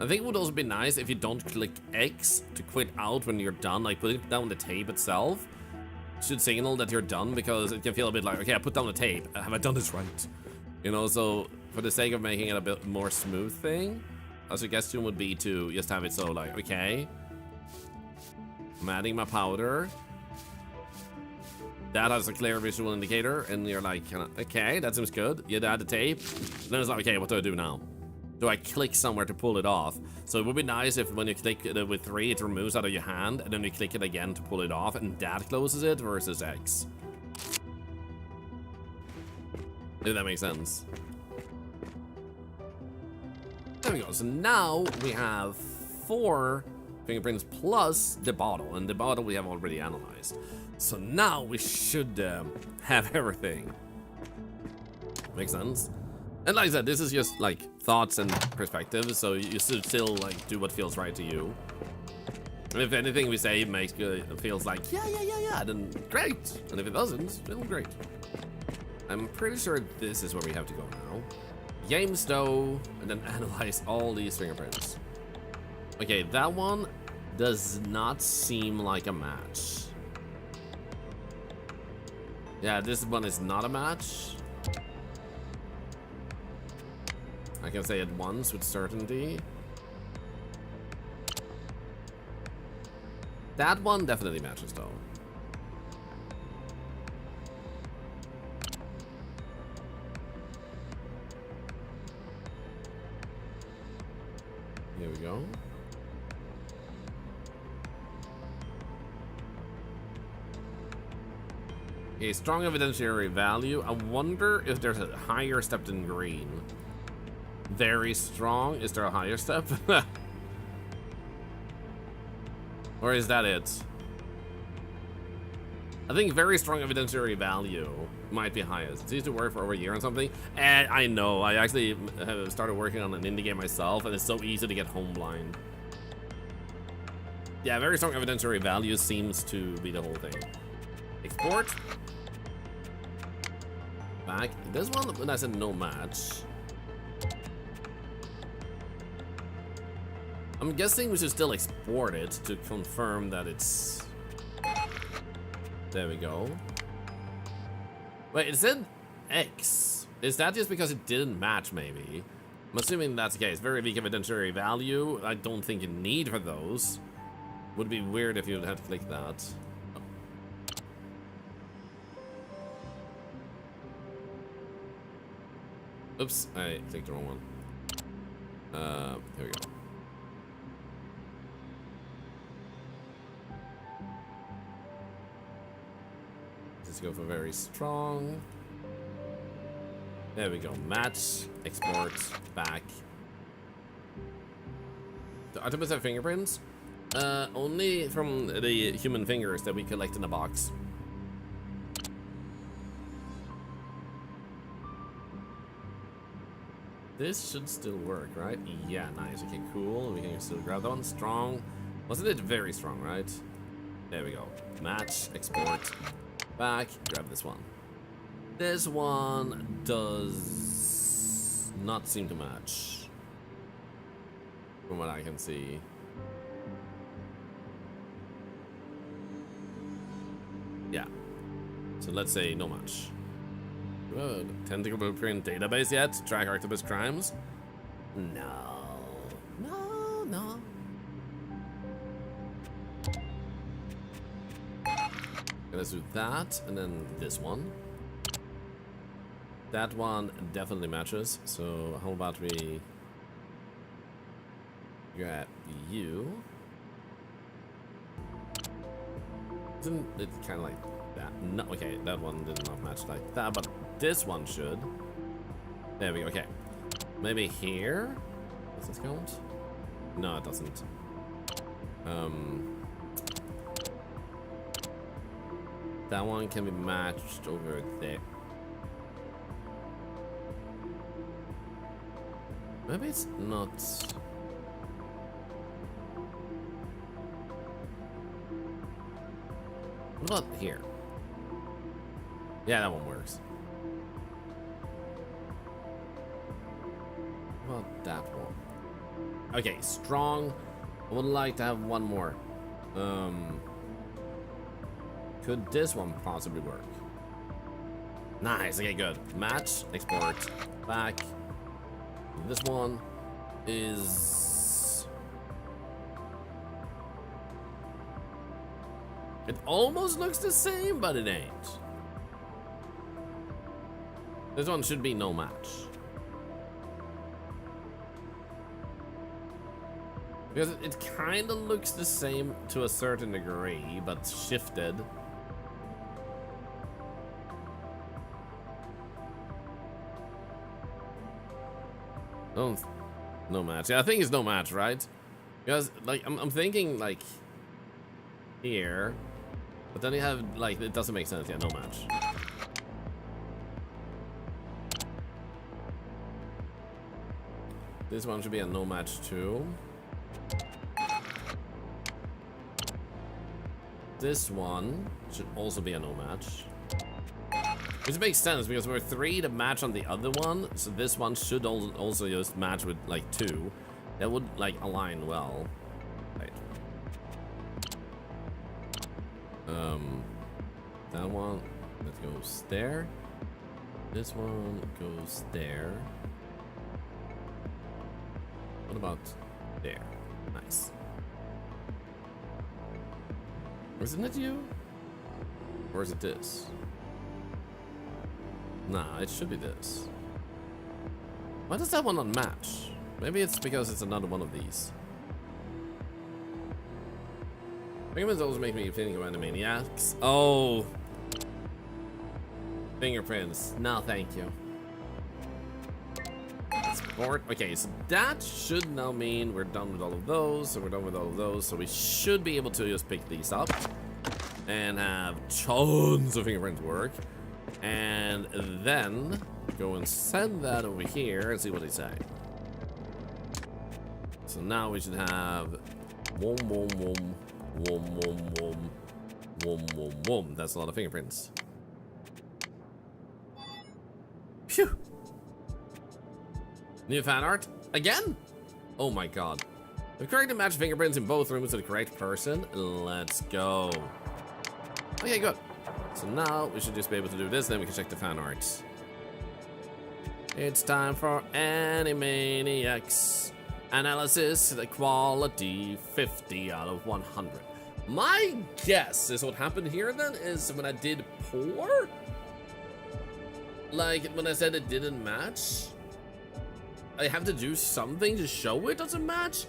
I think it would also be nice if you don't click X to quit out when you're done, like putting down the tape itself should signal that you're done, because it can feel a bit like, okay, I put down the tape, have I done this right? You know, so for the sake of making it a bit more smooth thing, a suggestion would be to just have it so like, okay, I'm adding my powder. That has a clear visual indicator, and you're like, okay, that seems good. You add the tape, then it's like, okay, what do I do now? Do I click somewhere to pull it off? So it would be nice if when you click it with 3, it removes out of your hand, and then you click it again to pull it off, and that closes it versus X. If that makes sense. There we go. So now we have 4 fingerprints plus the bottle, and the bottle we have already analyzed. So now we should have everything. Makes sense? And like I said, this is just like thoughts and perspectives, so you should still like do what feels right to you. And if anything we say makes feels like yeah, then great. And if it doesn't, then great. I'm pretty sure this is where we have to go now. Games though, and then analyze all these fingerprints. Okay, that one does not seem like a match. Yeah, this one is not a match. I can say it once with certainty. That one definitely matches though. Here we go. A strong evidentiary value. I wonder if there's a higher step than green. Very strong. Is there a higher step? Or is that it? I think very strong evidentiary value might be highest. It's used to work for over a year on something. And I know, I actually have started working on an indie game myself, and it's so easy to get home blind. Yeah, very strong evidentiary value seems to be the whole thing. Export. Back. There's one when I said no match. I'm guessing we should still export it to confirm that it's... There we go. Wait, it said X. Is that just because it didn't match, maybe? I'm assuming that's the case. Very weak evidentiary value. I don't think you need for those. Would be weird if you had to click that. Oops, I clicked the wrong one. Here we go. Let's go for very strong. There we go. Match, export, back. The octopus have fingerprints? Only from the human fingers that we collect in a box. This should still work, right? Yeah, nice. Okay, cool. We can still grab that one. Strong. Wasn't it very strong, right? There we go. Match, export, back, grab this one. This one does not seem to match, from what I can see. Yeah. So let's say no match. Good. Tentacle blueprint database yet? Track octopus crimes? No. No, no. Okay, let's do that, and then this one. That one definitely matches, so how about we grab you? Isn't it kind of like that? No, okay, that one did not match like that, but this one should. There we go, okay. Maybe here? Does this count? No, it doesn't. That one can be matched over there. Maybe it's not. What about here? Yeah, that one works. What about that one? Okay, strong. I would like to have one more. Could this one possibly work? Nice, okay, good. Match, export, back. This one is... It almost looks the same, but it ain't. This one should be no match. Because it kind of looks the same to a certain degree, but shifted. Oh, no match. Yeah, I think it's no match, right? Because, like, I'm thinking, like, here. But then you have, like, it doesn't make sense. Yeah, no match. This one should be a no match, too. This one should also be a no match. Which makes sense because we're 3 to match on the other one, so this one should also just match with like 2. That would like align well. Right. That one that goes there. This one goes there. What about there? Nice. Isn't it you? Or is it this? Nah, it should be this. Why does that one not match? Maybe it's because it's another one of these. Fingerprints always make me think of Animaniacs. Oh. Fingerprints. No, thank you. Export. Okay, so that should now mean we're done with all of those. So we're done with all of those. So we should be able to just pick these up and have tons of fingerprint work. And then go and send that over here and see what they say. So now we should have wom wom wom wom wom wom wom wom wom. That's a lot of fingerprints. Phew. New fan art again? Oh my god. We've correctly matched fingerprints in both rooms to the correct person. Let's go. Okay, good. So now we should just be able to do this, then we can check the fan art. It's time for Animaniacs. Analysis, the quality 50 out of 100. My guess is what happened here then is when I did poor, like when I said it didn't match, I have to do something to show it doesn't match.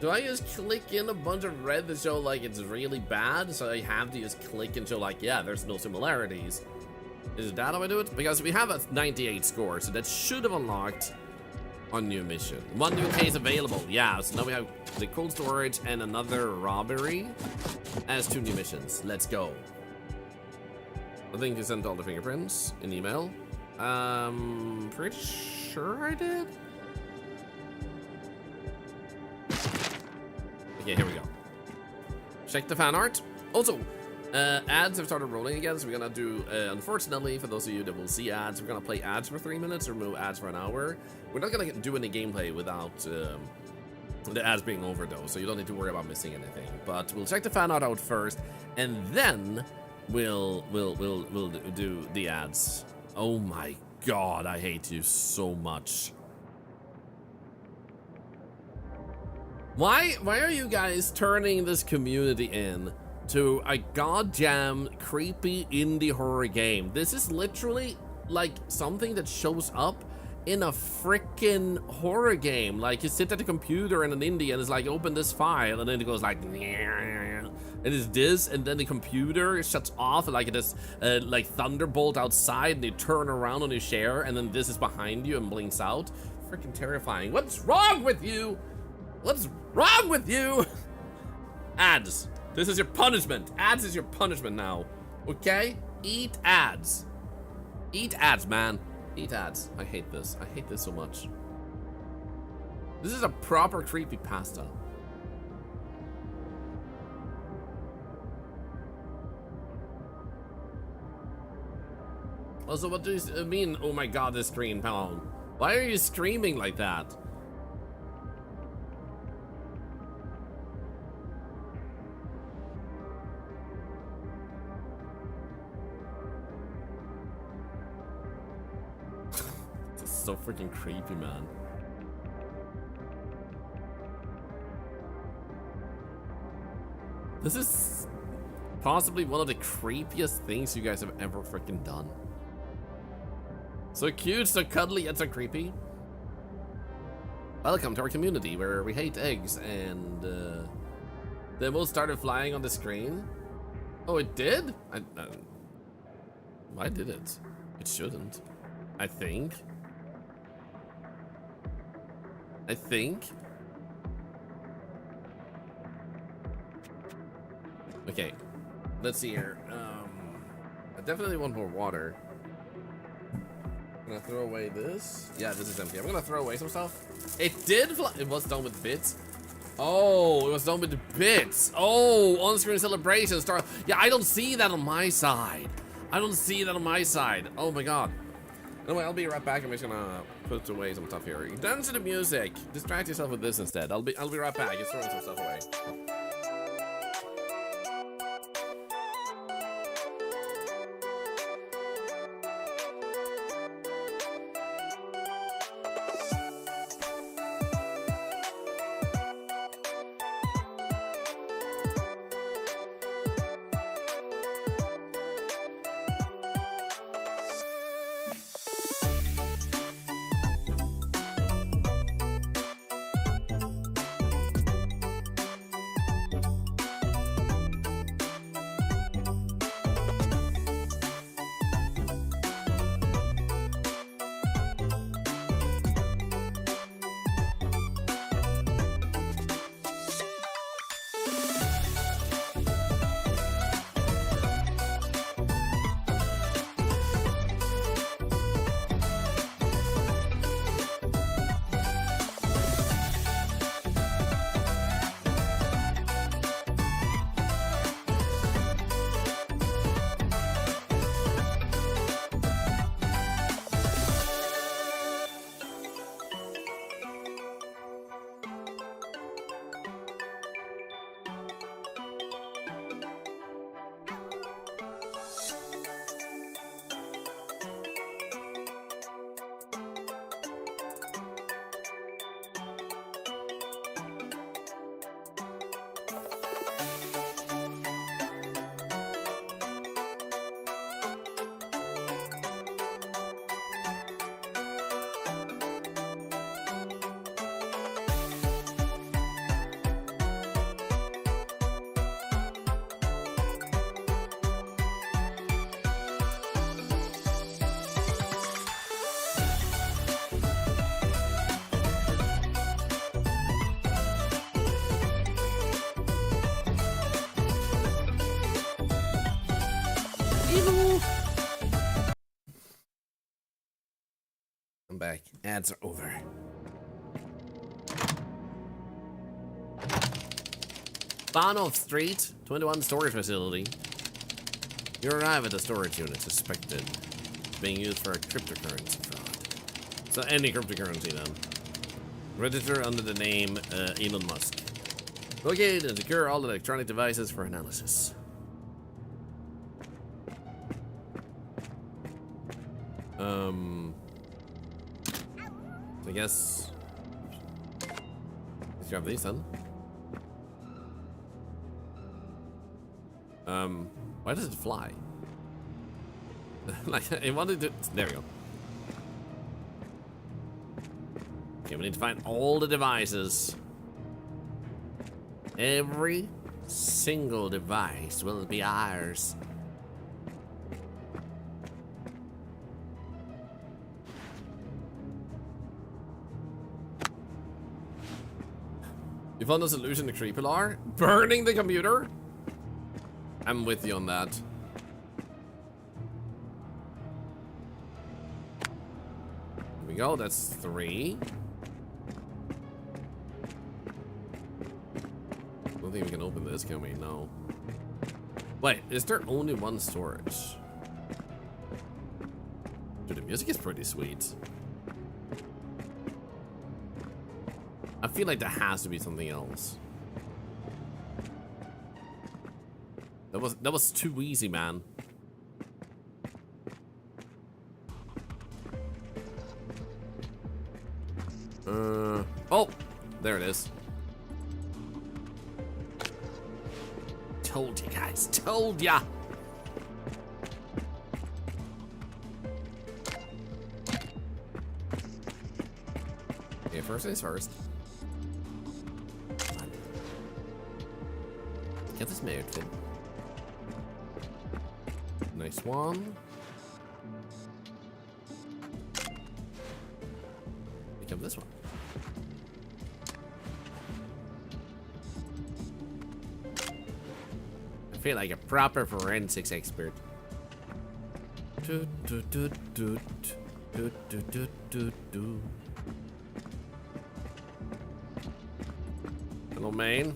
Do I just click in a bunch of red to show like it's really bad? So I have to just click and show like, yeah, there's no similarities. Is that how I do it? Because we have a 98 score, so that should have unlocked a new mission. One new case available. Yeah, so now we have the cold storage and another robbery as 2 new missions. Let's go. I think you sent all the fingerprints in email. Pretty sure I did. Okay, here we go. Check the fan art. Also, ads have started rolling again, so we're gonna do, unfortunately, for those of you that will see ads, we're gonna play ads for 3 minutes, remove ads for an hour. We're not gonna do any gameplay without the ads being over, though, so you don't need to worry about missing anything. But we'll check the fan art out first, and then we'll do the ads. Oh my god, I hate you so much. Why are you guys turning this community in to a goddamn creepy indie horror game? This is literally like something that shows up in a freaking horror game. Like, you sit at the computer in an indie and it's like, open this file, and then it goes like, and it's this, and then the computer shuts off, like it is like Thunderbolt outside, and you turn around on your chair, and then this is behind you and blinks out. Freaking terrifying. What's wrong with you? What's wrong with you? Ads. This is your punishment. Ads is your punishment now. Okay? Eat ads. Eat ads, man. Eat ads. I hate this. I hate this so much. This is a proper creepy pasta. Also, what do you mean, oh my god, this screen pound? Why are you screaming like that? So freaking creepy, man. This is possibly one of the creepiest things you guys have ever freaking done. So cute, so cuddly, yet so creepy. Welcome to our community where we hate eggs, and the emote started flying on the screen. Oh, it did? Why did it? It shouldn't. I think. Okay, let's see here. I definitely want more water. I'm gonna throw away this. Yeah, this is empty. I'm gonna throw away some stuff. It did fly. It was done with bits. Oh, it was done with the bits. Oh, on-screen celebration start. Yeah, I don't see that on my side. I don't see that on my side. Oh my god. Anyway, I'll be right back. I'm just gonna put away some stuff here. Dance to the music. Distract yourself with this instead. I'll be right back. Just throwing some stuff away. back. Ads are over. Barnoff Street, 21 storage facility. You arrive at the storage unit suspected being used for a cryptocurrency fraud. So any cryptocurrency then. Register under the name Elon Musk. Locate and secure all electronic devices for analysis. I guess let's grab these then. Why does it fly? Like it wanted to. There we go. Okay, we need to find all the devices. Every single device will be ours. You found a solution to Thorlar? Burning the computer? I'm with you on that. Here we go, that's 3. I don't think we can open this, can we? No. Wait, is there only one storage? Dude, the music is pretty sweet. I feel like there has to be something else. That was too easy, man. Oh, there it is. Told you guys, told ya. Okay, first things first. Come on. Get this made, Finn. Nice one. Pick up this one. I feel like a proper forensics expert. Hello, main.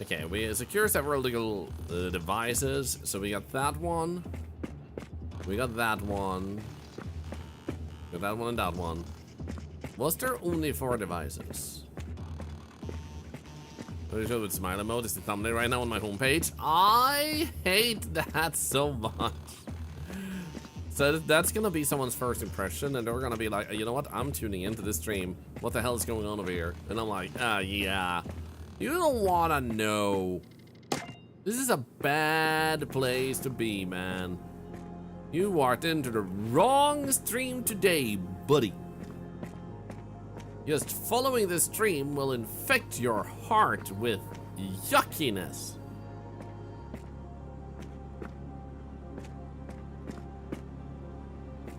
Okay, we secure several legal devices. So we got that one. We got that one. Got that one and that one. Was there only 4 devices? Pretty sure with smile emote is the thumbnail right now on my homepage. I hate that so much. So that's gonna be someone's first impression, and they're gonna be like, you know what? I'm tuning into this stream. What the hell is going on over here? And I'm like, yeah. You don't wanna know. This is a bad place to be, man. You walked into the wrong stream today, buddy. Just following this stream will infect your heart with yuckiness.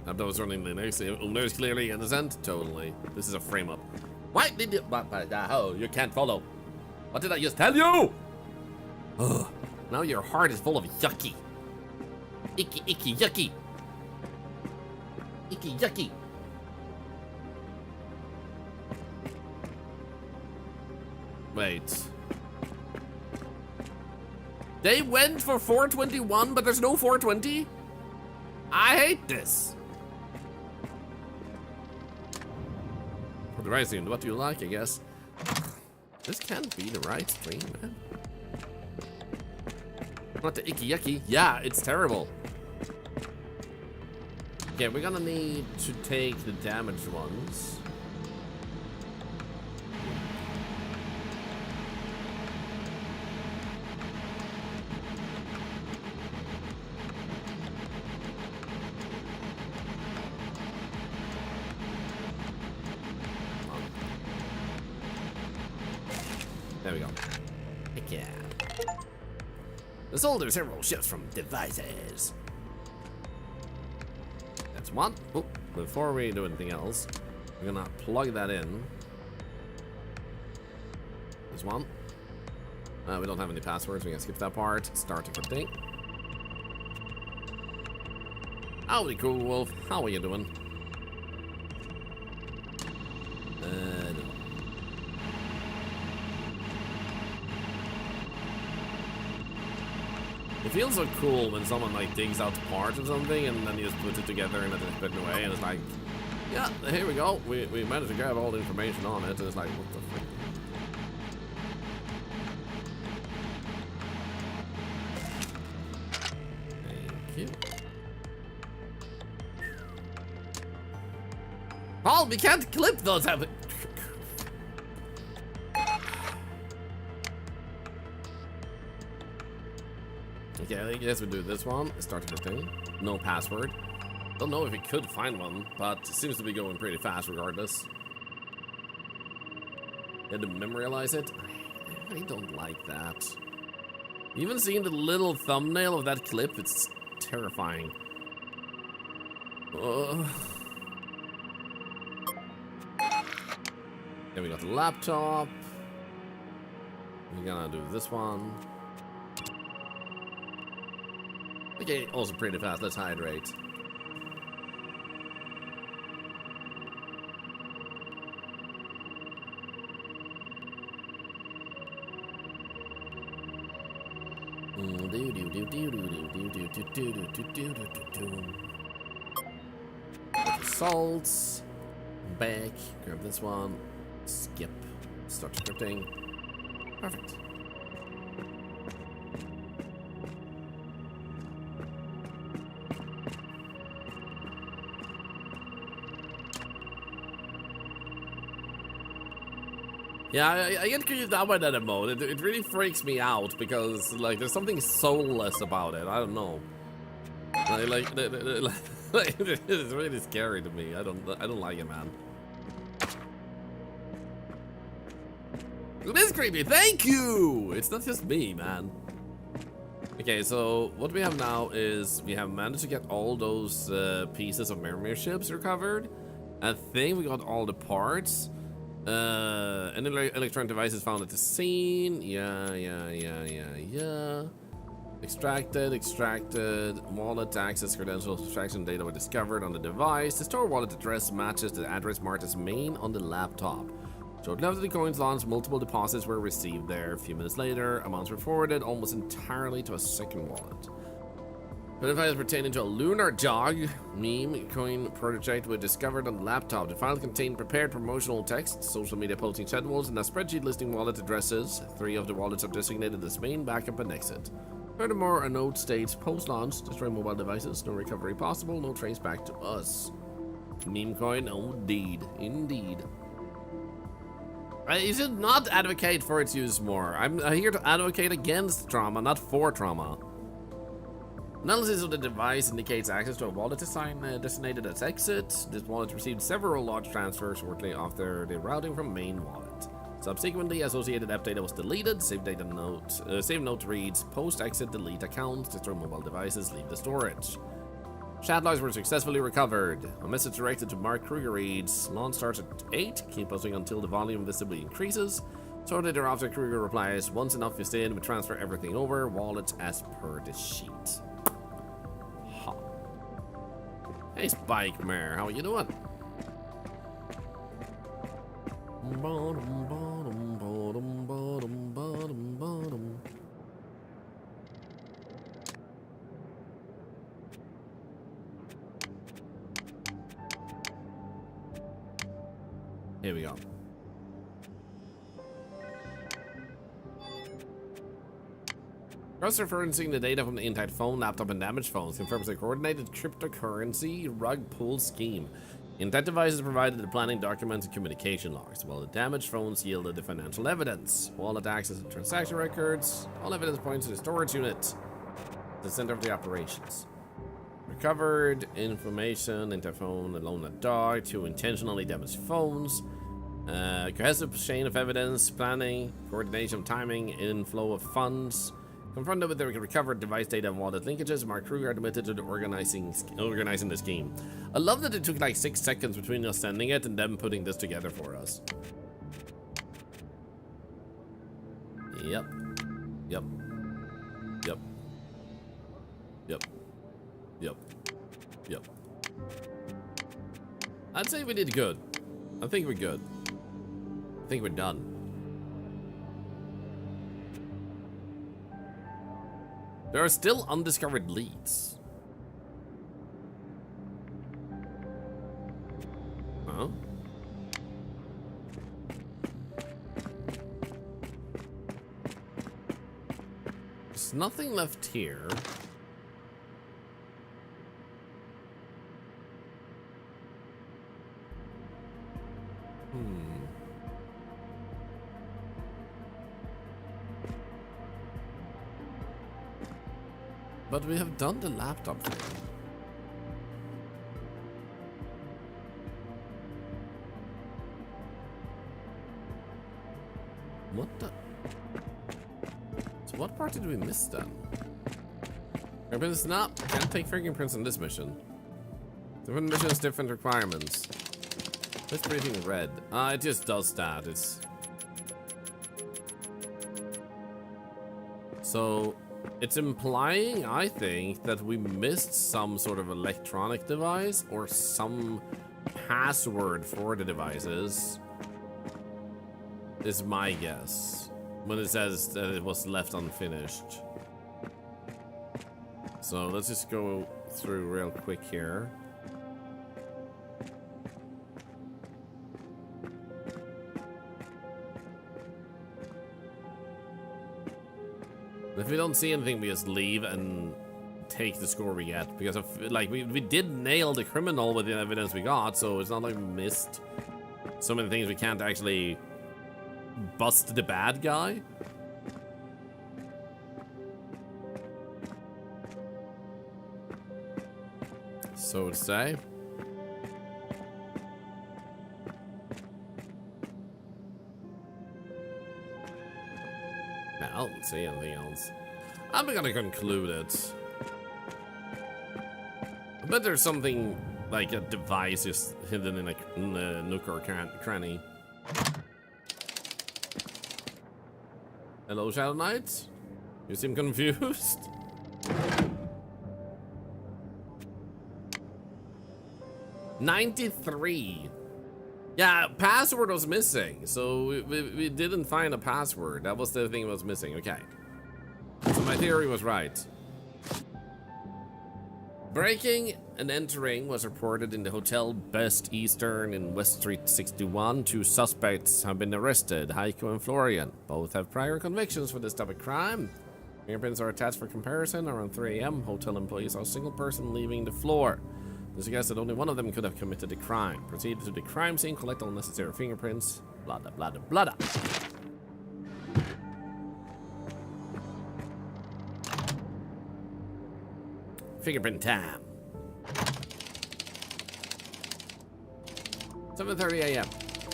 I've those running Linux. There's clearly innocent. Totally. This is a frame up. Why did you? Oh, you can't follow. What did I just tell you? Ugh. Now your heart is full of yucky. Icky, icky, yucky. Icky, yucky. Wait. They went for 421, but there's no 420? I hate this. For the right stream, what do you like, I guess? This can't be the right stream, man. Not the icky yucky. Yeah, it's terrible. Okay, we're gonna need to take the damaged ones. There we go. Heck yeah. The solder several shifts from devices. That's one. Oh, before we do anything else, we're gonna plug that in. There's one. We don't have any passwords. We can skip that part. Start encrypting. Howdy, cool wolf. How are you doing? No. It feels so cool when someone like digs out parts of something and then you just put it together in a different way, and it's like, yeah, here we go. We managed to grab all the information on it, and it's like, what the frick? Thank you. Paul, we can't clip those. Okay, I guess we do this one. Start encrypting. No password. Don't know if we could find one, but it seems to be going pretty fast regardless. Had to memorialize it. I don't like that. Even seeing the little thumbnail of that clip, it's terrifying. Then we got the laptop. We're gonna do this one. Okay, also pretty fast. Let's hydrate. Salts. Back. Grab this one. Skip. Start scripting. Perfect. Yeah, I get creeped out by that emote. It really freaks me out because like there's something soulless about it. I don't know. Like it's really scary to me. I don't like it, man. It is creepy. Thank you. It's not just me, man. Okay, so what we have now is we have managed to get all those pieces of Mirror ships recovered. I think we got all the parts. Any electronic devices found at the scene. Yeah. Extracted. Wallet access credentials, extraction data were discovered on the device. The store wallet address matches the address marked as main on the laptop. Shortly after the coins launched, multiple deposits were received there. A few minutes later, amounts were forwarded almost entirely to a second wallet. The device pertaining to a lunar jog meme coin project was discovered on the laptop. The file contained prepared promotional text, social media posting schedules, and a spreadsheet listing wallet addresses. 3 of the wallets are designated as main, backup, and exit. Furthermore, a note states, post-launch, destroy mobile devices, no recovery possible, no trace back to us. Meme coin, indeed. You should not advocate for its use more. I'm here to advocate against trauma, not for trauma. Analysis of the device indicates access to a wallet designated as exit. This wallet received several large transfers shortly after the routing from main wallet. Subsequently, associated app data was deleted. Save note reads, post-exit delete accounts, destroy mobile devices, leave the storage. Chat logs were successfully recovered. A message directed to Mark Kruger reads, launch starts at 8, keep posting until the volume visibly increases. Shortly thereafter, Kruger replies, once enough is in, we transfer everything over, wallet as per the sheet. Ha. Hey Spike Mare, how are you doing? Here we go. Cross-referencing the data from the intact phone, laptop, and damaged phones confirms a coordinated cryptocurrency rug pull scheme. Intact devices provided the planning documents and communication logs, while the damaged phones yielded the financial evidence. Wallet access and transaction records. All evidence points to the storage unit, the center of the operations. Recovered information, intact phone, alone a dog, 2 intentionally damaged phones. Cohesive chain of evidence, planning, coordination of timing, inflow of funds. Confronted with the recovered device data and wallet linkages, Mark Kruger admitted to organizing the scheme. I love that it took like 6 seconds between us sending it and them putting this together for us. Yep. Yep. Yep. Yep. Yep. Yep. I'd say we did good. I think we're good. I think we're done. There are still undiscovered leads. Huh? There's nothing left here. But we have done the laptop thing. What the? So what part did we miss then? Fingerprints not. Can't take fingerprints on this mission. Different missions, different requirements. This briefing red. It just does that. It's so it's implying, I think, that we missed some sort of electronic device or some password for the devices. Is my guess when it says that it was left unfinished. So let's just go through real quick here. If we don't see anything, we just leave and take the score we get. Because like we did nail the criminal with the evidence we got, so it's not like we missed so many things we can't actually bust the bad guy. So to say. I don't see anything else. I'm gonna conclude it. I bet there's something like a device just hidden in a nook or cranny. Hello, Shadow Knight. You seem confused. $93. Yeah, password was missing, so we didn't find a password. That was the thing that was missing. Okay, so my theory was right. Breaking and entering was reported in the Hotel Best Eastern in West Street 61. 2 suspects have been arrested, Heiko and Florian. Both have prior convictions for this type of crime. Fingerprints are attached for comparison. Around 3 a.m., hotel employees saw a single person leaving the floor. This suggests that only one of them could have committed the crime. Proceed to the crime scene, collect all necessary fingerprints. Blah, blah, blah, blah, blah. Fingerprint time. 7:30 a.m.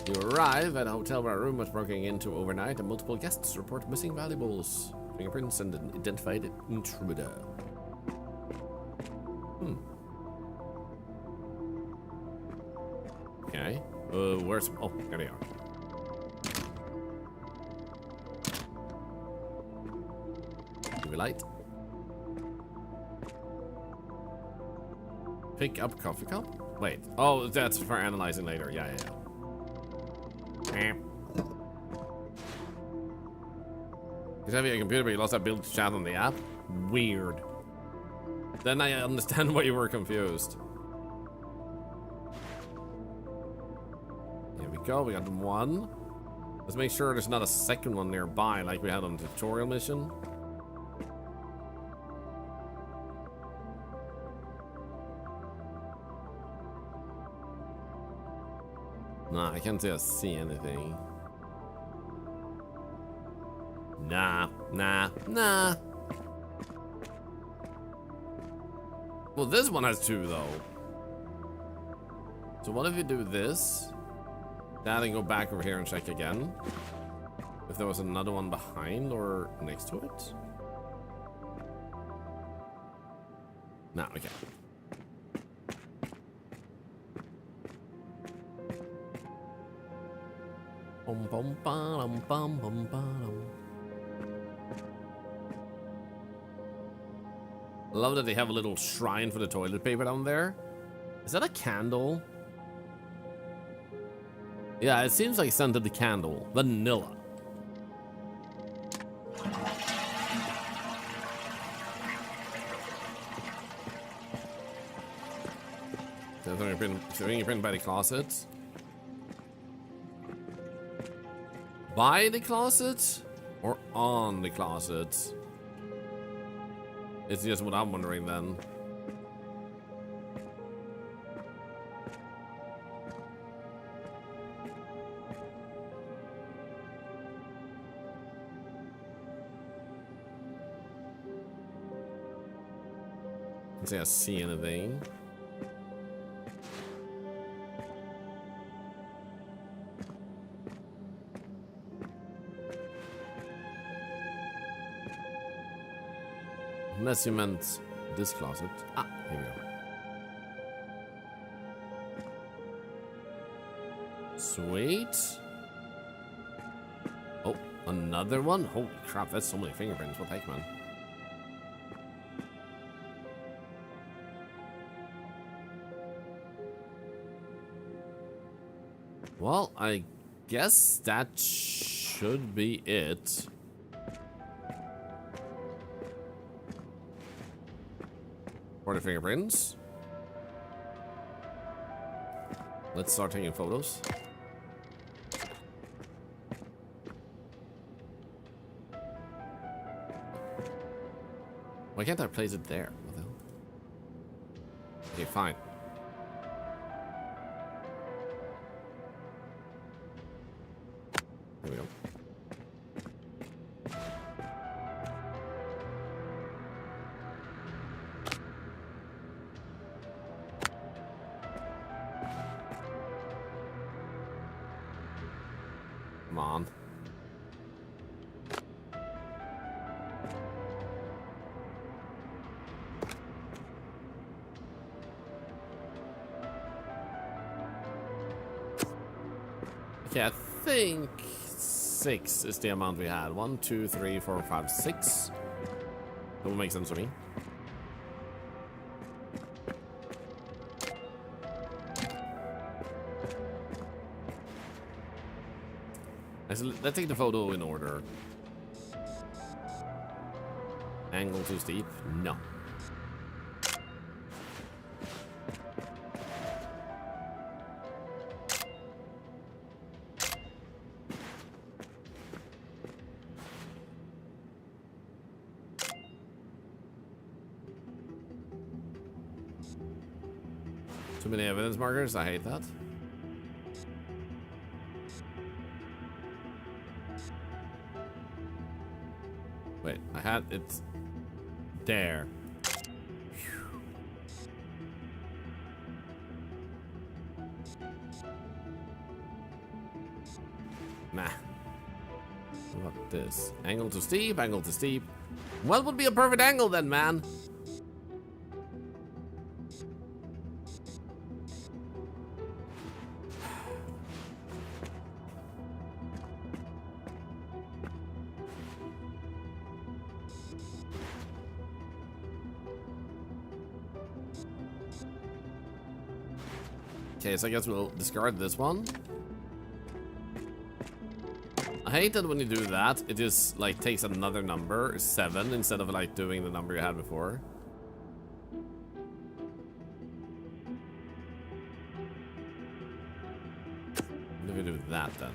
You arrive at a hotel where a room was broken into overnight and multiple guests report missing valuables, fingerprints, and an identified intruder. Okay. Where's... Oh, here they are. UV light. Pick up coffee cup? Wait. Oh, that's for analyzing later. Yeah. He's having a computer, but you lost that ability to chat on the app? Weird. Then I understand why you were confused. Here we go. We got one. Let's make sure there's not a second one nearby like we had on the tutorial mission. Nah, I can't see anything. Nah. Well, this one has 2 though. So what if you do this? That and go back over here and check again. If there was another one behind or next to it? Nah, okay. I love that they have a little shrine for the toilet paper down there. Is that a candle? Yeah, it seems like scented candle. Vanilla. Fingerprint by the closet. By the closet? Or on the closet? It's just what I'm wondering then. Can't say I see anything. Unless you meant this closet. Ah, here we go. Sweet. Oh, another one? Holy crap, that's so many fingerprints. What the heck, man? Well, I guess that should be it. For the fingerprints. Let's start taking photos. Why can't I place it there? What the hell? Okay, fine. There we go. Come on. Okay, I think 6 is the amount we had. 1, 2, 3, 4, 5, 6. That will make sense to me. Let's take the photo in order. Angle too steep? No. Too many evidence markers? I hate that. Wait, I had it there. Nah. What about this? Angle too steep, angle too steep. What would be a perfect angle then, man? Okay, so I guess we'll discard this one. I hate that when you do that, it just like takes another number, 7, instead of like doing the number you had before. What do we do with that then?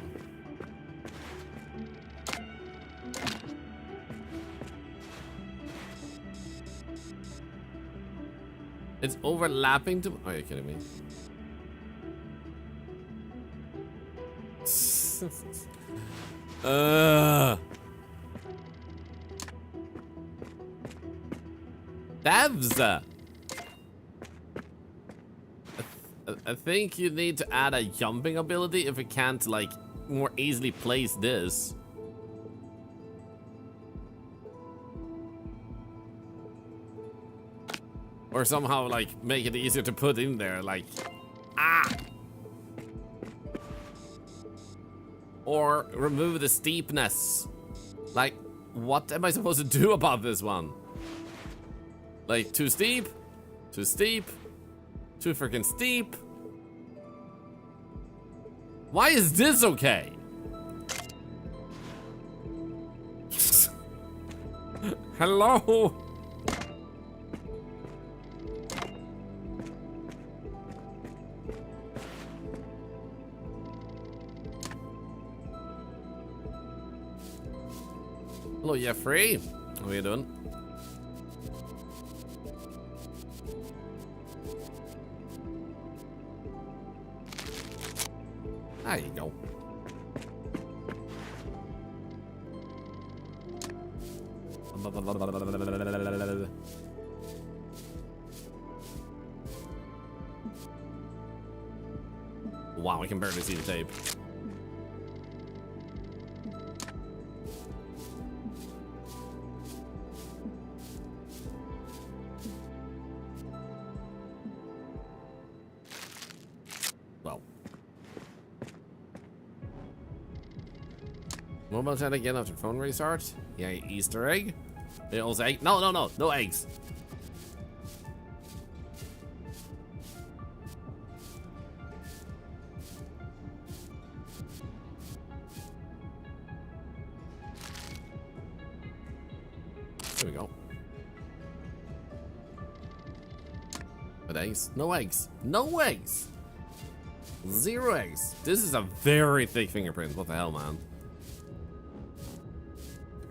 It's overlapping to... Oh, you're kidding me. Devs! I think you need to add a jumping ability if we can't, like, more easily place this. Or somehow, like, make it easier to put in there, like... Ah! Or remove the steepness. Like, what am I supposed to do about this one? Like, too steep, too steep, too freaking steep. Why is this okay? Hello? Hello, Jeffrey. How are you doing? There you go. Wow, I can barely see the tape. Well. Mobile chat again after phone restart. Yeah, Easter egg. Bill's egg. No, no eggs. There we go. But eggs? No eggs. No eggs. 0 eggs. This is a very thick fingerprint. What the hell, man?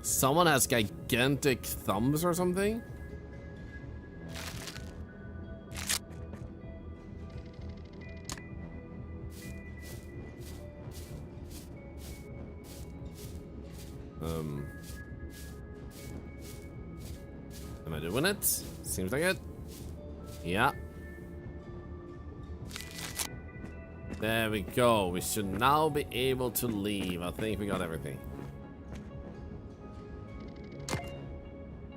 Someone has gigantic thumbs or something? Am I doing it? Seems like it. Yeah. There we go. We should now be able to leave. I think we got everything.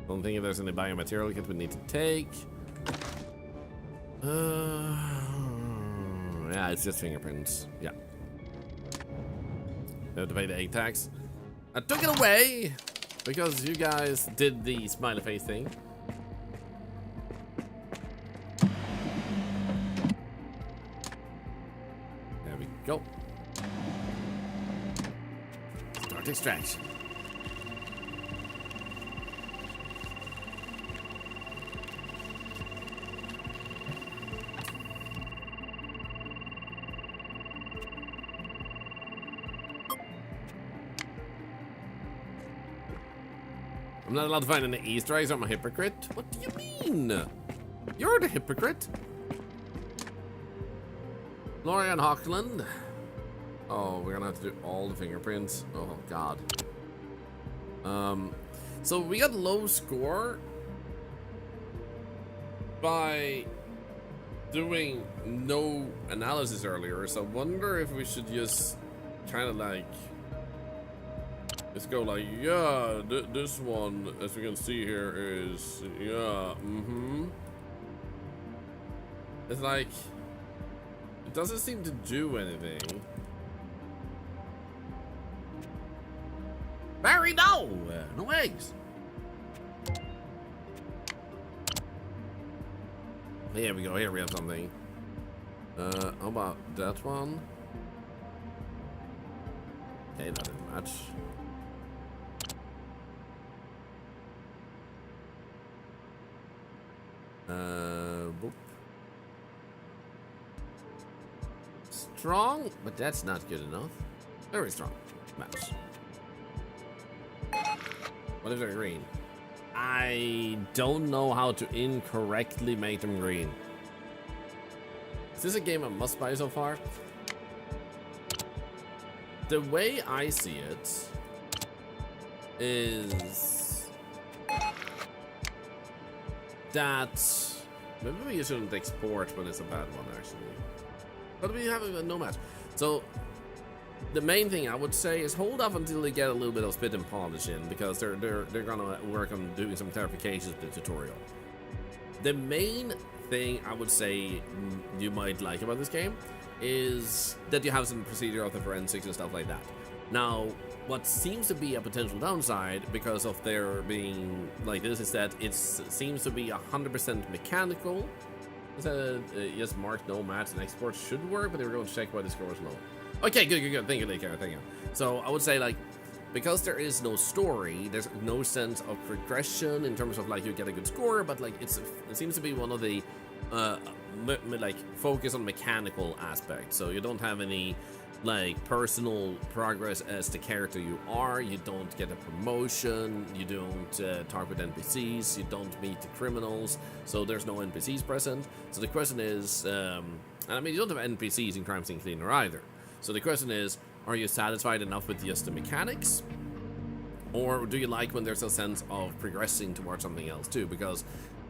Don't think if there's any biomaterial kit we need to take. Yeah, it's just fingerprints. Yeah. We have to pay the egg tax. I took it away because you guys did the smiley face thing. There we go. Start extraction. I'm not allowed to find any Easter eggs. I'm a hypocrite. What do you mean? You're the hypocrite. Florian Hockland. Oh, we're gonna have to do all the fingerprints. Oh God. So we got low score by doing no analysis earlier. So I wonder if we should just kind of like. Let's go like, yeah, this one, as we can see here, is, yeah, It's like, it doesn't seem to do anything. Barry, no! No eggs! Here we go, here we have something. How about that one? Okay, that didn't match. Boop. Strong, but that's not good enough. Very strong. Match. What if they're green? I don't know how to incorrectly make them green. Is this a game I must buy so far? The way I see it is that maybe we shouldn't export when it's a bad one, actually. But we have no match. So the main thing I would say is hold off until they get a little bit of spit and polish in, because they're gonna work on doing some clarifications with the tutorial. The main thing I would say you might like about this game is that you have some procedure of the forensics and stuff like that. Now, what seems to be a potential downside because of there being like this is that it seems to be 100% mechanical. It said, yes, mark no match and export should work, but they were going to check why the score was low. Okay, good. Thank you. So I would say, like, because there is no story, there's no sense of progression in terms of like you get a good score, but like it seems to be one of the like focus on mechanical aspects. So you don't have any like personal progress as the character you are. You don't get a promotion. You don't talk with NPCs. You don't meet the criminals. So there's no NPCs present. So the question is, and I mean, you don't have NPCs in Crime Scene Cleaner either. So the question is, are you satisfied enough with just the mechanics? Or do you like when there's a sense of progressing towards something else too? Because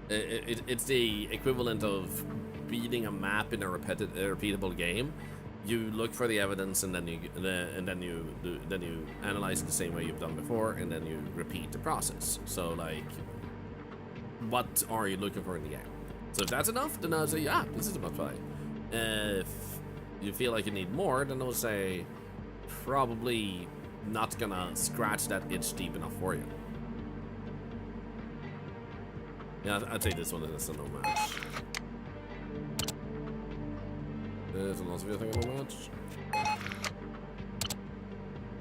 it's the equivalent of beating a map in a repeatable game. You look for the evidence, and then you analyze it the same way you've done before, and then you repeat the process. So, like, what are you looking for in the game? So if that's enough, then I'll say, yeah, this is a must play. If you feel like you need more, then I'll say, probably not gonna scratch that itch deep enough for you. Yeah, I'd say this one is a no match. This one also feels like a no match.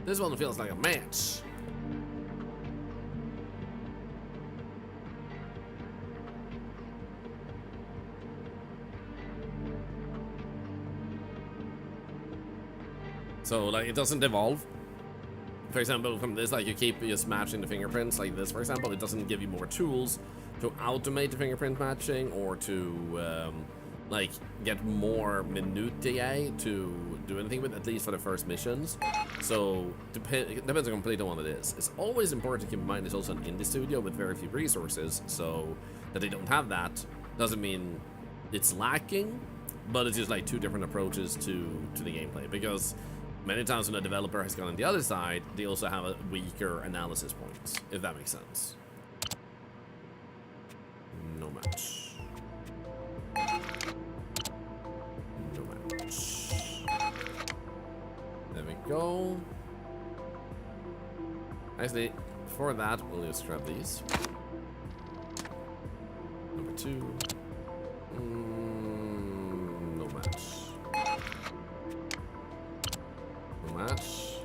This one feels like a match. So, like, it doesn't evolve. For example, from this, like, you keep just matching the fingerprints, like this, for example. It doesn't give you more tools to automate the fingerprint matching or to, like, get more minutiae to do anything with, at least for the first missions. So, it depends completely on what it is. It's always important to keep in mind it's also an indie studio with very few resources, so that they don't have that doesn't mean it's lacking, but it's just, like, two different approaches to the gameplay, because many times when a developer has gone on the other side, they also have a weaker analysis points, if that makes sense. No match. No match. There we go. Actually, for that, we'll just grab these. Number 2. No match. Match.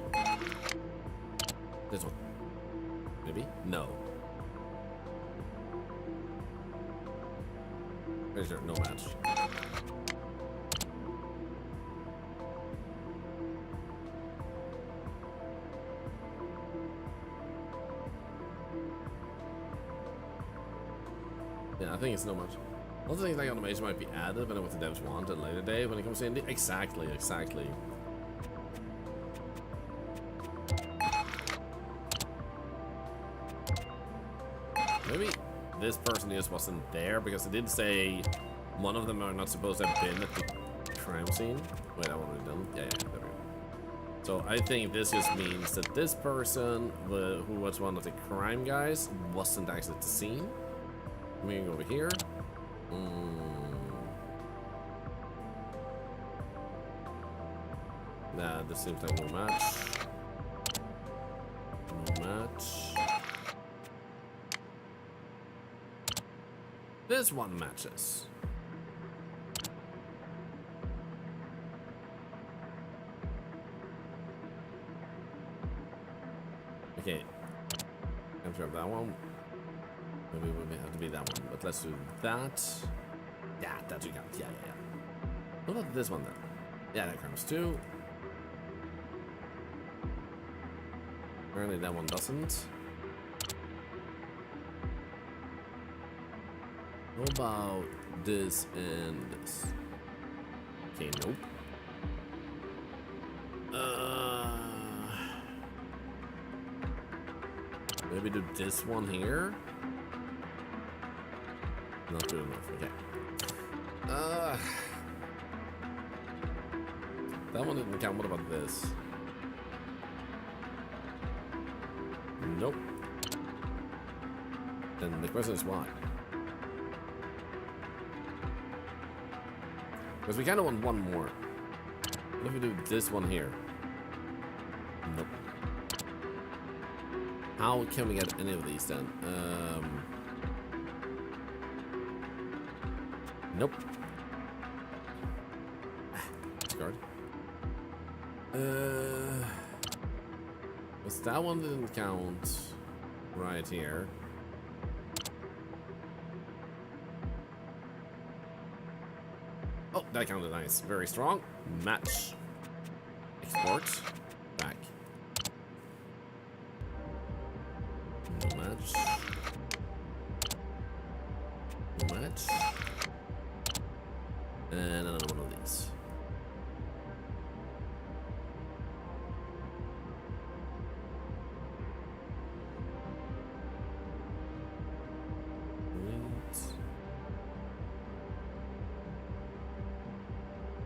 This one. Maybe? No. Pretty sure, no match. Yeah, I think it's no match. Also think like automation might be added, but what the devs want at a later day when it comes to indie. Exactly. Maybe this person just wasn't there, because it did say one of them are not supposed to have been at the crime scene. Wait, that one already done? Yeah, there we go. So I think this just means that this person, who was one of the crime guys, wasn't actually at the scene. We can go over here. Nah, this seems like no match. No match. This one matches. Okay. Can't grab that one. Maybe it would have to be that one, but let's do that. Yeah, that you count. Yeah. What about this one then? Yeah, that counts too. Apparently that one doesn't. What about this and this? Okay, nope. Maybe do this one here. Not good enough. Okay. That one didn't count. What about this? Nope. Then the question is why? Because we kind of want one more. What if we do this one here? Nope. How can we get any of these then? Nope. Discard. Was that one didn't count right here? Oh, that counted nice. Very strong. Match. Export. Back. No match. No match. And another one of these.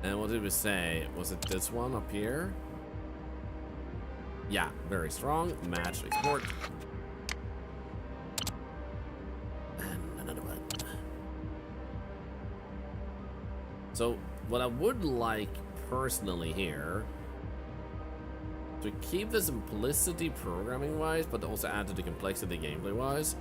And what did we say? Was it this one up here? Yeah, very strong. Match, export. And another one. So, what I would like personally here, to keep the simplicity programming-wise, but also add to the complexity gameplay-wise,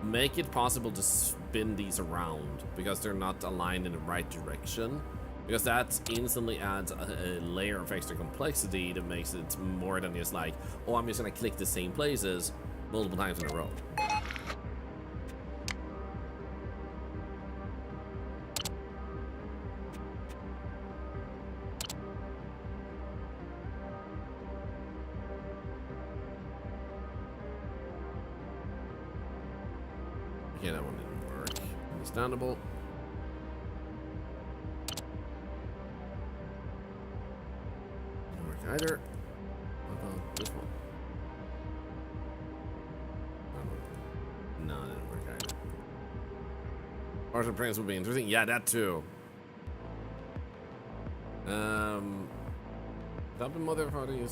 make it possible to spin these around, because they're not aligned in the right direction. Because that instantly adds a layer of extra complexity that makes it more than just like, oh, I'm just gonna click the same places multiple times in a row. Okay, that one didn't work. Understandable. Either. What about this one? No, it didn't work either. Partial pranks would be interesting. Yeah, that too. That the motherfucker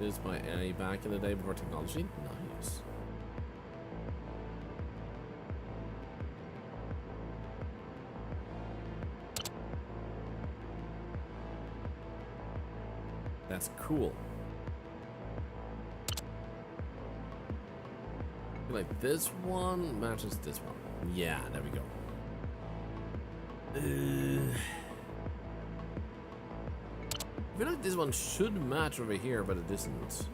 is my AI back in the day before technology? Nice. That's cool. Like this one matches this one. Yeah, there we go. I feel like this one should match over here, but it isn't.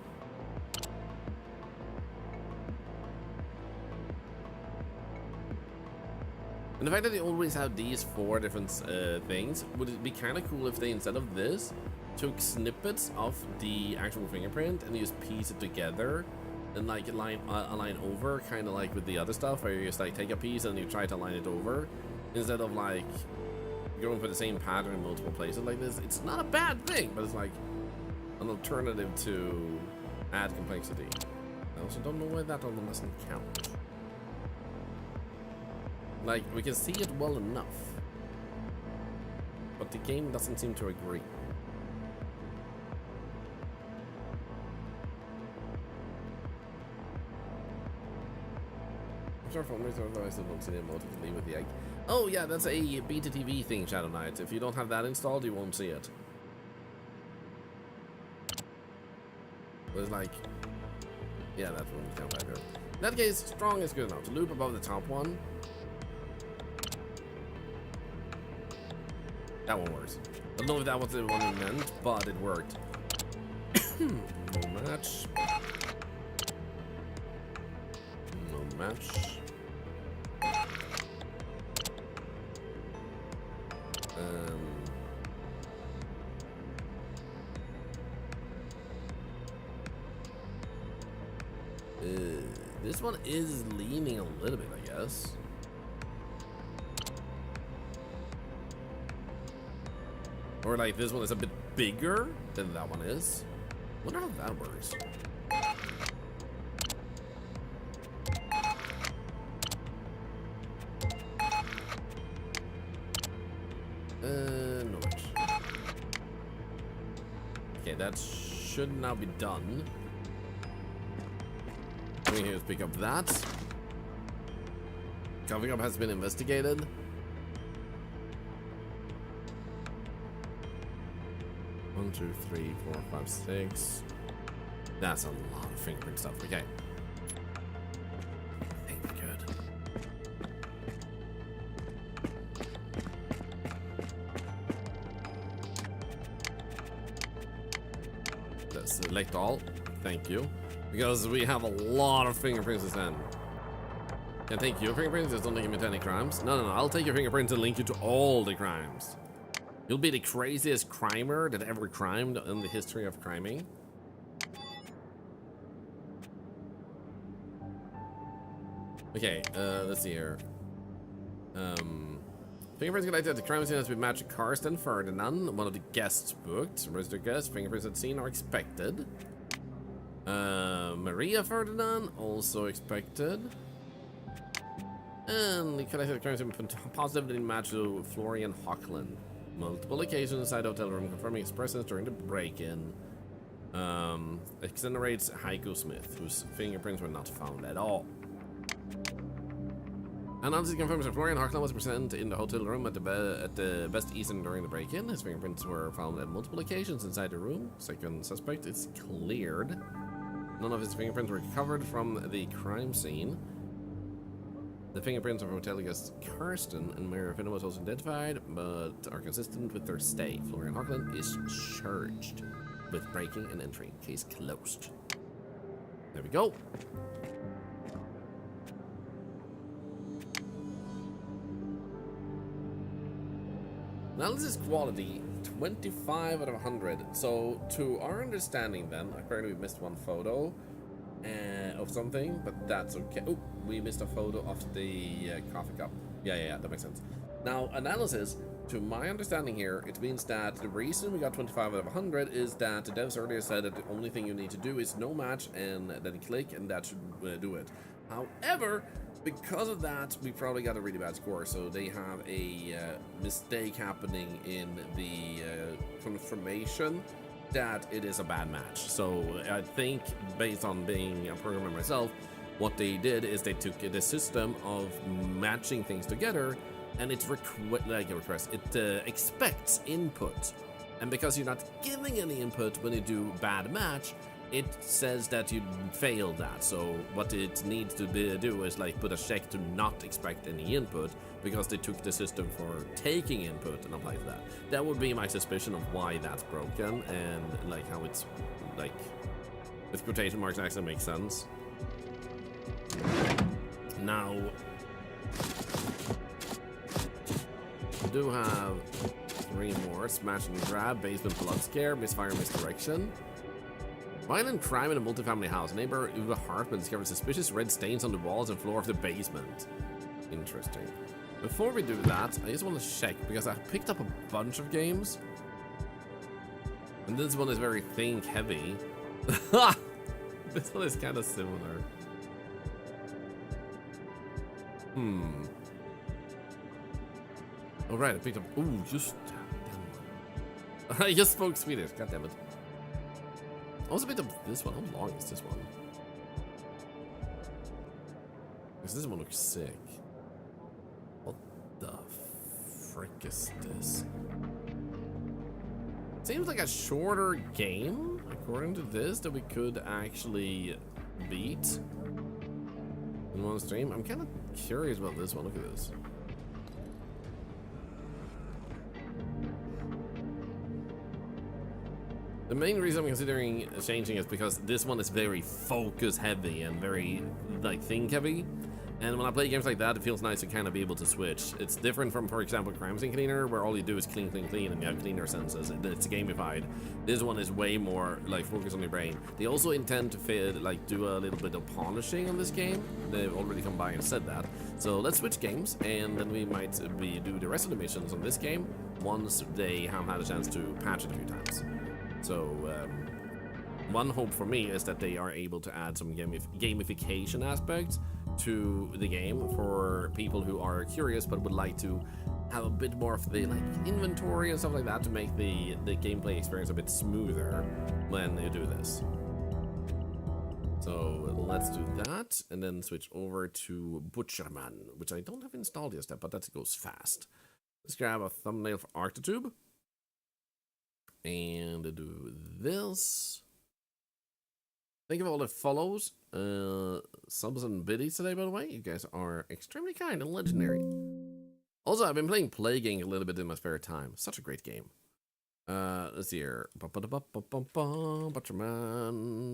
And the fact that they always have these 4 different things, would it be kind of cool if they, instead of this, took snippets of the actual fingerprint and you just piece it together and like align over, kind of like with the other stuff where you just like take a piece and you try to align it over instead of like going for the same pattern in multiple places like this. It's not a bad thing, but it's like an alternative to add complexity. I also don't know why that one doesn't count. Like, we can see it well enough, but the game doesn't seem to agree. Sure, from I still don't see the emotically with the egg. Oh yeah, that's a beta TV thing, Shadow Knight. If you don't have that installed, you won't see it. But it's like, yeah, that wouldn't count either. In that case, strong is good enough. To loop above the top one. That one works. I don't know if that was the one we meant, but it worked. No match. No match. This one is leaning a little bit, I guess. Or like this one is a bit bigger than that one is. I wonder how that works. No match. Okay, that should now be done. We can just pick up that. Covering up has been investigated. One, two, three, four, five, six. That's a lot of fingerprint stuff. Okay. I think we're good. Let's select all. Thank you. Because we have a lot of fingerprints this end. Can I take your fingerprints? Just don't link me to any crimes. No. I'll take your fingerprints and link you to all the crimes. You'll be the craziest crimer that ever crimed in the history of criming. Okay, let's see here. Fingerprints connected to the crime scene has been matched to Karsten Ferdinand, one of the guests booked. Registered guests, fingerprints at scene are expected. Maria Ferdinand, also expected. And the connected to the crime scene positively matched to Florian Hockland. Multiple occasions inside the hotel room confirming his presence during the break-in. Exonerates Heiko Smith, whose fingerprints were not found at all. Analysis confirms that Florian Hockland was present in the hotel room at the Best Eastern during the break-in. His fingerprints were found at multiple occasions inside the room. Second suspect is cleared. None of his fingerprints were recovered from the crime scene. The fingerprints of hotel guests Karsten and Maria Finna was also identified, but are consistent with their stay. Florian Hockland is charged with breaking and entering. Case closed. There we go. Analysis quality 25 out of 100. So to our understanding then, apparently we missed one photo of something, but that's okay. Oh, we missed a photo of the coffee cup. Yeah, that makes sense. Now, analysis, to my understanding here, it means that the reason we got 25 out of 100 is that the devs earlier said that the only thing you need to do is no match and then click, and that should do it. However, because of that, we probably got a really bad score. So they have a mistake happening in the confirmation that it is a bad match. So I think, based on being a programmer myself, what they did is they took the system of matching things together, and it expects input. And because you're not giving any input when you do bad match, it says that you failed that. So what it needs to do is like put a check to not expect any input, because they took the system for taking input and applied that. That would be my suspicion of why that's broken, and like how it's like with quotation marks actually makes sense. Now we do have 3 more: smash and grab, basement blood scare, misfire, misdirection. Violent crime in a multifamily house. Neighbor Uwe Hartman discovered suspicious red stains on the walls and floor of the basement. Interesting. Before we do that, I just want to check, because I picked up a bunch of games. And this one is very think heavy. This one is kind of similar. Alright, I picked up... Ooh, just... I just spoke Swedish, god damn it. I also picked up this one. How long is this one? Because this one looks sick. What the frick is this? Seems like a shorter game, according to this, that we could actually beat in one stream. I'm kind of curious about this one. Look at this. The main reason I'm considering changing is because this one is very focus heavy and very like think heavy, and when I play games like that, it feels nice to kind of be able to switch. It's different from, for example, Crime Scene Cleaner, where all you do is clean, and you have cleaner senses. It's gamified. This one is way more like focus on your brain. They also intend to do a little bit of polishing on this game. They've already come by and said that. So let's switch games, and then we might do the rest of the missions on this game once they have had a chance to patch it a few times. So, one hope for me is that they are able to add some gamification aspects to the game for people who are curious but would like to have a bit more of the inventory and stuff like that to make the gameplay experience a bit smoother when you do this. So let's do that and then switch over to Butcherman, which I don't have installed yet, but that goes fast. Let's grab a thumbnail for Arctotube. And do this. Thank you for all the follows, subs and biddies today, by the way. You guys are extremely kind and legendary. Also, I've been playing Plague Inc. a little bit in my spare time. Such a great game. Let's see here. Butcherman,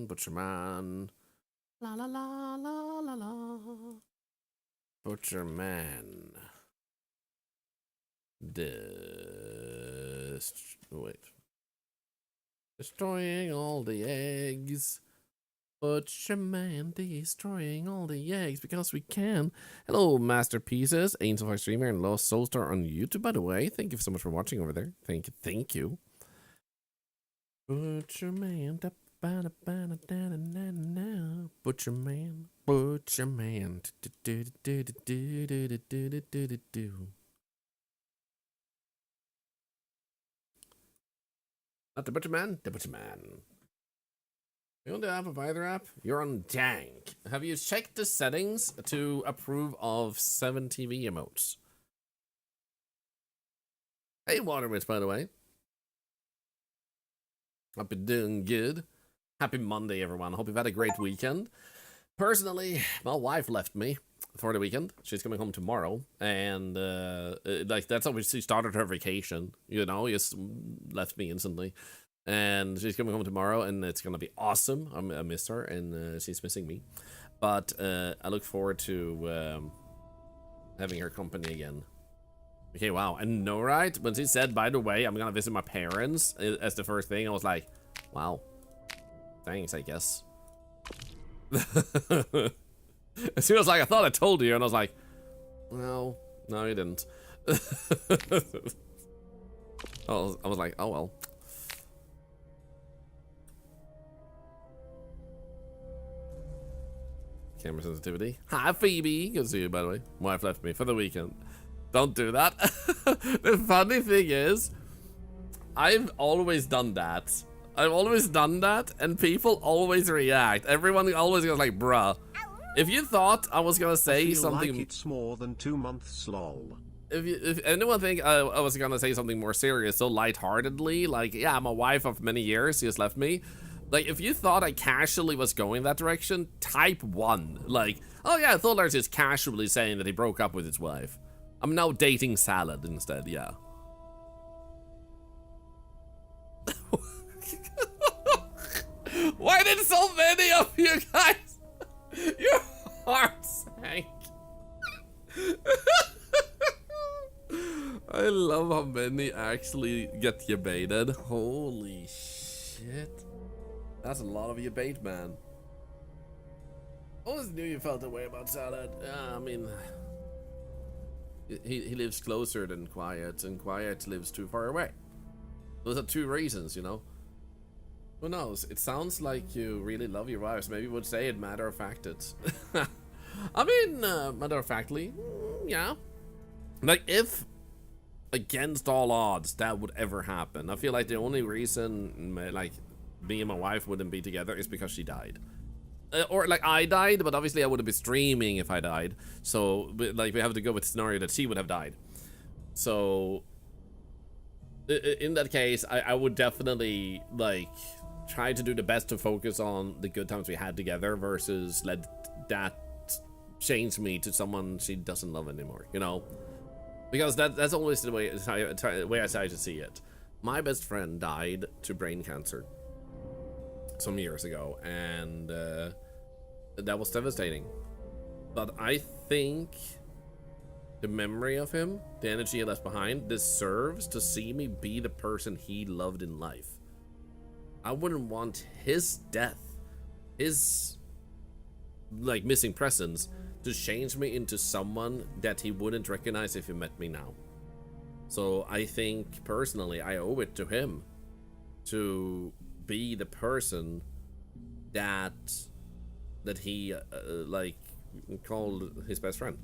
Butcherman. La la la la la la. Butcherman. Wait. Destroying all the eggs. Butcherman destroying all the eggs because we can. Hello, masterpieces. Angel Fire Streamer and Lost Soulstar on YouTube, by the way. Thank you so much for watching over there. Thank you. Butcherman. Butcherman. Butcherman. Not the Butcherman, the Butcherman. You on the app of either app? You're on Dank. Have you checked the settings to approve of 7 TV emotes? Hey, Waterwitch, by the way. Hope you're doing good. Happy Monday, everyone. Hope you've had a great weekend. Personally, my wife left me for the weekend. She's coming home tomorrow, and like that's how she started her vacation. You know, just left me instantly, and she's coming home tomorrow, and it's gonna be awesome. I miss her, and she's missing me, but I look forward to having her company again. Okay, wow, and no, right? When she said, by the way, I'm gonna visit my parents as the first thing, I was like, wow, thanks, I guess. As soon as like I thought I told you, and I was like, no, you didn't. Oh, I was like, oh well. Camera sensitivity. Hi, Phoebe. Good to see you, by the way. Wife left me for the weekend. Don't do that. The funny thing is, I've always done that. And people always react. Everyone always goes like, bruh. If you thought I was gonna say something, like it's more than 2 months, lol. If anyone think I was gonna say something more serious, so lightheartedly, like, yeah, my wife of many years, she has left me. Like, if you thought I casually was going that direction, type 1. Like, oh yeah, Thorlar's just casually saying that he broke up with his wife. I'm now dating Salad instead, yeah. Why did so many of you guys? Your heart sank. I love how many actually get you baited. Holy shit. That's a lot of you bait, man. Always knew you felt that way about Salad. I mean, he lives closer than Quiet, and Quiet lives too far away. Those are 2 reasons, you know. Who knows? It sounds like you really love your wives. Maybe you would say it matter of fact it. I mean, matter of factly, yeah. Like, if against all odds that would ever happen, I feel like the only reason like me and my wife wouldn't be together is because she died. Or like I died, but obviously I wouldn't be streaming if I died. So like we have to go with the scenario that she would have died. So in that case, I would definitely like try to do the best to focus on the good times we had together versus let that change me to someone she doesn't love anymore, you know? Because that's always the way I try to see it. My best friend died to brain cancer some years ago, and that was devastating. But I think the memory of him, the energy he left behind, deserves to see me be the person he loved in life. I wouldn't want his death, his like missing presence, to change me into someone that he wouldn't recognize if he met me now. So I think personally I owe it to him to be the person that he like called his best friend,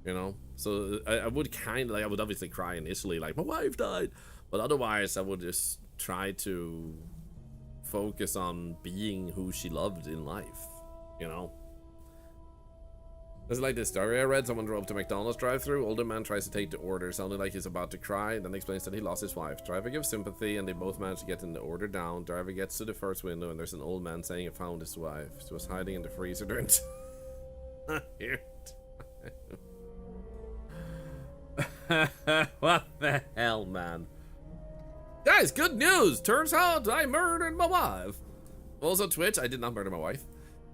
you know. So I would kind of like, I would obviously cry initially like my wife died, but otherwise I would just try to focus on being who she loved in life, you know. It's like this story I read. Someone drove to McDonald's drive-thru. Older man tries to take the order, sounding like he's about to cry, then explains that he lost his wife. Driver gives sympathy, and they both manage to get in the order down. Driver gets to the first window, and there's an old man saying he found his wife. She was hiding in the freezer during What the hell, man? Guys, good news! Turns out I murdered my wife. Also, Twitch, I did not murder my wife.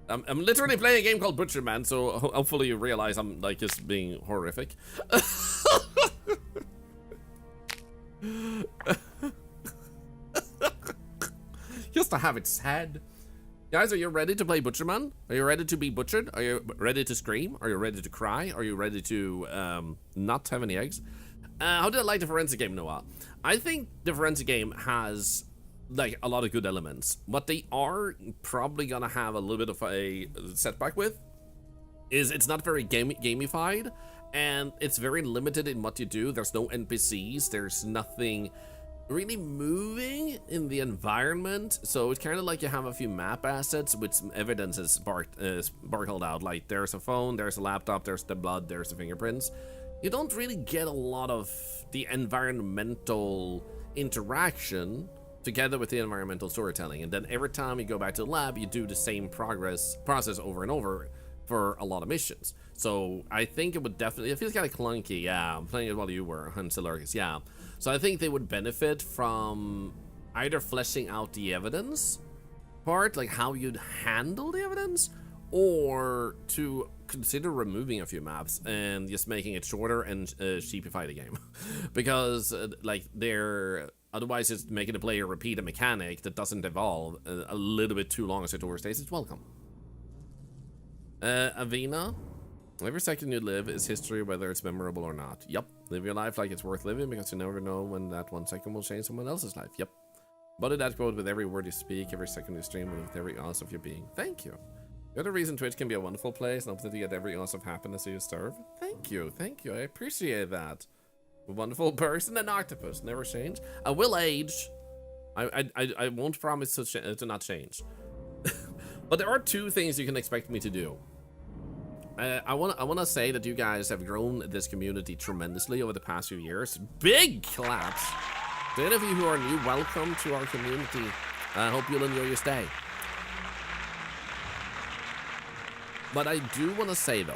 I'm literally playing a game called Butcher Man, so hopefully you realize I'm like just being horrific. Just to have it sad. Guys, are you ready to play Butcher Man? Are you ready to be butchered? Are you ready to scream? Are you ready to cry? Are you ready to not have any eggs? How did I like the forensic game, Noah? I think the forensic game has like a lot of good elements. What they are probably gonna have a little bit of a setback with is it's not very gamified, and it's very limited in what you do. There's no NPCs, there's nothing really moving in the environment, so it's kind of like you have a few map assets with some evidence is sparkled out, like there's a phone, there's a laptop, there's the blood, there's the fingerprints. You don't really get a lot of the environmental interaction together with the environmental storytelling, and then every time you go back to the lab, you do the same process over and over for a lot of missions. So I think it would definitely, it feels kind of clunky. Yeah, I'm playing it while you were on Stellaris. Yeah, so I think they would benefit from either fleshing out the evidence part, like how you'd handle the evidence, or to consider removing a few maps and just making it shorter and cheapify the game. Because like they're otherwise it's making the player repeat a mechanic that doesn't evolve a little bit too long as it overstays its welcome. Avina, every second you live is history, whether it's memorable or not. Yep, live your life like it's worth living, because you never know when that 1 second will change someone else's life. Yep. Buddy that quote: with every word you speak, every second you stream, with every ounce of your being. Thank you. You're the reason Twitch can be a wonderful place, and opportunity to get every ounce of happiness you serve. Thank you, I appreciate that. A wonderful person, an octopus, never change. I will age. I won't promise to not change. But there are 2 things you can expect me to do. I wanna say that you guys have grown this community tremendously over the past few years. Big claps to any of you who are new. Welcome to our community. I hope you'll enjoy your stay. But I do want to say, though,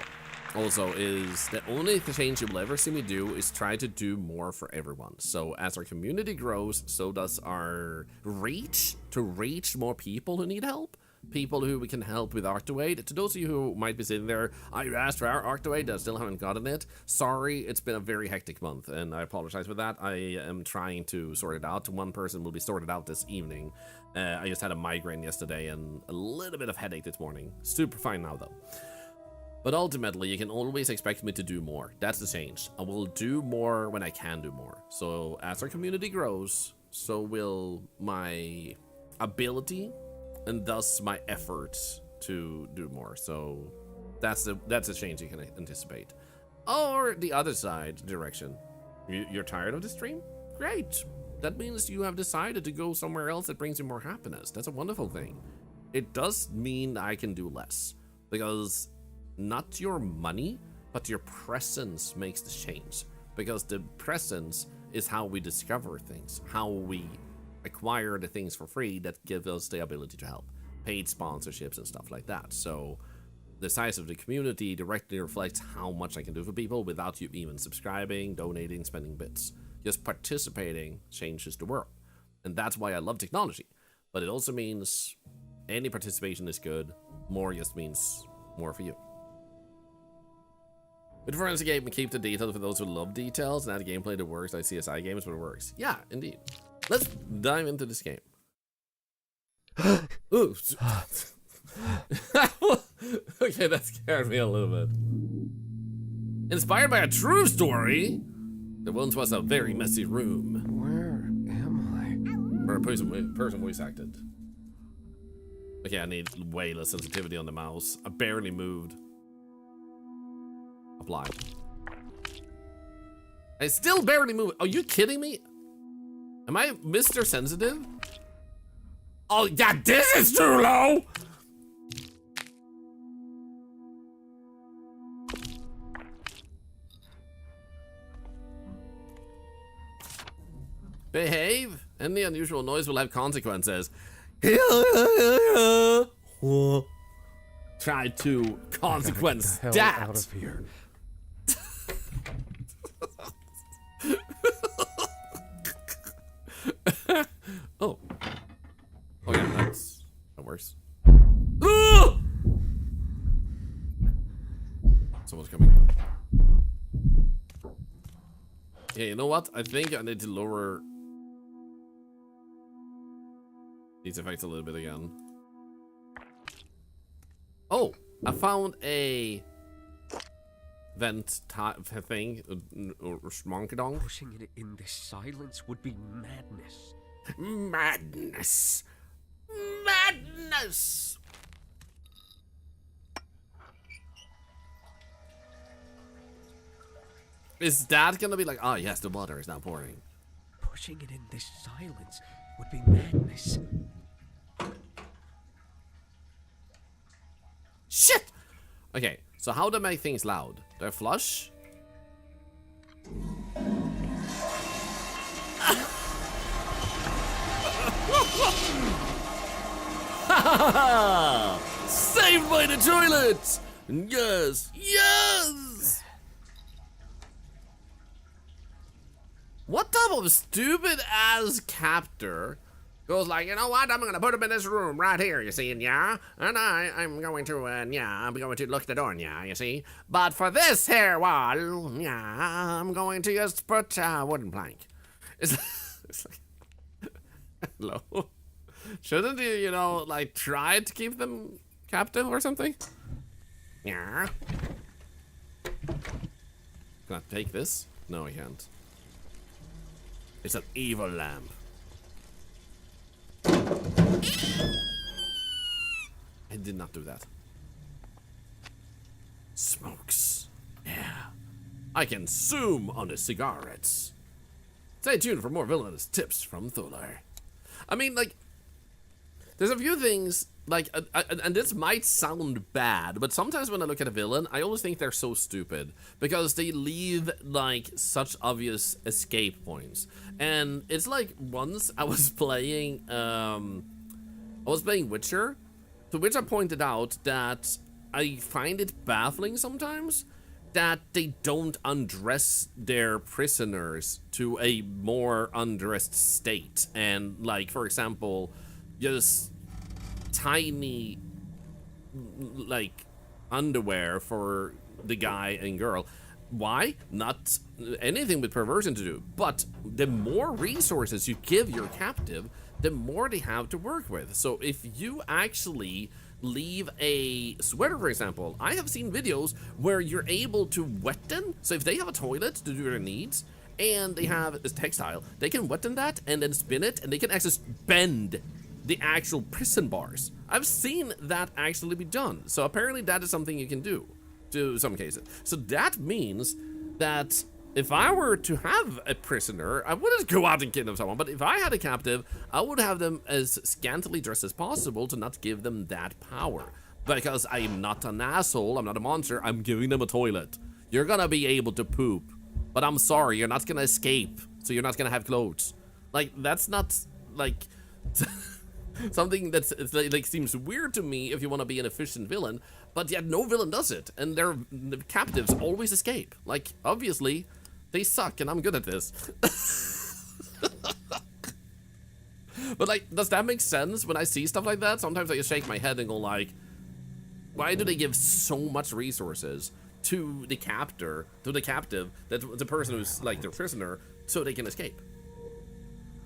also, is the only change you will ever see me do is try to do more for everyone. So as our community grows, so does our reach to reach more people who need help. People who we can help with Arctoade. To those of you who might be sitting there, I asked for our Arctoade, I still haven't gotten it. Sorry, it's been a very hectic month, and I apologize for that. I am trying to sort it out. One person will be sorted out this evening. I just had a migraine yesterday and a little bit of headache this morning. Super fine now, though. But ultimately, you can always expect me to do more. That's the change. I will do more when I can do more. So as our community grows, so will my ability, and thus my efforts to do more. So that's a change you can anticipate. Or the other side direction. You're tired of the stream? Great. That means you have decided to go somewhere else that brings you more happiness. That's a wonderful thing. It does mean I can do less, because not your money, but your presence makes the change. Because the presence is how we discover things, how we acquire the things for free that give us the ability to help. Paid sponsorships and stuff like that. So the size of the community directly reflects how much I can do for people without you even subscribing, donating, spending bits. Just participating changes the world. And that's why I love technology. But it also means any participation is good. More just means more for you. With forensic game, keep the details for those who love details, and add gameplay that works like CSI games, but it works. Yeah, indeed. Let's dive into this game. Ooh. Okay, that scared me a little bit. Inspired by a true story, there once was a very messy room. Where am Or a person voice acted. Okay, I need way less sensitivity on the mouse. I barely moved. Apply. I still barely move. Are you kidding me? Am I Mr. Sensitive? Oh, yeah, this is too low! Behave. Any unusual noise will have consequences. Try to consequence Get the hell that. out of here. Oh. Oh yeah, that works. Ah! Someone's coming. Yeah, you know what? I think I need to lower these effects a little bit again. Oh, I found a vent type thing, or smonkadong. Pushing it in this silence would be madness. Madness! Madness! Is that gonna be like, oh yes, the water is now pouring? Pushing it in this silence would be madness. Shit! Okay, so how to make things loud? Do I flush? Saved by the toilet! Yes! Yes! What type of stupid ass captor goes like, you know what, I'm gonna put him in this room right here, you see, and yeah, and I'm going to, I'm going to lock the door, yeah, you see, but for this here wall, yeah, I'm going to just put a wooden plank. It's like, hello? Shouldn't you know, like, try to keep them captive or something? Yeah. Can I take this? No, I can't. It's an evil lamp. I did not do that. Smokes. Yeah. I can zoom on the cigarettes. Stay tuned for more villainous tips from Thorlar. I mean, like, there's a few things, like, and this might sound bad, but sometimes when I look at a villain, I always think they're so stupid because they leave, like, such obvious escape points. And it's like once I was playing Witcher, to which I pointed out that I find it baffling sometimes that they don't undress their prisoners to a more undressed state. And, like, for example, just tiny, like, underwear for the guy and girl. Why? Not anything with perversion to do, but the more resources you give your captive, the more they have to work with. So if you actually leave a sweater, for example, I have seen videos where you're able to wet them. So if they have a toilet to do their needs, and they have a textile, they can wet them that and then spin it, and they can actually bend the actual prison bars. I've seen that actually be done. So apparently that is something you can do to some cases. So that means that if I were to have a prisoner, I wouldn't go out and kidnap someone, but if I had a captive, I would have them as scantily dressed as possible to not give them that power. Because I am not an asshole, I'm not a monster, I'm giving them a toilet. You're gonna be able to poop, but I'm sorry, you're not gonna escape, so you're not gonna have clothes. Like, that's not, like, something that's like seems weird to me if you want to be an efficient villain, but yet no villain does it, and their captives always escape. Like, obviously, they suck, and I'm good at this. But, like, does that make sense when I see stuff like that? Sometimes I just shake my head and go like, why do they give so much resources to the captive, that the person who's, like, their prisoner, so they can escape?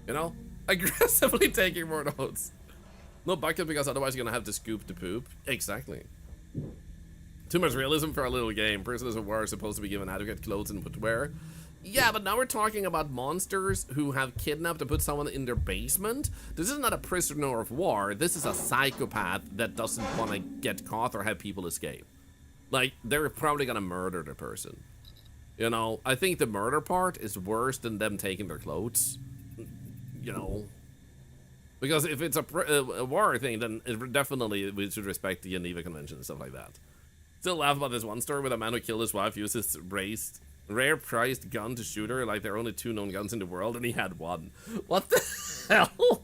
You know? Aggressively taking more notes. No bucket because otherwise you're gonna have to scoop the poop. Exactly. Too much realism for a little game. Prisoners of war are supposed to be given adequate clothes and footwear. Yeah, but now we're talking about monsters who have kidnapped and put someone in their basement. This is not a prisoner of war. This is a psychopath that doesn't want to get caught or have people escape. Like, they're probably gonna murder the person. You know, I think the murder part is worse than them taking their clothes. You know, because if it's a war thing, then definitely we should respect the Geneva Convention and stuff like that. Still laugh about this one story where a man who killed his wife used his raised Rare priced gun to shooter, like there are only 2 known guns in the world, and he had 1. What the hell?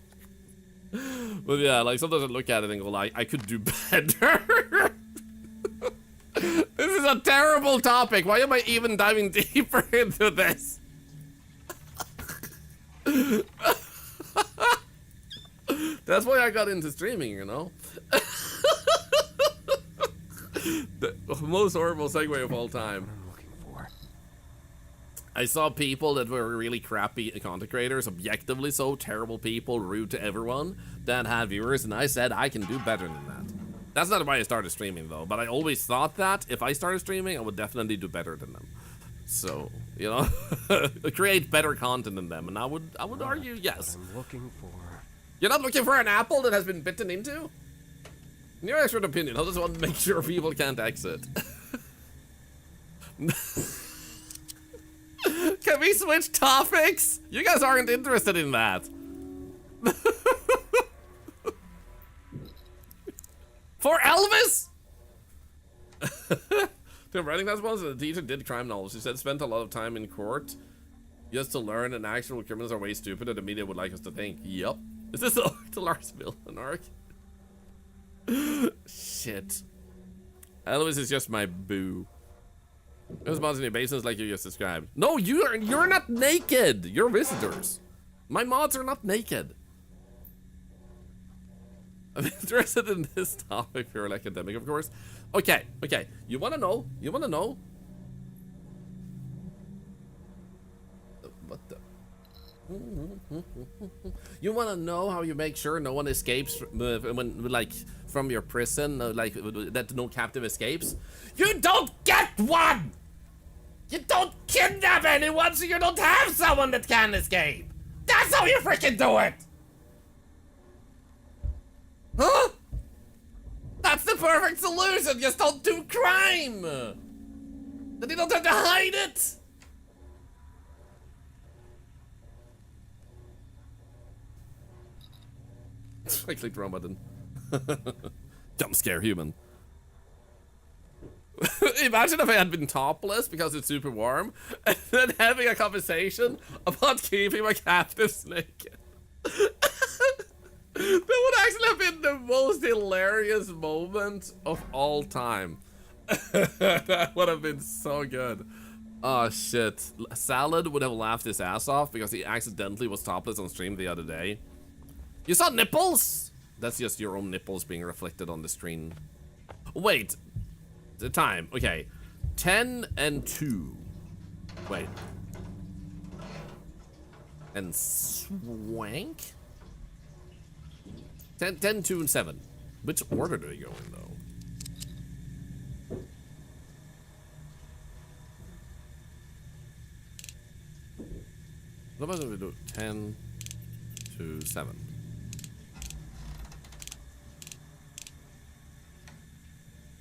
But yeah, like sometimes I look at it and go like, I could do better. This is a terrible topic. Why am I even diving deeper into this? That's why I got into streaming, you know? The most horrible segue of all time. I'm looking for. I saw people that were really crappy content creators, objectively so, terrible people, rude to everyone, that had viewers, and I said I can do better than that. That's not why I started streaming though, but I always thought that if I started streaming, I would definitely do better than them. So, you know, create better content than them, and I would argue yes. What I'm looking for. You're not looking for an apple that has been bitten into? In your expert opinion, I just want to make sure people can't exit. Can we switch topics? You guys aren't interested in that. For Elvis? The writing class once, the teacher did crime novels. She said spent a lot of time in court just to learn that actual criminals are way stupider than the media would like us to think. Yup. Is this the Thorlar's villain arc? Shit. Elvis is just my boo. Those mods in your basements like you just described. No, you're not naked. You're visitors. My mods are not naked. I'm interested in this topic for an academic, of course. Okay. You wanna know? What the? You wanna know how you make sure no one escapes when like from your prison, like that no captive escapes? You don't get one! You don't kidnap anyone, so you don't have someone that can escape! That's how you freaking do it! Huh? That's the perfect solution! Just don't do crime! Then you don't have to hide it! I clicked the wrong button. Jump scare human. Imagine if I had been topless because it's super warm, and then having a conversation about keeping my captives naked. That would actually have been the most hilarious moment of all time. That would have been so good. Oh shit. Salad would have laughed his ass off because he accidentally was topless on stream the other day. You saw nipples? That's just your own nipples being reflected on the screen. Wait. The time. Okay. 10 and 2. Wait. And swank? 10, 2, and 7. Which order do they go in, though? What about if we do 10 to 7?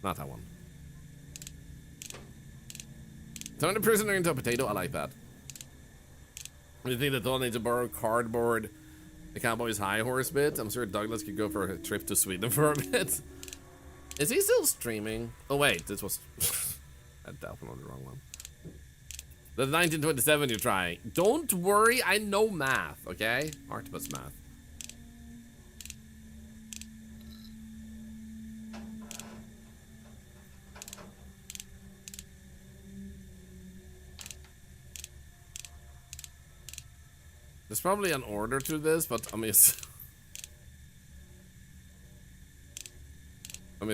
Not that one. Turn the prisoner into a potato. I like that. You think that they'll need to borrow cardboard? The cowboy's high horse bit. I'm sure Douglas could go for a trip to Sweden for a bit. Is he still streaming? Oh wait, this was I definitely the wrong one. The 1927 you're trying. Don't worry, I know math, okay? Octopus math. There's probably an order to this, but I'm just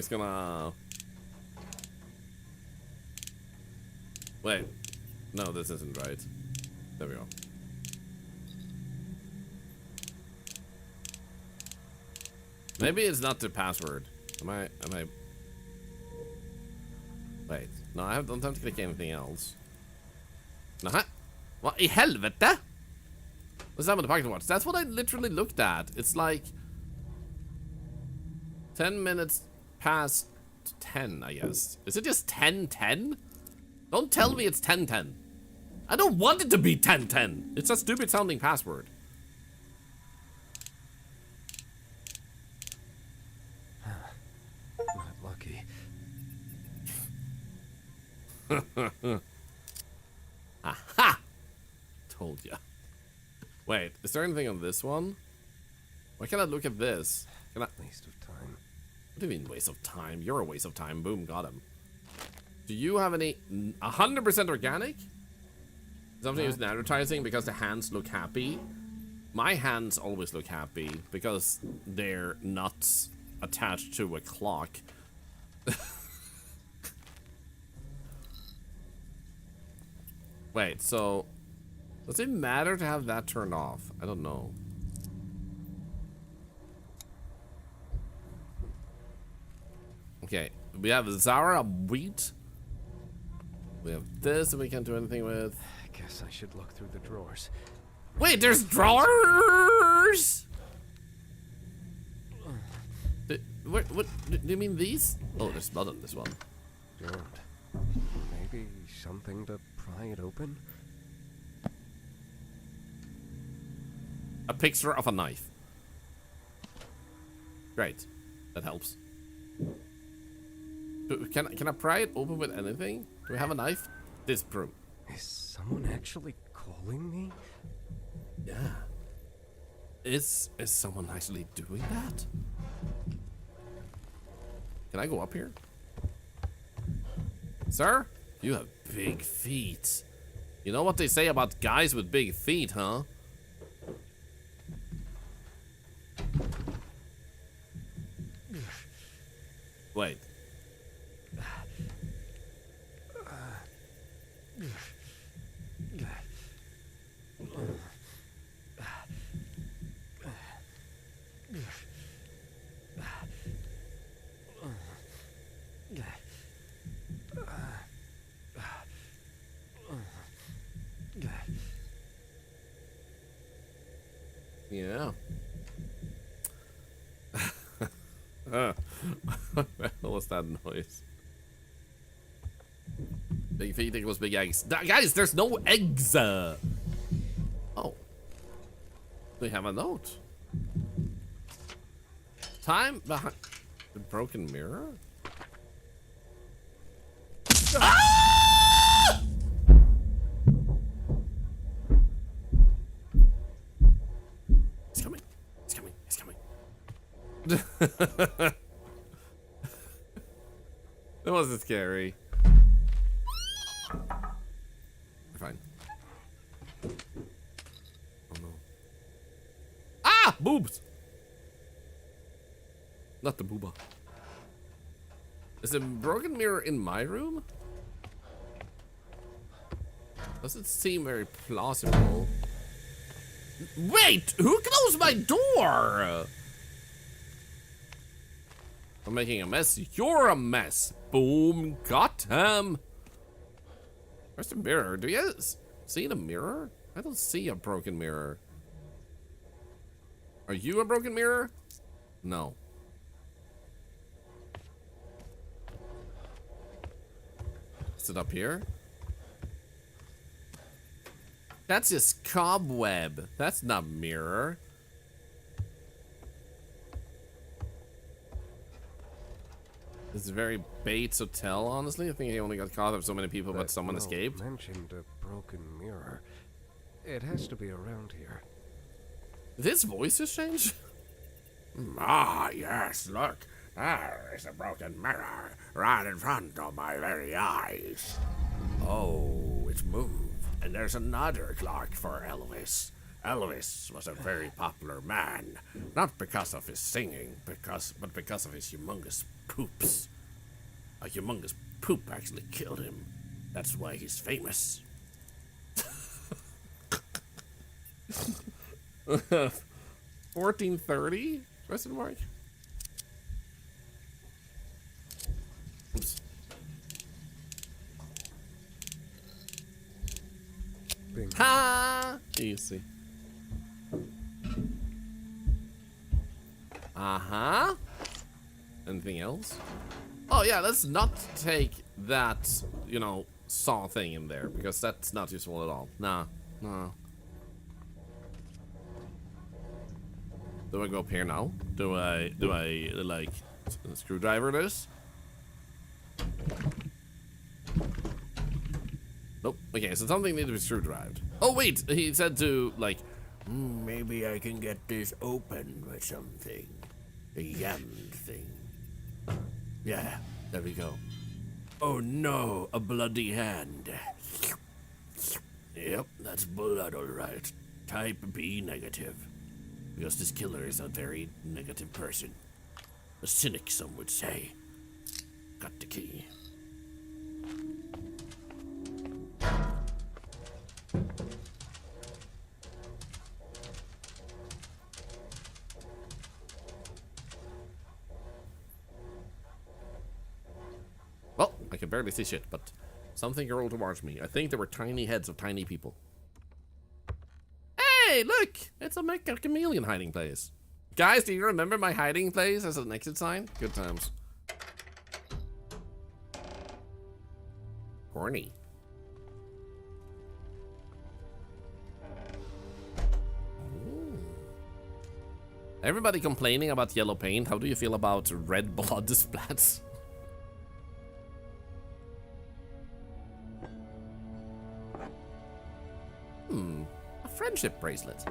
gonna wait. No, this isn't right. There we go. Maybe it's not the password. Am I wait, no, I don't have to click anything else. Nah. What i helvete? What's that with the pocket watch? That's what I literally looked at. It's like 10 minutes past 10, I guess. Is it just 10:10? Don't tell me it's 10:10. I don't want it to be 10:10. It's a stupid sounding password. Not lucky. Aha! Told ya. Wait, is there anything on this one? Why can't I look at this? Can I? Waste of time. What do you mean waste of time? You're a waste of time. Boom, got him. Do you have any 100% organic? Something used in advertising because the hands look happy. My hands always look happy because they're not attached to a clock. Wait, so does it matter to have that turned off? I don't know. Okay, we have Zara wheat. We have this that we can't do anything with. I guess I should look through the drawers. Wait, there's drawers? What do you mean these? Oh, there's blood on this one. Good. Maybe something to pry it open? A picture of a knife. Great, that helps. Can I pry it open with anything? Do we have a knife? Disprove. Is someone actually calling me? Yeah. Is someone actually doing that? Can I go up here? Sir? You have big feet. You know what they say about guys with big feet, huh? Wait. Yeah. What was that noise? Big feet equals big eggs. Guys, there's no eggs. Oh. We have a note. Time behind the broken mirror. Ah! It's coming. It's coming. It's coming. That wasn't scary. We're fine. Oh no. Ah! Boobs! Not the booba. Is the broken mirror in my room? Doesn't seem very plausible. Wait! Who closed my door? I'm making a mess. You're a mess. Boom. Got him. Where's the mirror? Do you guys see the mirror? I don't see a broken mirror. Are you a broken mirror? No. Is it up here? That's just cobweb. That's not mirror. This is very Bates Hotel, honestly. I think he only got caught of so many people, but someone escaped. Mentioned a broken mirror. It has to be around here. Did his voice just change? Ah, yes, look. There is a broken mirror right in front of my very eyes. Oh, it's moved. And there's another clock for Elvis. Elvis was a very popular man, not because of his singing, but because of his humongous poops. A humongous poop actually killed him. That's why he's famous. 1430? Question mark? Oops. Bing. Ha! Easy. Uh-huh. Anything else? Oh yeah, let's not take that, you know, saw thing in there, because that's not useful at all. Nah. Nah. Do I go up here now? Do I like screwdriver this? Nope. Okay, so something needs to be screwdrived. Oh, wait! He said to, like... Maybe I can get this open with something. A yammed thing. Yeah, there we go. Oh no, a bloody hand. Yep, that's blood alright. Type B negative. Because this killer is a very negative person. A cynic, some would say. Got the key. Well, I can barely see shit, but something rolled towards me. I think there were tiny heads of tiny people. Hey, look! It's a Mecha Chameleon hiding place. Guys, do you remember my hiding place as an exit sign? Good times. Corny. Ooh. Everybody complaining about yellow paint. How do you feel about red blood splats? A friendship bracelet.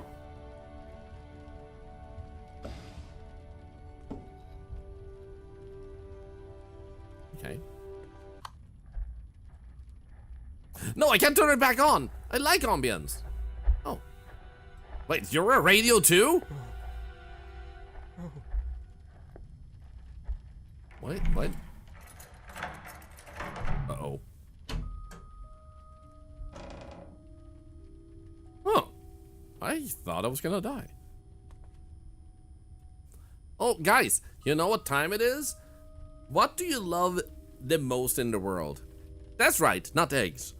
Okay. No, I can't turn it back on. I like ambience. Oh. Wait, you're a radio too? What? What? Uh-oh. Huh. I thought I was gonna die. Oh, guys, you know what time it is? What do you love the most in the world? That's right, not eggs.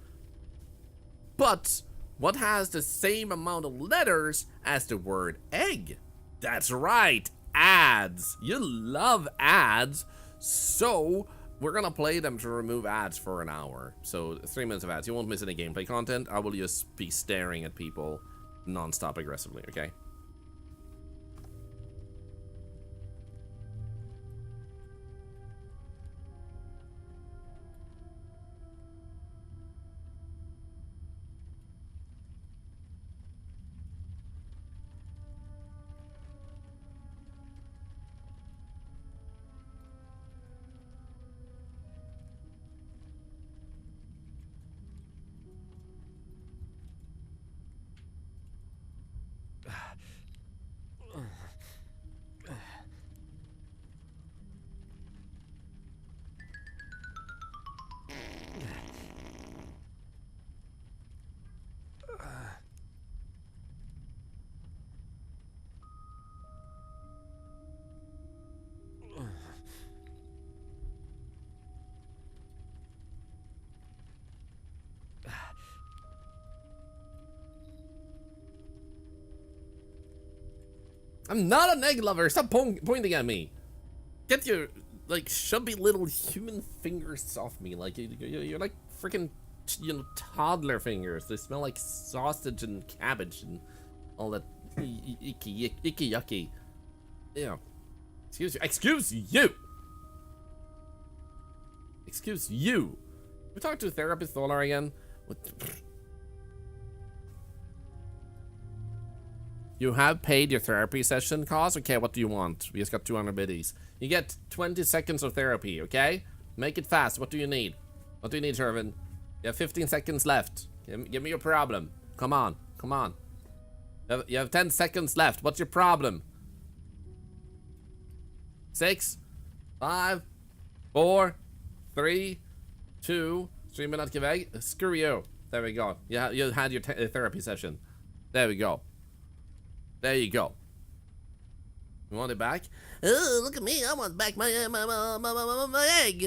But what has the same amount of letters as the word egg? That's right, ads. You love ads. So we're gonna play them to remove ads for an hour. So 3 minutes of ads. You won't miss any gameplay content. I will just be staring at people non-stop aggressively, okay? I'm not an egg lover. Stop pointing at me. Get your, like, chubby little human fingers off me. Like, you're like freaking, you know, toddler fingers. They smell like sausage and cabbage and all that icky yucky. Yeah. Excuse you. Excuse you. Excuse you. We talked to therapist Thorlar again. What? You have paid your therapy session cost? Okay, what do you want? We just got 200 biddies. You get 20 seconds of therapy, okay? Make it fast. What do you need? What do you need, Shervin? You have 15 seconds left. Give me your problem. Come on. Come on. You have 10 seconds left. What's your problem? 6, 5, 4, 3, 2, stream not give egg. Screw you. There we go. You had your therapy session. There we go. There you go. You want it back? Oh, look at me. I want back my egg.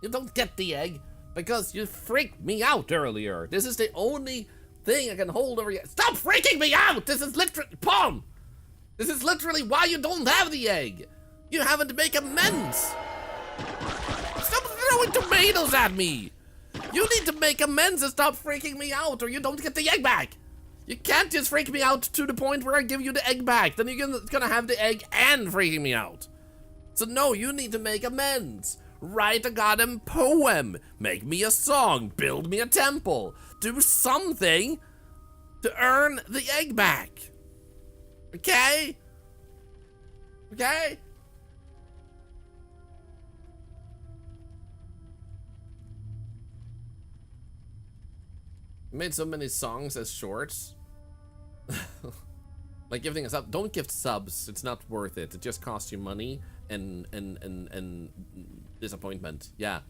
You don't get the egg because you freaked me out earlier. This is the only thing I can hold over you. Stop freaking me out! This is literally... Palm! This is literally why you don't have the egg. You haven't make amends. Stop throwing tomatoes at me. You need to make amends and stop freaking me out or you don't get the egg back. You can't just freak me out to the point where I give you the egg back. Then you're gonna have the egg and freaking me out. So no, you need to make amends. Write a goddamn poem. Make me a song. Build me a temple. Do something to earn the egg back. Okay? Okay? Made so many songs as shorts. Like gifting a sub. Don't gift subs. It's not worth it. It just costs you money and disappointment. Yeah.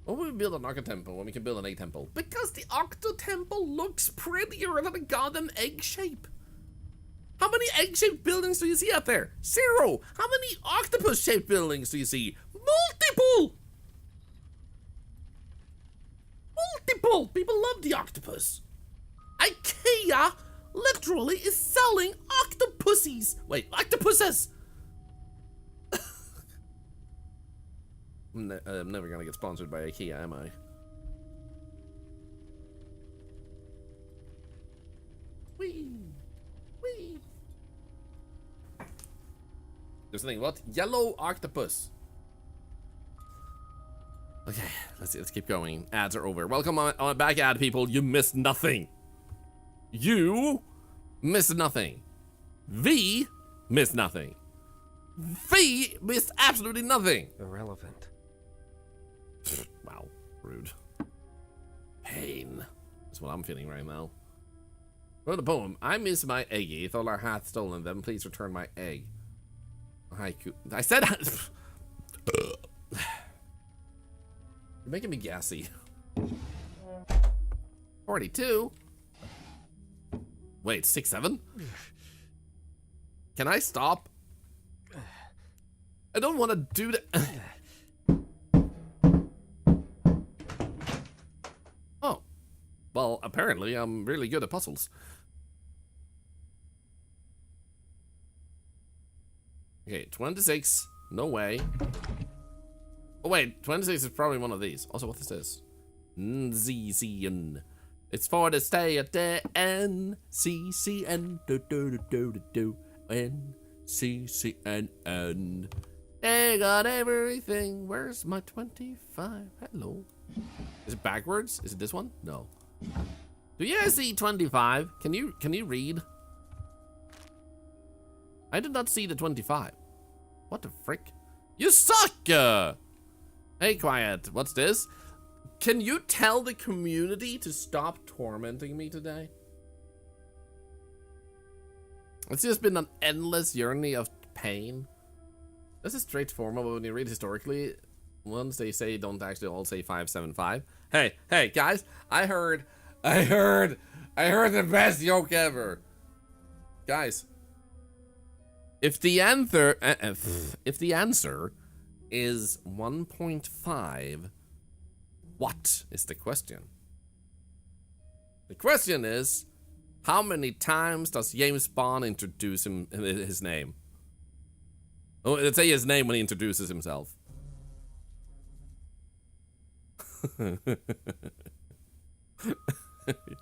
Why would we build an Octo Temple when we can build an egg temple? Because the Octo Temple looks prettier than a goddamn egg shape. How many egg-shaped buildings do you see out there? 0. How many octopus-shaped buildings do you see? Multiple! Multiple! People love the octopus. IKEA literally is selling octopussies. Wait, octopuses! I'm never gonna get sponsored by IKEA, am I? Whee! Whee! There's something, what? Yellow octopus. Okay, let's keep going. Ads are over. Welcome on back, ad people. You missed nothing. You missed nothing. V missed nothing. V missed absolutely nothing. Irrelevant. Wow, rude. Pain. That's what I'm feeling right now. Wrote a poem. I miss my eggy. Thorlar hath stolen them. Please return my egg. Haiku. I said. You're making me gassy. 42. Wait, 6-7? Can I stop? I don't want to do that. Oh. Well, apparently I'm really good at puzzles. Okay, 26. No way. Oh wait, 26 is probably one of these. Also, what is this? NZCN. It's for to stay at the NCCN. NCCN. They got everything. Where's my 25? Hello. Is it backwards? Is it this one? No. Do you guys see 25? Can you read? I did not see the 25. What the frick? You suck! Hey, quiet. What's this? Can you tell the community to stop tormenting me today? It's just been an endless journey of pain. This is straightforward, but when you read historically, once they say don't actually all say 575. Hey, guys, I heard the best joke ever. Guys, if the answer is 1.5, what is the question? The question is, how many times does James Bond introduce his name? Oh, let's say his name when he introduces himself.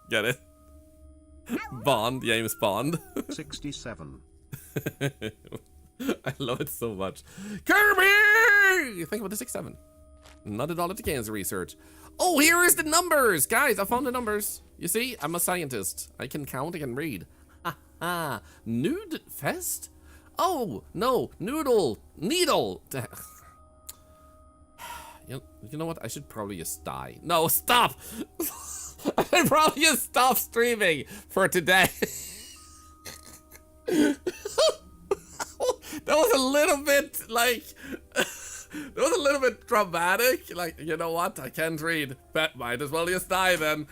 Get it? Bond, James Bond. 67. I love it so much. Kirby! Think about the 6-7. Not at all at the cancer research. Oh, here is the numbers! Guys, I found the numbers. You see, I'm a scientist. I can count, I can read. Ha ha. Nude fest? Oh, no. Needle. You know what? I should probably just die. No, stop! I should probably just stop streaming for today. That was a little bit, like... That was a little bit dramatic. Like, you know what? I can't read. But might as well just die then.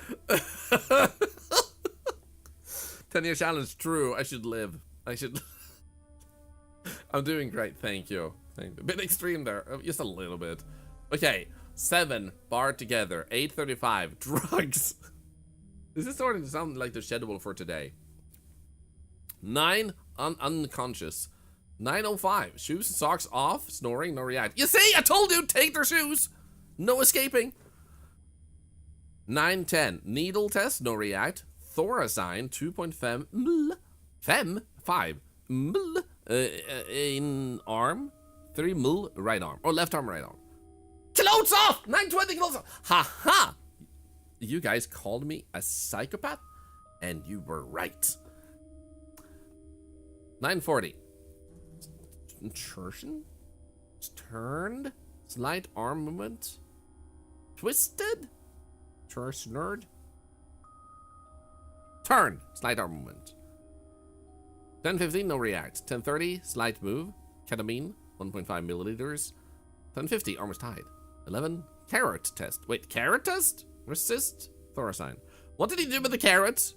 10-year challenge, true. I should live. I'm doing great, thank you. A bit extreme there, just a little bit. Okay, 7, barred together. 8:35, drugs. This is starting to sound like the schedule for today. 9, unconscious. 9:05, shoes and socks off, snoring, no react. You see, I told you, take their shoes. No escaping. 9:10, needle test, no react. Thora sign, 2.5, fem, 5, in arm, 3 mil right arm. Or left arm, right arm. Close off! 920 close off! Ha ha! You guys called me a psychopath? And you were right. 940. Insertion? Turned? Slight arm movement? Twisted? Church nerd? Turn! Slight arm movement. 10:15, no react. 10:30, slight move. Ketamine, 1.5 milliliters. 10:50, arm is tied. 11, carrot test. Wait, carrot test? Resist? Thorlar. What did he do with the carrot?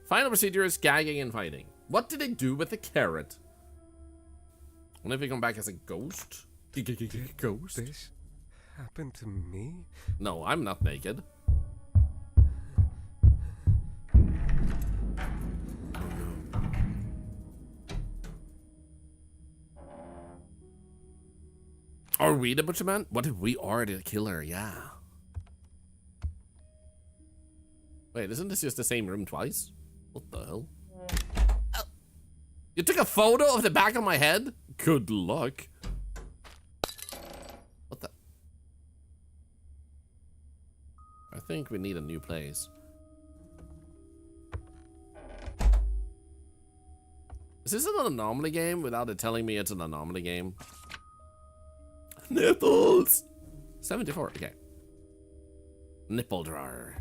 Final procedure is gagging and fighting. What did they do with the carrot? What if he come back as a ghost? Ghost? This happened to me? No, I'm not naked. Are we the butcher man? What if we are the killer? Yeah. Wait, isn't this just the same room twice? What the hell? Oh. You took a photo of the back of my head? Good luck. What the? I think we need a new place. Is this an anomaly game without it telling me it's an anomaly game? Nipples! 74, okay. Nipple drawer.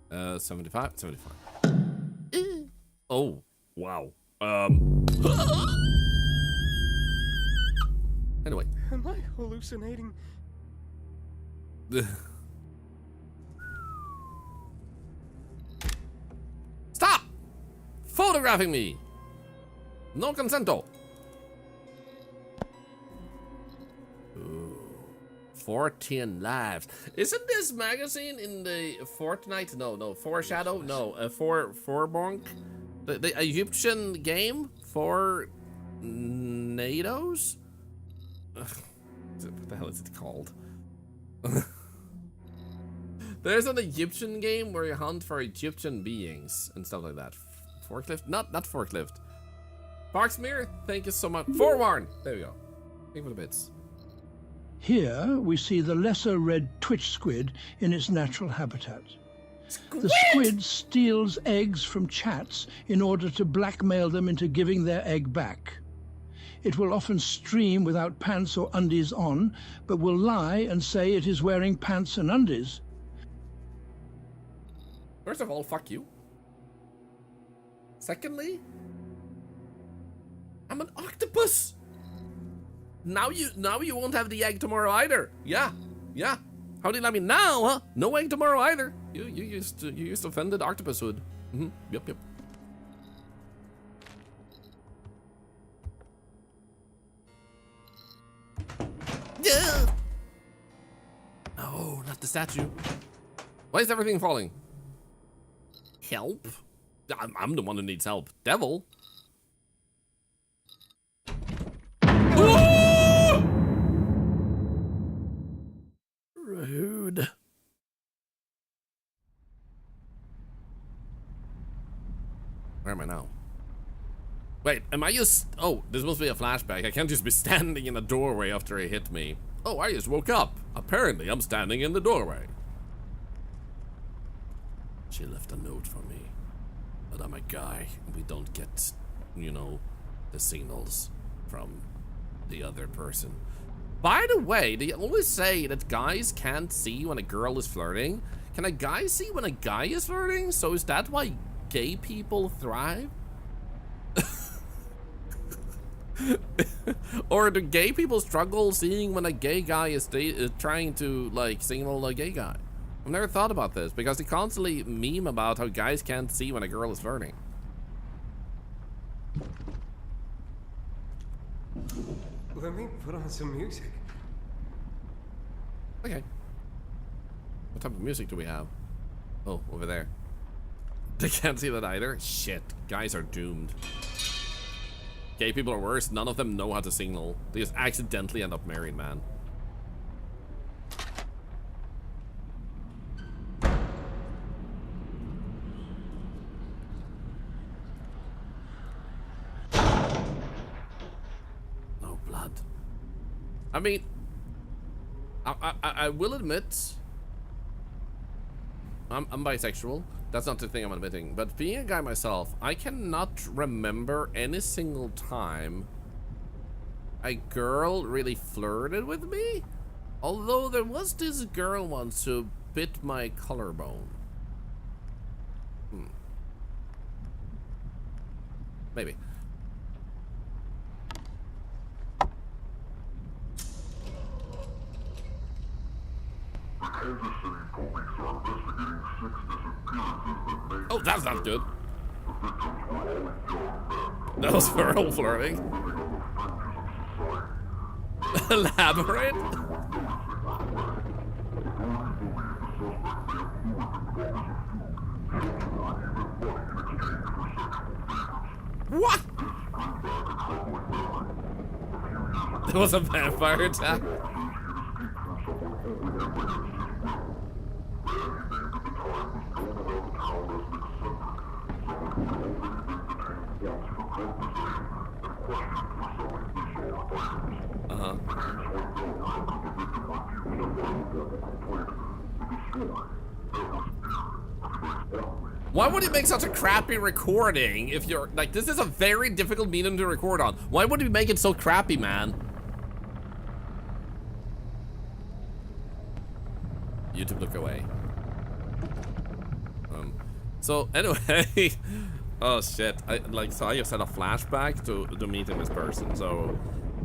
75. Oh, wow. Anyway. Am I hallucinating? Stop! Photographing me! No consento. 14 lives. Isn't this magazine in the Fortnite? No, Foreshadow? No, Forbonk? The Egyptian game? For NATOs? What the hell is it called? There's an Egyptian game where you hunt for Egyptian beings and stuff like that. Forklift? Not forklift. Foxmere, thank you so much. Forewarn! There we go. Thank you for the bits. Here we see the lesser red twitch squid in its natural habitat. The squid steals eggs from chats in order to blackmail them into giving their egg back. It will often stream without pants or undies on, but will lie and say it is wearing pants and undies. First of all, fuck you. Secondly, I'm an octopus. Now you won't have the egg tomorrow either. Yeah. How do you let me now, huh? No egg tomorrow either. You used offended octopushood. Yep. Yeah. No, not the statue. Why is everything falling? Help? I'm the one who needs help. Devil. Rude. Where am I now? Wait, am I just... Oh, this must be a flashback. I can't just be standing in a doorway after he hit me. Oh, I just woke up. Apparently, I'm standing in the doorway. She left a note for me. But I'm a guy. We don't get, you know, the signals from the other person. By the way, they always say that guys can't see when a girl is flirting. Can a guy see when a guy is flirting? So is that why gay people thrive? Or do gay people struggle seeing when a gay guy is trying to, like, signal a gay guy? I've never thought about this because they constantly meme about how guys can't see when a girl is flirting. Let me put on some music. Okay. What type of music do we have? Oh, over there. They can't see that either? Shit. Guys are doomed. Gay people are worse. None of them know how to signal. They just accidentally end up married, man. I mean, I will admit, I'm bisexual. That's not the thing I'm admitting. But being a guy myself, I cannot remember any single time a girl really flirted with me. Although there was this girl once who bit my collarbone. Maybe. Oh, that's not good. That was feral flirting. Elaborate? What? There was a vampire attack. Why would he make such a crappy recording if you're like, this is a very difficult medium to record on. Why would he make it so crappy, man? YouTube, look away. So anyway, oh shit, I just had a flashback to meeting this person. So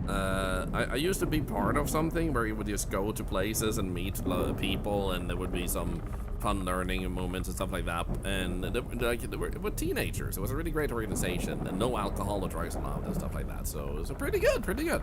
I used to be part of something where you would just go to places and meet people, and there would be some fun learning moments and stuff like that. And they were teenagers. It was a really great organization, and no alcohol or drugs allowed and stuff like that. So it was pretty good, pretty good.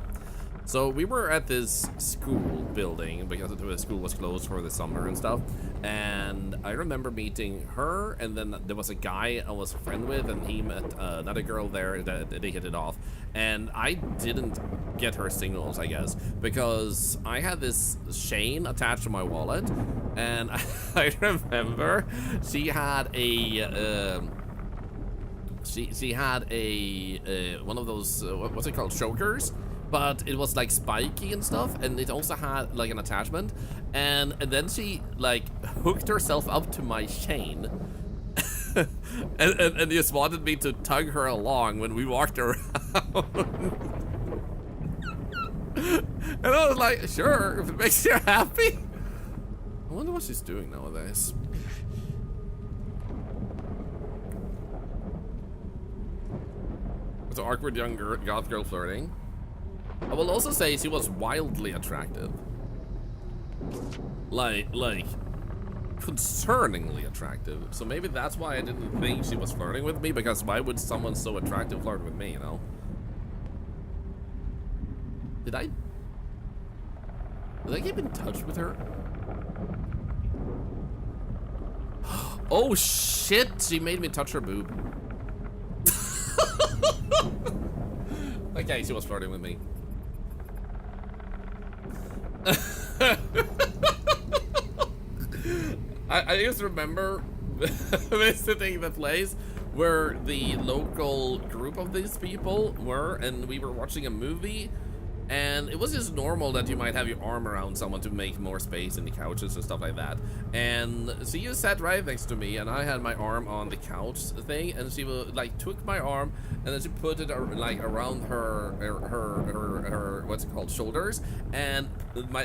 So we were at this school building because the school was closed for the summer and stuff. And I remember meeting her, and then there was a guy I was a friend with, and he met another girl there that they hit it off. And I didn't get her signals, I guess, because I had this chain attached to my wallet, and I remember she had a she had a one of those what's it called, chokers. But it was like spiky and stuff, and it also had like an attachment, and then she like hooked herself up to my chain and just wanted me to tug her along when we walked around. And I was like, sure, if it makes you happy. I wonder what she's doing nowadays. It's an awkward young goth girl flirting. I will also say she was wildly attractive. Like, concerningly attractive. So maybe that's why I didn't think she was flirting with me, because why would someone so attractive flirt with me, you know? Did I keep in touch with her? Oh shit, she made me touch her boob. Okay, she was flirting with me. I just remember visiting the place where the local group of these people were, and we were watching a movie, and it was just normal that you might have your arm around someone to make more space in the couches and stuff like that. And she just sat right next to me, and I had my arm on the couch thing, and she like took my arm, and then she put it like around her what's it called, shoulders, and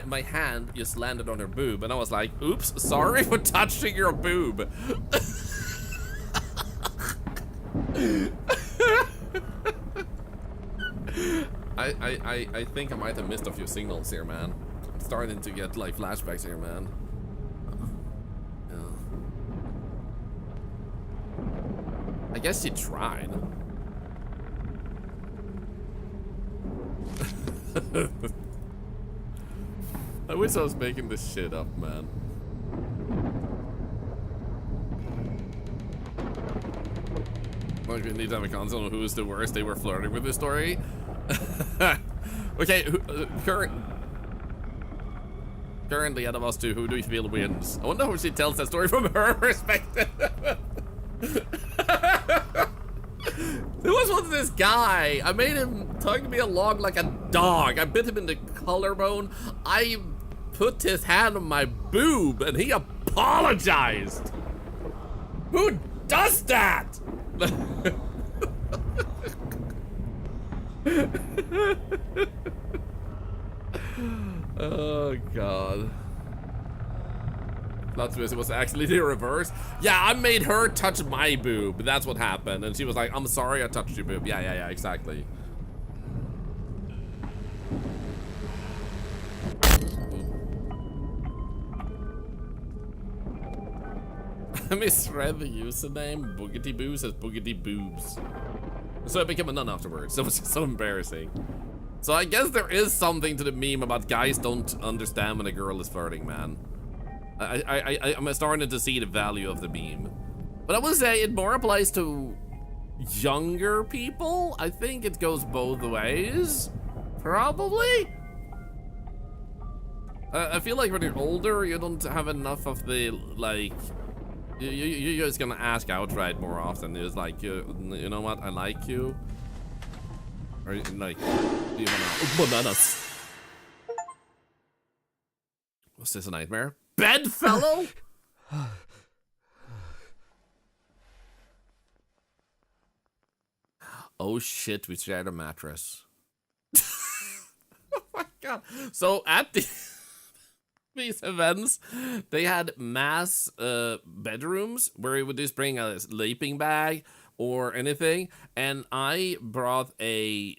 my hand just landed on her boob, and I was like, oops, sorry for touching your boob. I think I might have missed a few signals here, man. I'm starting to get like flashbacks here, man. Yeah. I guess she tried. I wish I was making this shit up, man. Like, we need to have a console on who's the worst. They were flirting with this story. Okay, currently out of us two, who do you feel wins? I wonder how she tells that story from her perspective. There was once this guy, I made him tugged me along like a dog. I bit him in the collarbone. I put his hand on my boob and he apologized. Who does that? Oh god. Plot twist, it was actually the reverse. Yeah, I made her touch my boob. That's what happened. And she was like, I'm sorry I touched your boob. Yeah, exactly. I misread the username. Boogity Boos as Boogity Boobs. So I became a nun afterwards. That was just so embarrassing. So I guess there is something to the meme about guys don't understand when a girl is flirting, man. I'm starting to see the value of the meme. But I would say it more applies to younger people. I think it goes both ways. Probably. I feel like when you're older, you don't have enough of the, like... You're just gonna ask outright more often. It's like, you know what, I like you. Or like, do you wanna bananas? Was this a nightmare? Bedfellow? Oh shit, we shared a mattress. Oh my god. So at these events, they had mass bedrooms where you would just bring a sleeping bag or anything, and I brought a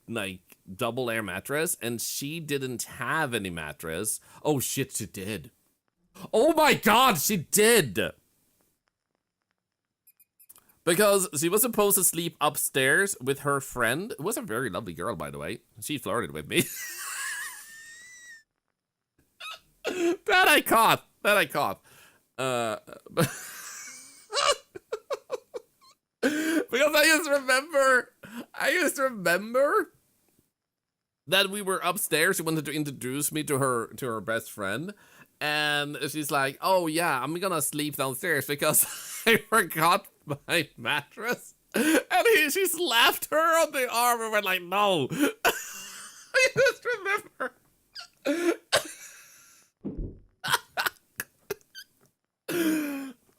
like double air mattress, and she didn't have any mattress. Oh shit, she did. Oh my god, she did. Because she was supposed to sleep upstairs with her friend. It was a very lovely girl, by the way. She flirted with me. That I caught. Because I just remember that we were upstairs. She wanted to introduce me to her best friend, and she's like, "Oh yeah, I'm gonna sleep downstairs because I forgot my mattress." And she slapped her on the arm and went like, "No." I just remember.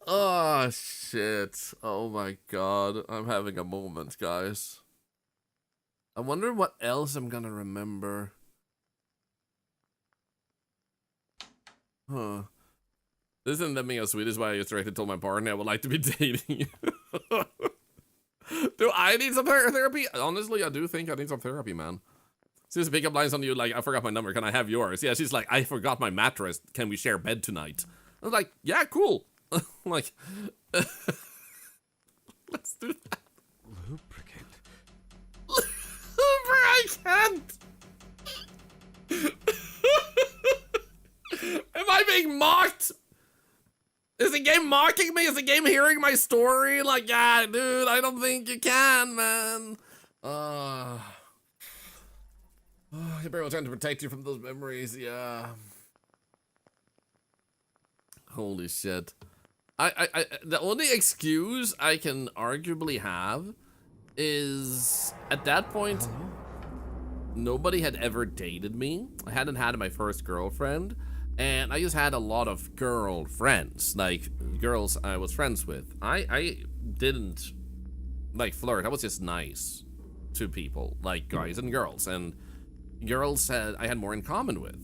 Oh shit. Oh my god. I'm having a moment, guys. I wonder what else I'm gonna remember. Huh. This isn't that being a Swedish why I just directly told my partner I would like to be dating you. Do I need some therapy? Honestly, I do think I need some therapy, man. She's pick up lines on you like, I forgot my number, can I have yours? Yeah, she's like, I forgot my mattress, can we share bed tonight? I was like, yeah, cool. Like, let's do that. Lubricant. Lubricant! Am I being mocked? Is the game mocking me? Is the game hearing my story? Like, yeah, dude, I don't think you can, man. You're barely trying to protect you from those memories, yeah. Holy shit. The only excuse I can arguably have is at that point, nobody had ever dated me. I hadn't had my first girlfriend, and I just had a lot of girlfriends, like girls I was friends with. I didn't like flirt. I was just nice to people, like guys and girls, and girls I had more in common with.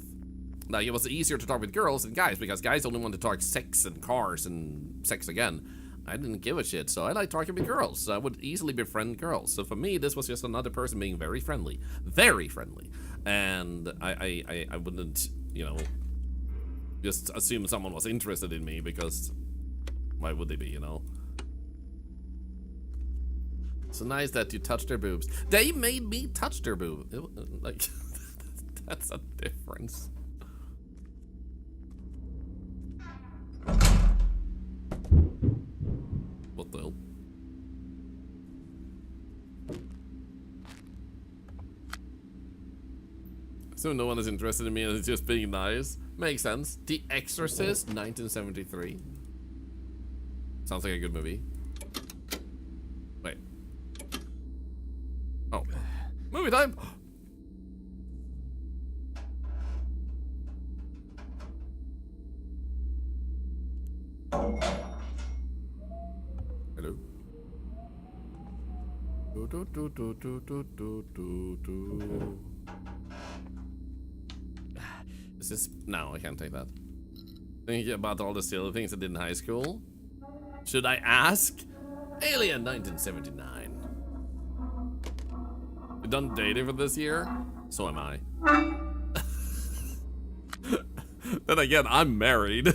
Like, it was easier to talk with girls than guys, because guys only want to talk sex and cars and sex again. I didn't give a shit, so I like talking with girls. So I would easily befriend girls. So for me, this was just another person being very friendly. Very friendly. And I wouldn't, you know, just assume someone was interested in me, because why would they be, you know? So nice that you touched their boobs. They made me touch their boob. Like, that's a difference. What the hell? So no one is interested in me and it's just being nice. Makes sense. The Exorcist, 1973. Sounds like a good movie. Wait. Oh. Movie time! Hello? Is this... No, I can't take that. Thinking about all the silly things I did in high school. Should I ask? Alien 1979. You done dating for this year? So am I. Then again, I'm married.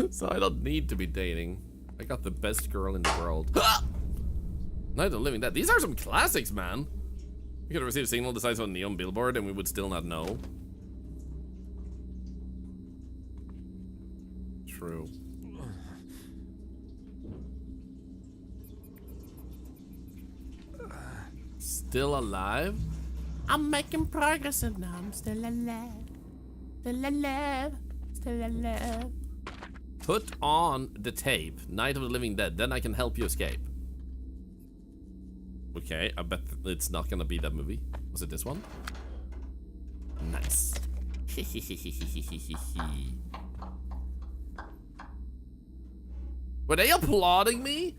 So I don't need to be dating. I got the best girl in the world. Night of the Living Dead. These are some classics, man. We could have received signal the size of a neon billboard and we would still not know. True. Still alive? I'm making progress and I'm still alive. Still alive. Still alive. Put on the tape, Night of the Living Dead, then I can help you escape. Okay, I bet it's not gonna be that movie. Was it this one? Nice. Were they applauding me?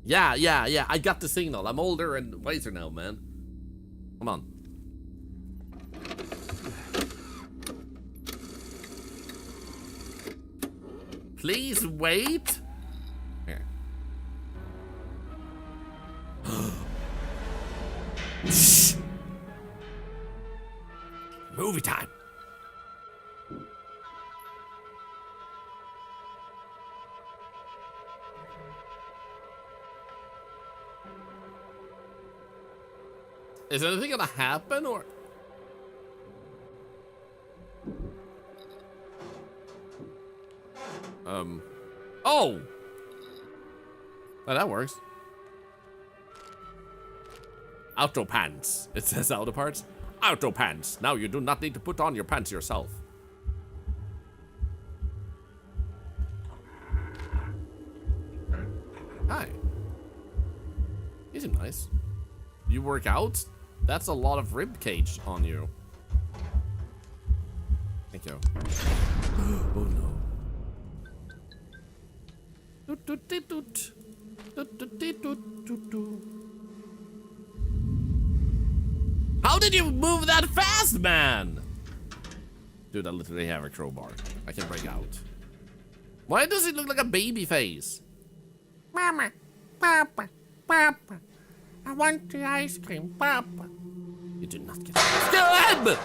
Yeah, I got the signal. I'm older and wiser now, man. Come on. Please wait. Here. Shh. Movie time. Is anything gonna happen or? Oh! Oh, that works. Auto pants. It says auto parts. Auto pants. Now you do not need to put on your pants yourself. Hi. You seem nice. You work out? That's a lot of rib cage on you. Thank you. Oh no. How did you move that fast, man? Dude, I literally have a crowbar. I can break out. Why does it look like a baby face? Mama, Papa, Papa, I want the ice cream, Papa. You do not get it.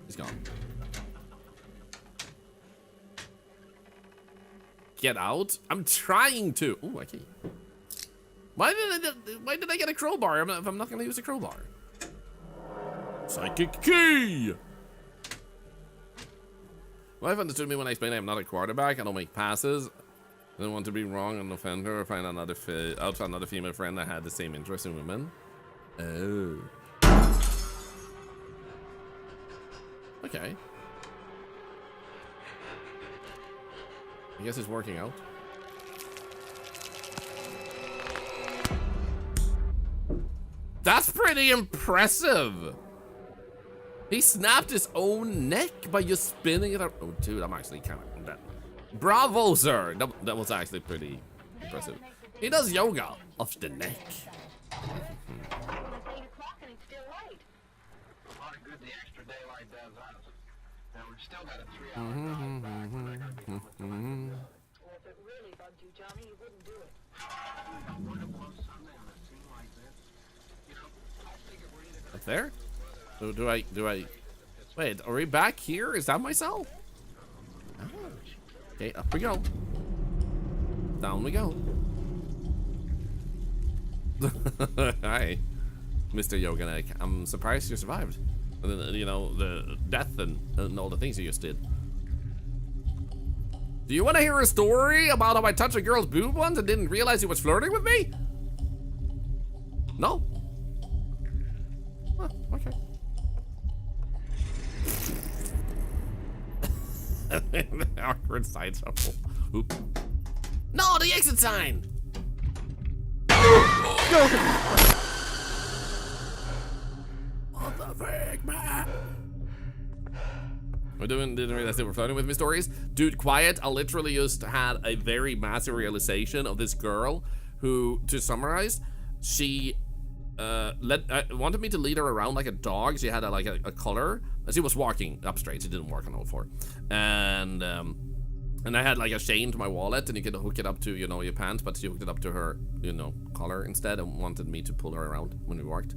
He's gone. Get out? I'm trying to. Ooh, okay. Why did I get a crowbar if I'm not gonna use a crowbar? Psychic key! Wife understood me when I explained I am not a quarterback. I don't make passes. I don't want to be wrong and offend her or find another another female friend that had the same interest in women. Oh. Okay. I guess it's working out. That's pretty impressive. He snapped his own neck by just spinning it up. Oh, dude, I'm actually kind of dead. Bravo, sir. That was actually pretty impressive. He does yoga of the neck. Still got a 3-hour drive back when I got well, if it really bugged you, Johnny, you wouldn't do it. I would have loved something on a scene like this. You know, I figured we're either Up there? So do I wait, are we back here? Is that myself? Oh. Okay, up we go. Down we go. Hi, Mr. Yoga Neck. I'm surprised you survived. You know, the death and all the things you just did. Do you want to hear a story about how I touched a girl's boob once and didn't realize he was flirting with me? No? Huh, okay. Awkward side shuffle. Oop. No, the exit sign! What the fuck, man? Didn't realize they were flirting with me stories. Dude, quiet. I literally just had a very massive realization of this girl who, to summarize, she wanted me to lead her around like a dog. She had a collar. She was walking up straight. She didn't walk on all four. And I had like a chain to my wallet, and you could hook it up to, you know, your pants, but she hooked it up to her, you know, collar instead, and wanted me to pull her around when we walked.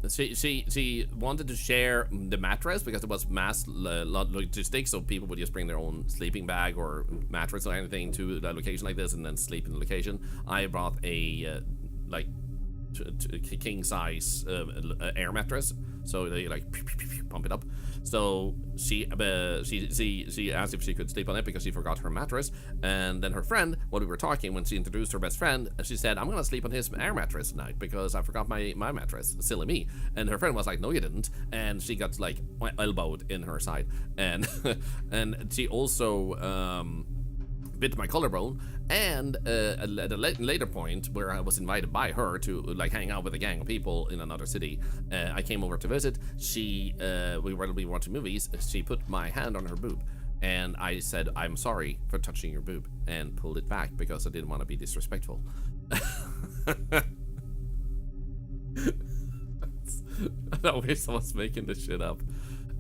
She wanted to share the mattress because it was mass logistics, so people would just bring their own sleeping bag or mattress or anything to a location like this and then sleep in the location. I brought a like king size air mattress, so they like pump it up. So she asked if she could sleep on it because she forgot her mattress, and then her friend, while we were talking, when she introduced her best friend, she said, "I'm gonna sleep on his air mattress tonight because I forgot my mattress." Silly me. And her friend was like, "No, you didn't," and she got like elbowed in her side, and and she also bit my collarbone. And at a later point, where I was invited by her to like hang out with a gang of people in another city, I came over to visit. We were watching movies. She put my hand on her boob, and I said, "I'm sorry for touching your boob," and pulled it back because I didn't want to be disrespectful. I wish I was making this shit up.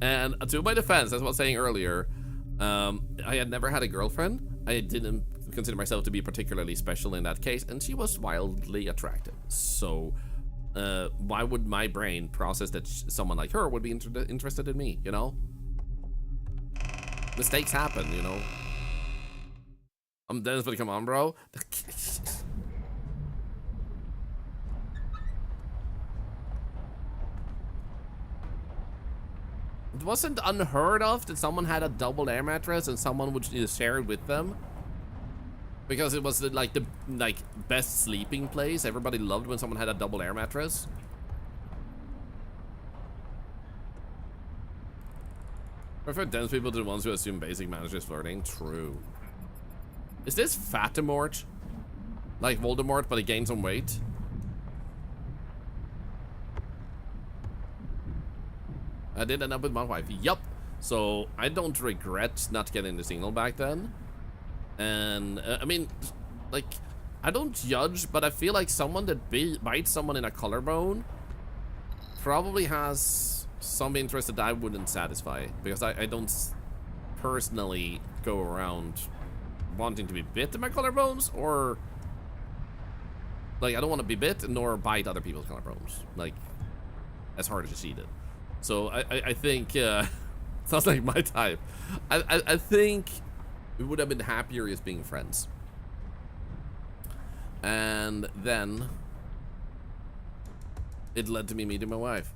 And to my defense, as I was saying earlier, I had never had a girlfriend. I didn't consider myself to be particularly special in that case, and she was wildly attractive. So why would my brain process that someone like her would be interested in me, you know? Mistakes happen, you know? I'm Dennis, but come on, bro. It wasn't unheard of that someone had a double air mattress and someone would share it with them, because it was the best sleeping place. Everybody loved when someone had a double air mattress. Prefer dense people to the ones who assume basic manners is flirting. True. Is this Fatimort? Like Voldemort, but he gained some weight? I did end up with my wife. Yup. So I don't regret not getting the signal back then. And I mean, like, I don't judge, but I feel like someone that bites someone in a collarbone probably has some interest that I wouldn't satisfy, because I don't personally go around wanting to be bit in my collarbones, or like I don't want to be bit nor bite other people's collarbones like as hard as she did. So I think sounds like my type. I think we would have been happier as being friends. And then it led to me meeting my wife.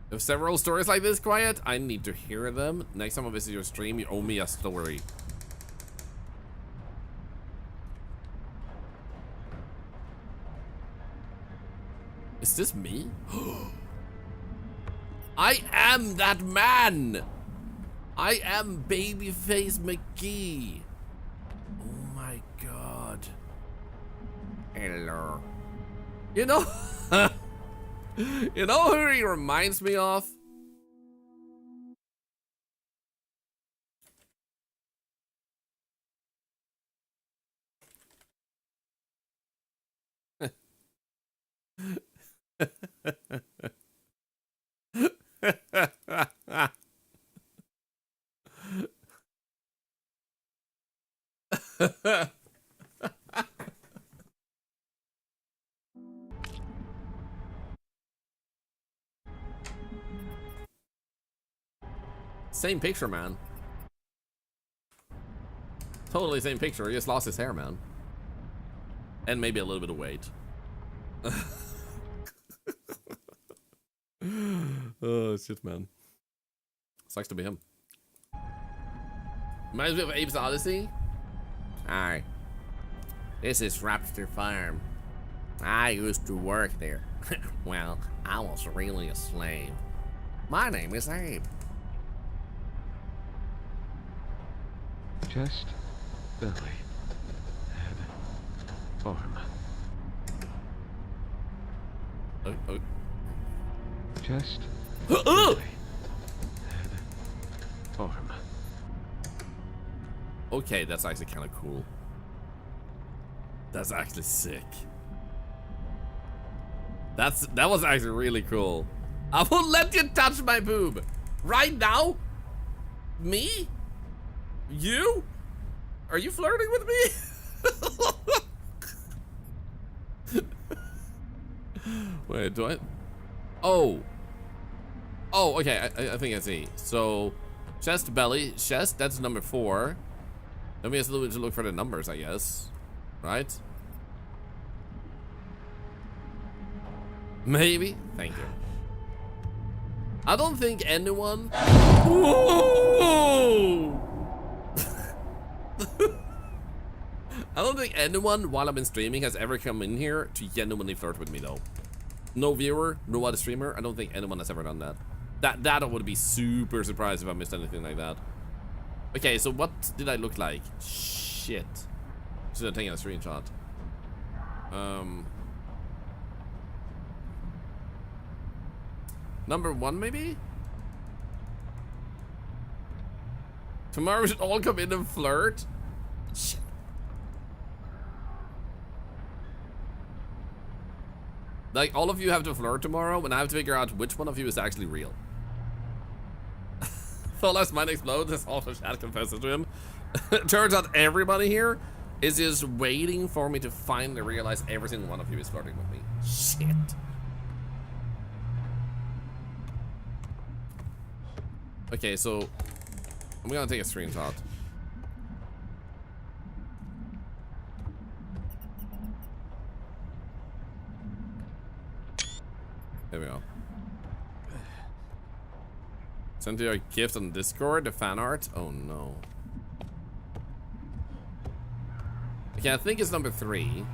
There's several stories like this, Quiet. I need to hear them. Next time I visit your stream, you owe me a story. Is this me? I am that man! I am Babyface McGee. Oh my god. Hello. You know, you know who he reminds me of? Same picture, man. Totally same picture. He just lost his hair, man. And maybe a little bit of weight. Oh, shit, man. Sucks to be him. Reminds me of Abe's Odyssey. Hi. This is Raptor Farm. I used to work there. Well, I was really a slave. My name is Abe. Just belly, head, arm, chest, belly, head, arm. Okay, that's actually kind of cool. That's actually sick. That was actually really cool. I won't let you touch my boob. Right now? Me? You? Are you flirting with me? Wait, do I? Oh. Oh, okay, I think I see. So, chest, belly, chest, that's number 4. Then we have to look for the numbers, I guess. Right? Maybe? Thank you. I don't think anyone... Whoa! I don't think anyone, while I've been streaming, has ever come in here to genuinely flirt with me, though. No viewer, no other streamer. I don't think anyone has ever done that. That I would be super surprised if I missed anything like that. Okay, so what did I look like? Shit. Should have taken a screenshot. Number 1, maybe? Tomorrow we should all come in and flirt? Shit. Like, all of you have to flirt tomorrow, and I have to figure out which one of you is actually real. Thorlar's mind explodes as all the chat confesses to him. Turns out everybody here is just waiting for me to finally realize every single one of you is flirting with me. Shit. Okay, so I'm gonna take a screenshot. There we go. Send you a gift on Discord, the fan art. Oh no. Okay, I think it's number 3.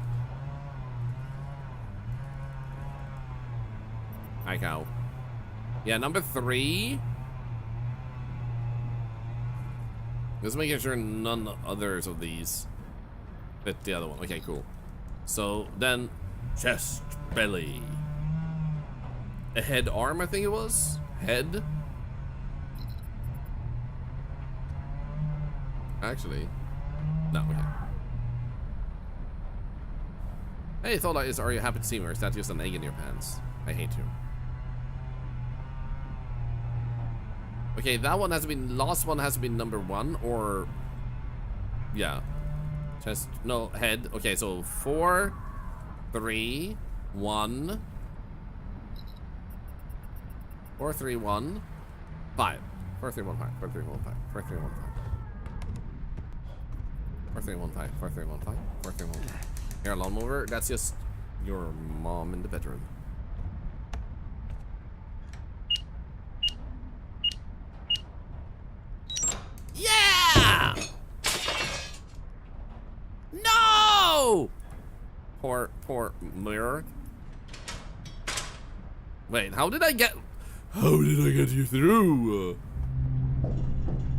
Hi, cow. Yeah, number 3. Just making sure none others of these fit the other one. Okay, cool. So then, chest, belly, a head, arm. I think it was head. Actually, no. Okay. Hey, Thorlar, are you happy to see me, or is that just an egg in your pants? I hate you. Okay, that one has to be, last one has to be number 1, or, yeah. Chest, no, head. Okay, so 4, 3, 1. 4, 3, 1, 5. 4, 3, 1, 5. 4, 3, 1, 5. 4, 3, 1, 5. 4, 3, 1, 5. 4, 3, 1, 5. 4, 3, 1, 5. Here, lawnmower. That's just your mom in the bedroom. Yeah! No! Poor mirror. Wait, how did I get you through?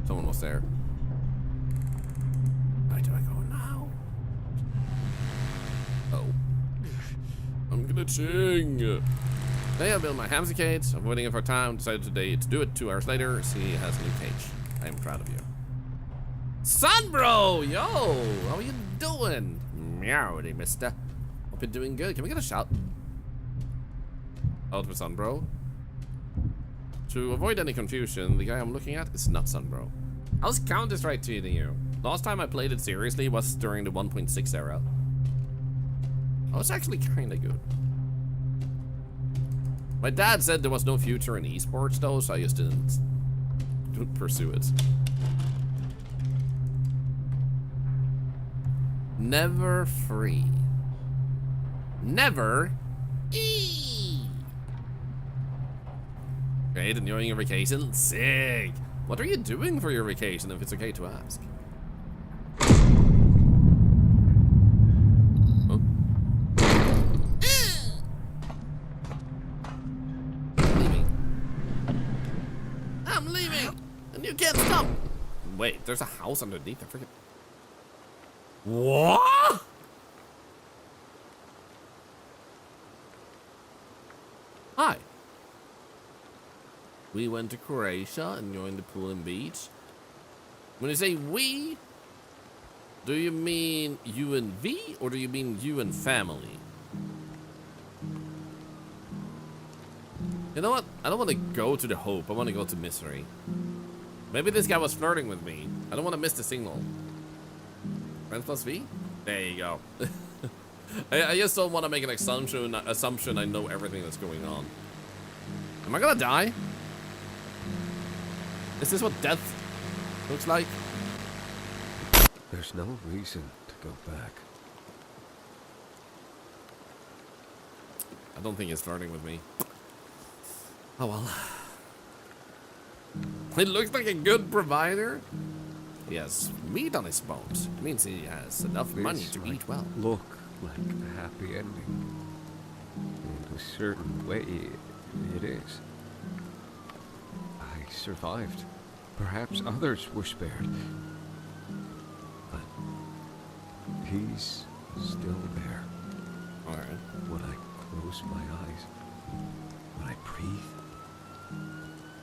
Someone was there. Where do I go now? Oh. I'm glitching. Today I built my hamster cage. I'm waiting for time. Decided today to do it 2 hours later. See, it has a new cage. I am proud of you. Sunbro! Yo! How are you doing? Meowdy, mister. Hope you're doing good. Can we get a shout? Out for Sunbro. To avoid any confusion, the guy I'm looking at is not Sunbro. How's Counter-Strike treating you? Last time I played it seriously was during the 1.6 era. Oh, it's actually kinda good. My dad said there was no future in esports though, so I just didn't pursue it. Never free. Never Great, enjoying your vacation? Sick! What are you doing for your vacation, if it's okay to ask? Huh? I'm leaving. I'm leaving! And you can't stop! Wait, there's a house underneath, I forget. What? Hi. We went to Croatia and joined the pool and beach. When you say we, do you mean you and V, or do you mean you and family? You know what? I don't want to go to the hope. I want to go to misery. Maybe this guy was flirting with me. I don't want to miss the signal. Friends plus V? There you go. I just don't want to make an assumption I know everything that's going on. Am I gonna die? Is this what death looks like? There's no reason to go back. I don't think he's flirting with me. Oh well. He looks like a good provider. He has meat on his bones. It means he has enough money This to might eat well. Look like a happy ending. In a certain way, it is. I survived. Perhaps others were spared. But he's still there. Alright. When I close my eyes, when I breathe,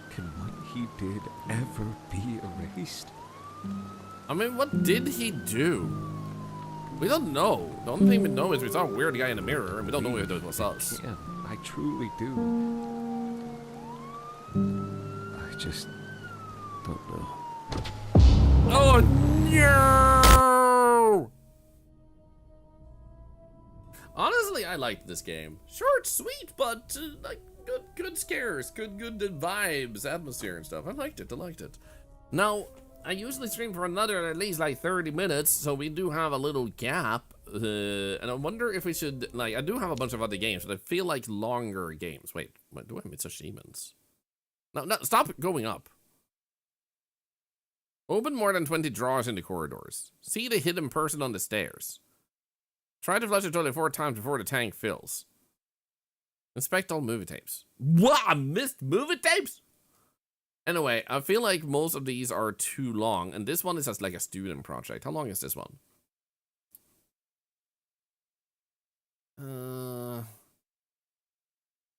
can what he did ever be erased? I mean, what did he do? We don't know. The only thing we know is we saw a weird guy in the mirror, and we don't know if it was us. Yeah, I truly do. I just don't know. Oh no! Honestly, I liked this game. Short, sweet, but like good scares, good vibes, atmosphere and stuff. I liked it. Now, I usually stream for another at least like 30 minutes, so we do have a little gap. And I wonder if we should, like, I do have a bunch of other games, but I feel like longer games. Wait, do I have Mitsushimans? No, stop going up. Open more than 20 drawers in the corridors. See the hidden person on the stairs. Try to flush the toilet 4 times before the tank fills. Inspect all movie tapes. What? I missed movie tapes? Anyway, I feel like most of these are too long, and this one is just like a student project. How long is this one?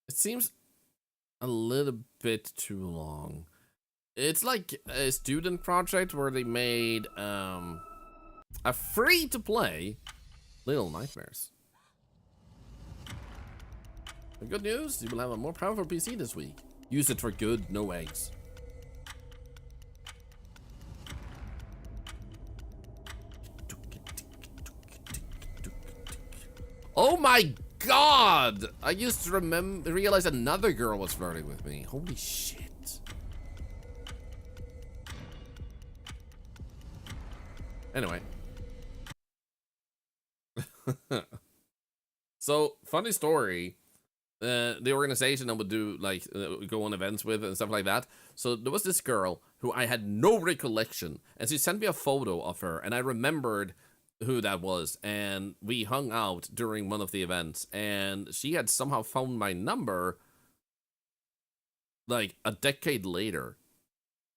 It seems a little bit too long. It's like a student project where they made a free-to-play Little Nightmares. The good news, you will have a more powerful PC this week. Use it for good, no eggs. Oh my god! I used to realize another girl was flirting with me. Holy shit. Anyway. So, funny story. The organization I would do, like, go on events with and stuff like that. So, there was this girl who I had no recollection. And she sent me a photo of her. And I remembered who that was. And we hung out during one of the events. And she had somehow found my number, like, a decade later.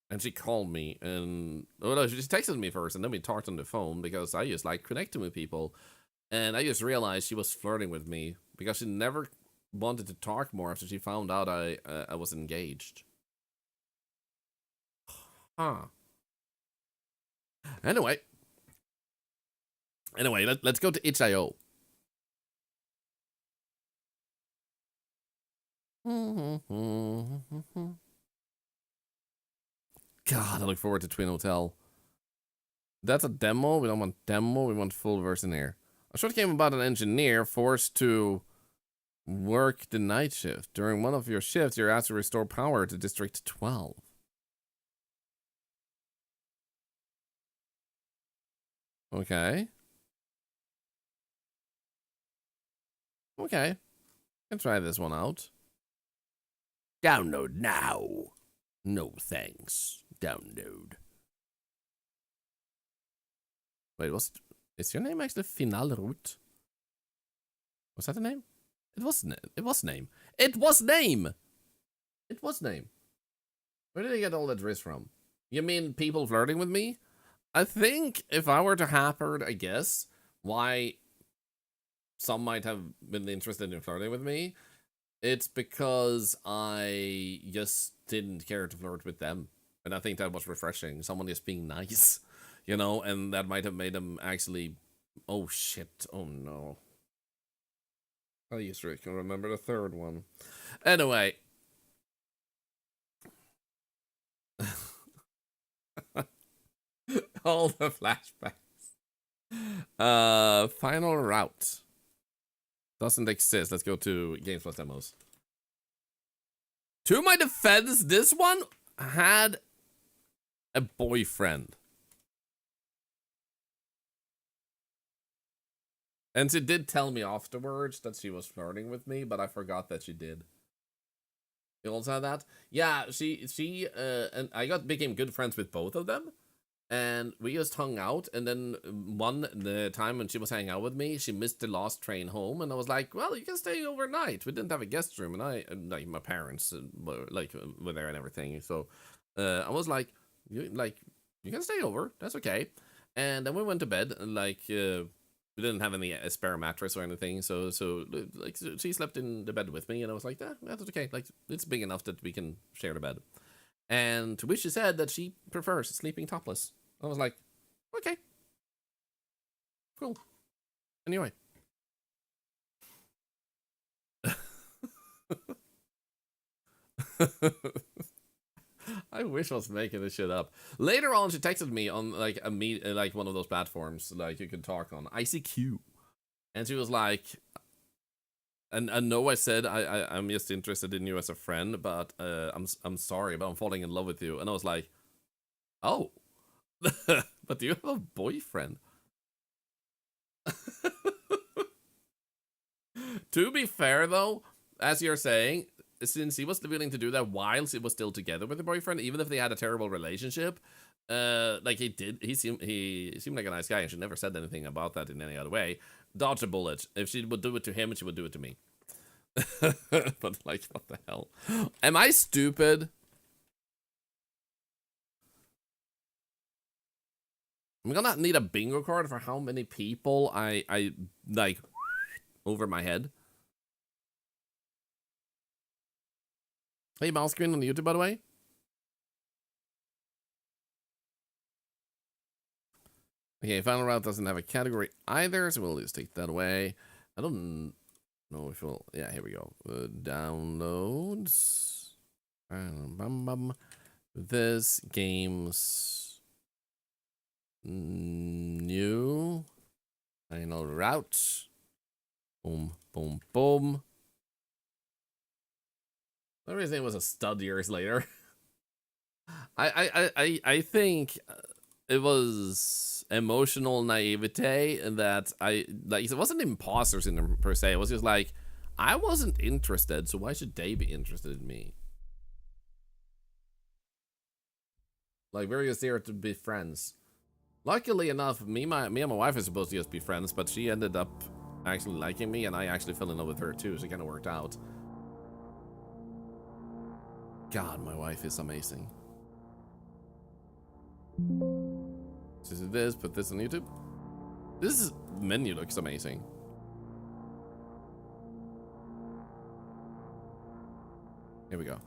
And she called me, and well, no, she just texted me first, and then we talked on the phone because I just like connecting with people. And I just realized she was flirting with me because she never wanted to talk more after she found out I was engaged. Huh. Anyway, let's go to itch.io. God, I look forward to Twin Hotel. That's a demo. We don't want demo. We want full version here. A short game about an engineer forced to work the night shift. During one of your shifts, you're asked to restore power to District 12. Okay. Okay. Can try this one out. Download now. No thanks. Download. Wait, is your name actually Final Route? Was that the name? It was name. It was name. Where did I get all that risk from? You mean people flirting with me? I think if I were to hazard a guess why some might have been interested in flirting with me, it's because I just didn't care to flirt with them. And I think that was refreshing. Someone just being nice, you know, and that might have made them actually. Oh shit. Oh no. I used to can remember the third one. Anyway. All the flashbacks. Final route. Doesn't exist. Let's go to Games Plus Demos. To my defense, this one had a boyfriend. And she did tell me afterwards that she was flirting with me, but I forgot that she did. You also had that? Yeah, she and I became good friends with both of them. And we just hung out, and then the time when she was hanging out with me, she missed the last train home, and I was like, well, you can stay overnight. We didn't have a guest room, and like, my parents were there and everything, so I was like, you can stay over, that's okay. And then we went to bed, and we didn't have any spare mattress or anything, so she slept in the bed with me, and I was like, that's okay, like, it's big enough that we can share the bed. And to which she said that she prefers sleeping topless. I was like, okay. Cool. Anyway. I wish I was making this shit up. Later on, she texted me on like one of those platforms like you can talk on, ICQ. And she was like, and I know I said I'm just interested in you as a friend, but I'm sorry, but I'm falling in love with you. And I was like, oh, but do you have a boyfriend? To be fair, though, as you're saying, since he was willing to do that while he was still together with a boyfriend, even if they had a terrible relationship, he seemed like a nice guy, and she never said anything about that in any other way. Dodge a bullet. If she would do it to him, she would do it to me. But like, what the hell? Am I stupid? I'm gonna need a bingo card for how many people I like over my head. Hey, mouse screen on YouTube, by the way. Okay, final route doesn't have a category either, so we'll just take that away. I don't know if we'll. Yeah, here we go. Downloads. This game's new final route. Boom, boom, boom. The reason it was a stud years later. I think it was emotional naivete that it wasn't imposter syndrome per se. It was just like, I wasn't interested, so why should they be interested in me? Like, we're just here to be friends. Luckily enough, me and my wife are supposed to just be friends, but she ended up actually liking me, and I actually fell in love with her too, so it kind of worked out. God, my wife is amazing. Just do this, put this on YouTube. This menu looks amazing. Here we go.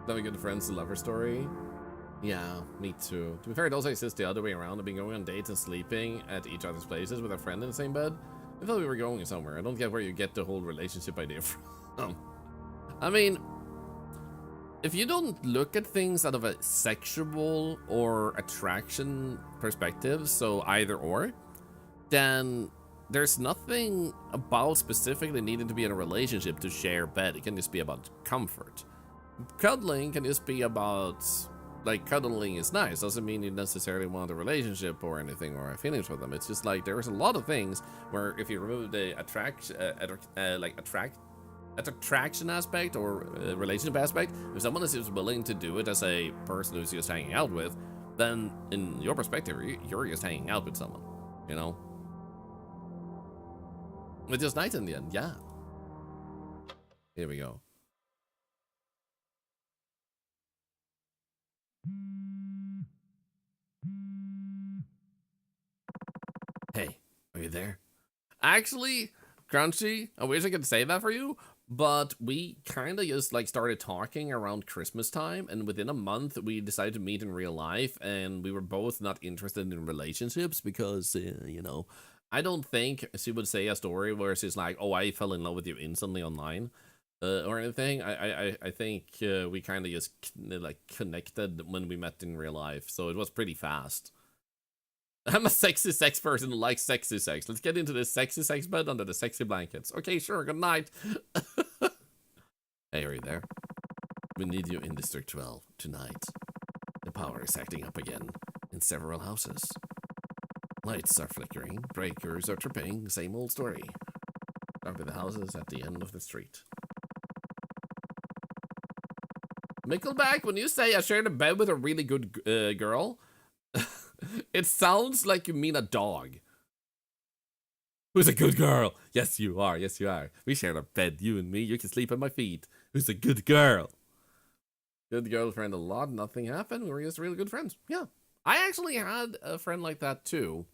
Loving good friends, the lover story. Yeah, me too. To be fair, it also exists the other way around. I've been going on dates and sleeping at each other's places with a friend in the same bed. I thought we were going somewhere. I don't get where you get the whole relationship idea from. I mean, if you don't look at things out of a sexual or attraction perspective, so either or, then there's nothing about specifically needing to be in a relationship to share bed. It can just be about comfort. Cuddling can just be about, like, cuddling is nice. Doesn't mean you necessarily want a relationship or anything or have feelings for them. It's just like there's a lot of things where if you remove the attraction aspect or relationship aspect, if someone is just willing to do it as a person who's just hanging out with, then in your perspective, you're just hanging out with someone, you know? It's just nice in the end, yeah. Here we go. Are you there? Actually, Crunchy, I wish I could say that for you, but we kind of just like started talking around Christmas time, and within a month we decided to meet in real life, and we were both not interested in relationships because, you know, I don't think she would say a story where she's like, oh, I fell in love with you instantly online. Or anything. I think we kind of just like connected when we met in real life, so it was pretty fast. I'm a sexy sex person who likes sexy sex. Let's get into this sexy sex bed under the sexy blankets. Okay, sure, good night. Hey, are you there? We need you in District 12 tonight. The power is acting up again in several houses. Lights are flickering, breakers are tripping, same old story. Up in the houses at the end of the street. Mickleback, when you say I shared a bed with a really good girl, it sounds like you mean a dog. Who's a good girl? Yes, you are. Yes, you are. We shared a bed, you and me. You can sleep at my feet. Who's a good girl? Good girlfriend a lot. Nothing happened. We were just really good friends. Yeah. I actually had a friend like that too.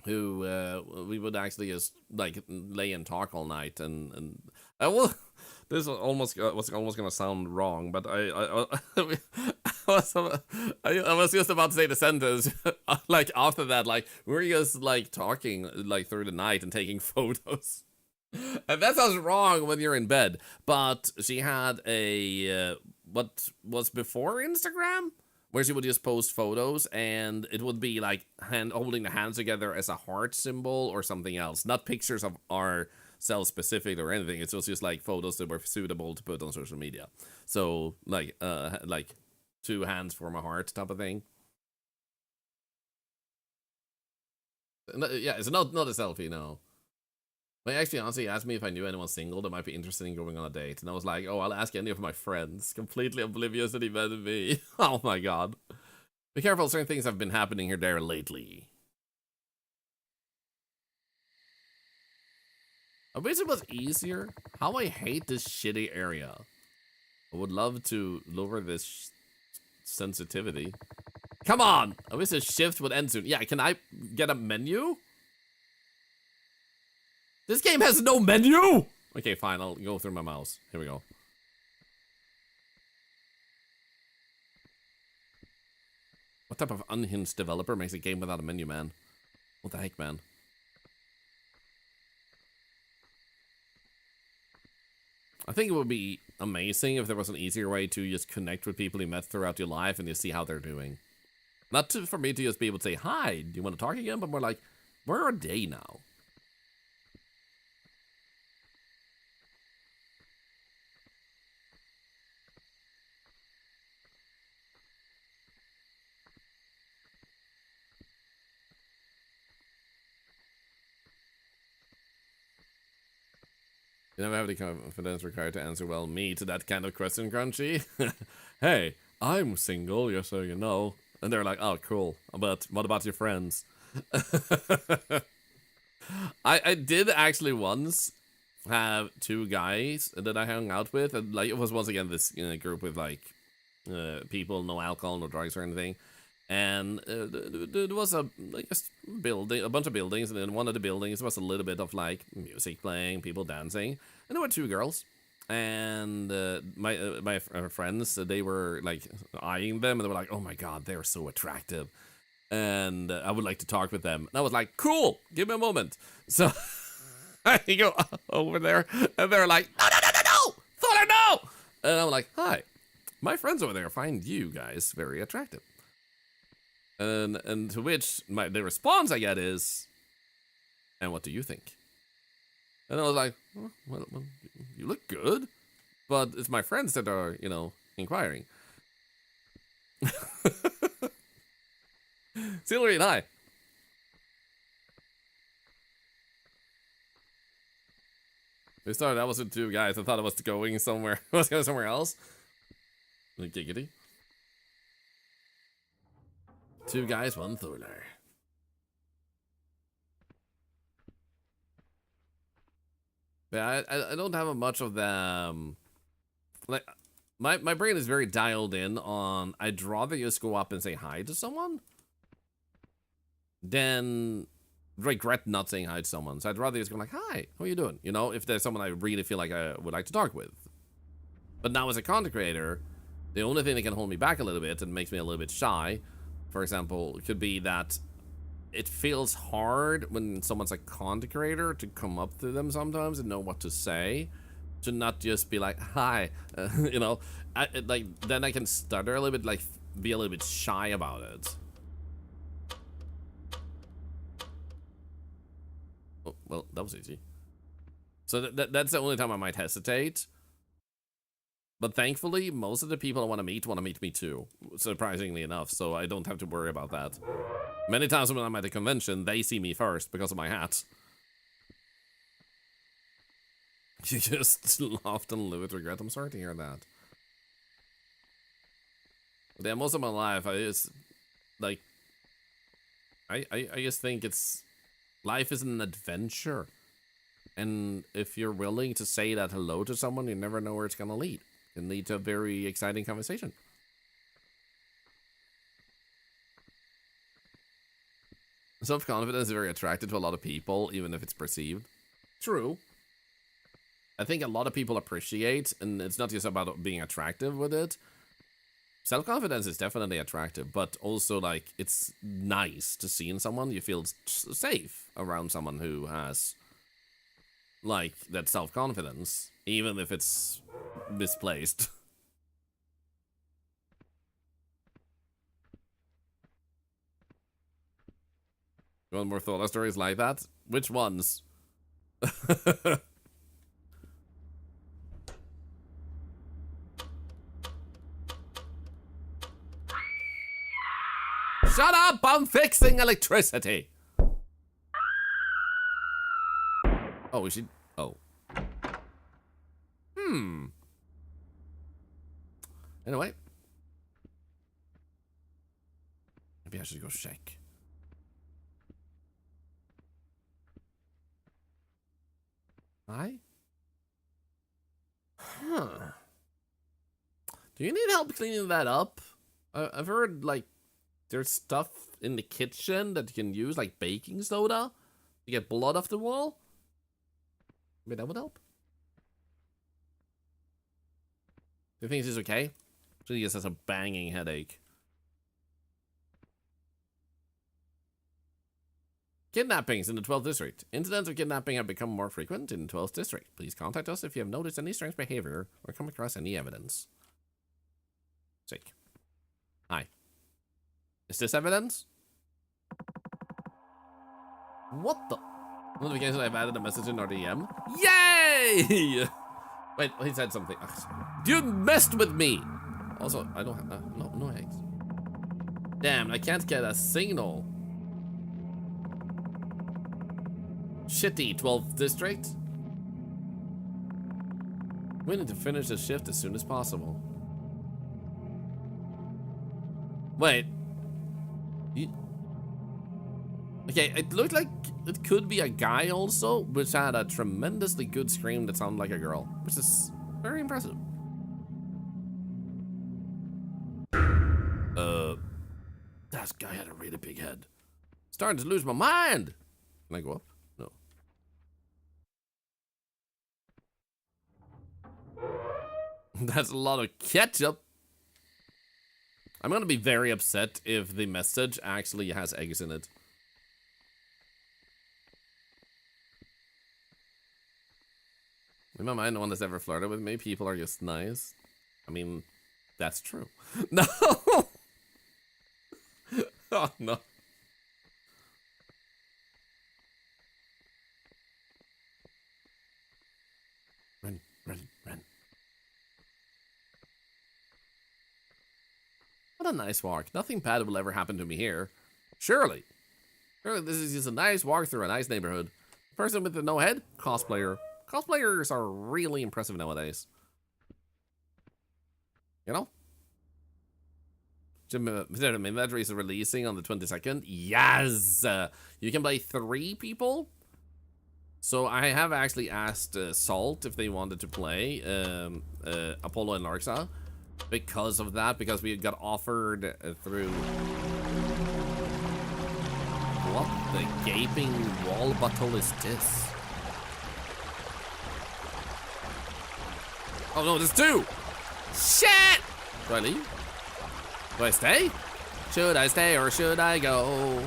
Who we would actually just like lay and talk all night, and I will. This was almost gonna sound wrong, but I was just about to say the sentence like after that, like we were just like talking like through the night and taking photos, and that sounds wrong when you're in bed. But she had a what was before Instagram, where she would just post photos and it would be like holding the hands together as a heart symbol or something else, not pictures of ourselves specific or anything. It was just like photos that were suitable to put on social media. So like two hands for my heart type of thing. Yeah, it's not a selfie, no. But actually, honestly, asked me if I knew anyone single that might be interested in going on a date. And I was like, oh, I'll ask any of my friends. Completely oblivious that he met me. Oh my god. Be careful, certain things have been happening here there lately. I wish it was easier. How I hate this shitty area. I would love to lower this sensitivity. Come on! I wish this shift would end soon. Yeah, can I get a menu? This game has no menu! Okay, fine, I'll go through my mouse. Here we go. What type of unhinged developer makes a game without a menu, man? What the heck, man? I think it would be amazing if there was an easier way to just connect with people you met throughout your life and just see how they're doing. Not for me to just be able to say, hi, do you want to talk again? But more like, where are they now? You never have the confidence required to answer well me to that kind of question, Crunchy. Hey, I'm single, just so you know. And they're like, oh, cool. But what about your friends? I did actually once have two guys that I hung out with. And like, it was once again this group with like people, no alcohol, no drugs or anything. And there was a building, a bunch of buildings, and in one of the buildings was a little bit of like music playing, people dancing, and there were two girls. And my friends, they were like eyeing them, and they were like, "Oh my god, they're so attractive," and I would like to talk with them. And I was like, "Cool, give me a moment." So I go over there, and they're like, "No, no, no, no, no, Thorlar, no!" And I'm like, "Hi, my friends over there find you guys very attractive." And to which the response I get is, "And what do you think?" And I was like, well, you look good, but it's my friends that are, inquiring. Silvery, hi. They started, I was with two guys. I thought I was going somewhere. I was going somewhere else. Giggity. Two guys, one Thorlar. Yeah, I don't have much of them. Like, my brain is very dialed in on, I'd rather just go up and say hi to someone than regret not saying hi to someone. So I'd rather just go like, hi, how are you doing? You know, if there's someone I really feel like I would like to talk with. But now as a content creator, the only thing that can hold me back a little bit and makes me a little bit shy, for example, could be that it feels hard when someone's a content creator to come up to them sometimes and know what to say. To not just be like, hi, you know, then I can stutter a little bit, like, be a little bit shy about it. Oh, well, that was easy. So that's the only time I might hesitate. But thankfully, most of the people I want to meet me too, surprisingly enough, so I don't have to worry about that. Many times when I'm at a convention, they see me first because of my hat. You just laughed and live with regret. I'm sorry to hear that. But yeah, most of my life, I just, like, I just think life is an adventure. And if you're willing to say that hello to someone, you never know where it's gonna lead. It can lead to a very exciting conversation. Self-confidence is very attractive to a lot of people, even if it's perceived. True. I think a lot of people appreciate, and it's not just about being attractive with it. Self-confidence is definitely attractive, but also, like, it's nice to see in someone. You feel safe around someone who has, like, that self-confidence, even if it's misplaced. You want more Thorlar stories like that? Which ones? Shut up! I'm fixing electricity! Oh, we should... Oh. Anyway. Maybe I should go check. Hi? Huh. Do you need help cleaning that up? I've heard, like, there's stuff in the kitchen that you can use, like baking soda, to get blood off the wall. Maybe that would help. Do you think this is okay? She just has a banging headache. Kidnappings in the 12th district. Incidents of kidnapping have become more frequent in the 12th district. Please contact us if you have noticed any strange behavior or come across any evidence. Sick. Hi. Is this evidence? What the? Notification, I've added a message in our DM. Yay! Wait, he said something. You messed with me! Also, I don't have, no eggs. Damn, I can't get a signal. Shitty 12th district. We need to finish the shift as soon as possible. Wait. Okay, it looked like it could be a guy also, which had a tremendously good scream that sounded like a girl, which is very impressive. That guy had a really big head. Starting to lose my mind. Can I go up? No. That's a lot of ketchup. I'm gonna be very upset if the message actually has eggs in it. In my mind, no one that's ever flirted with me, people are just nice. I mean, that's true. No! Oh, no. Run, run, run. What a nice walk. Nothing bad will ever happen to me here. Surely. Surely this is just a nice walk through a nice neighborhood. Person with the no head? Cosplayer. Cosplayers are really impressive nowadays. You know? Inventory is releasing on the 22nd. Yes! You can play 3 people. So I have actually asked Salt if they wanted to play Apollo and Larxa. Because of that, because we got offered through... What the gaping wall butthole is this? Oh no, there's two! Shit! Do I leave? Do I stay? Should I stay or should I go?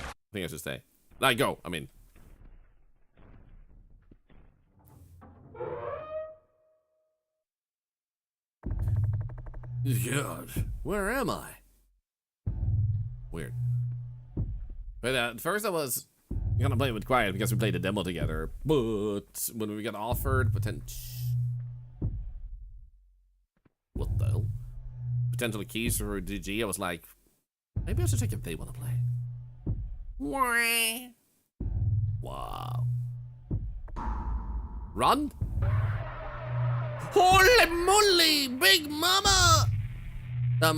I think I should stay. Like, go, I mean. God, where am I? Weird. But at first I was gonna play with quiet because we played a demo together, but when we got offered what the hell? Potential keys for DG, I was like, maybe I should check if they want to play. Wow. Run? Holy moly, big mama! Oh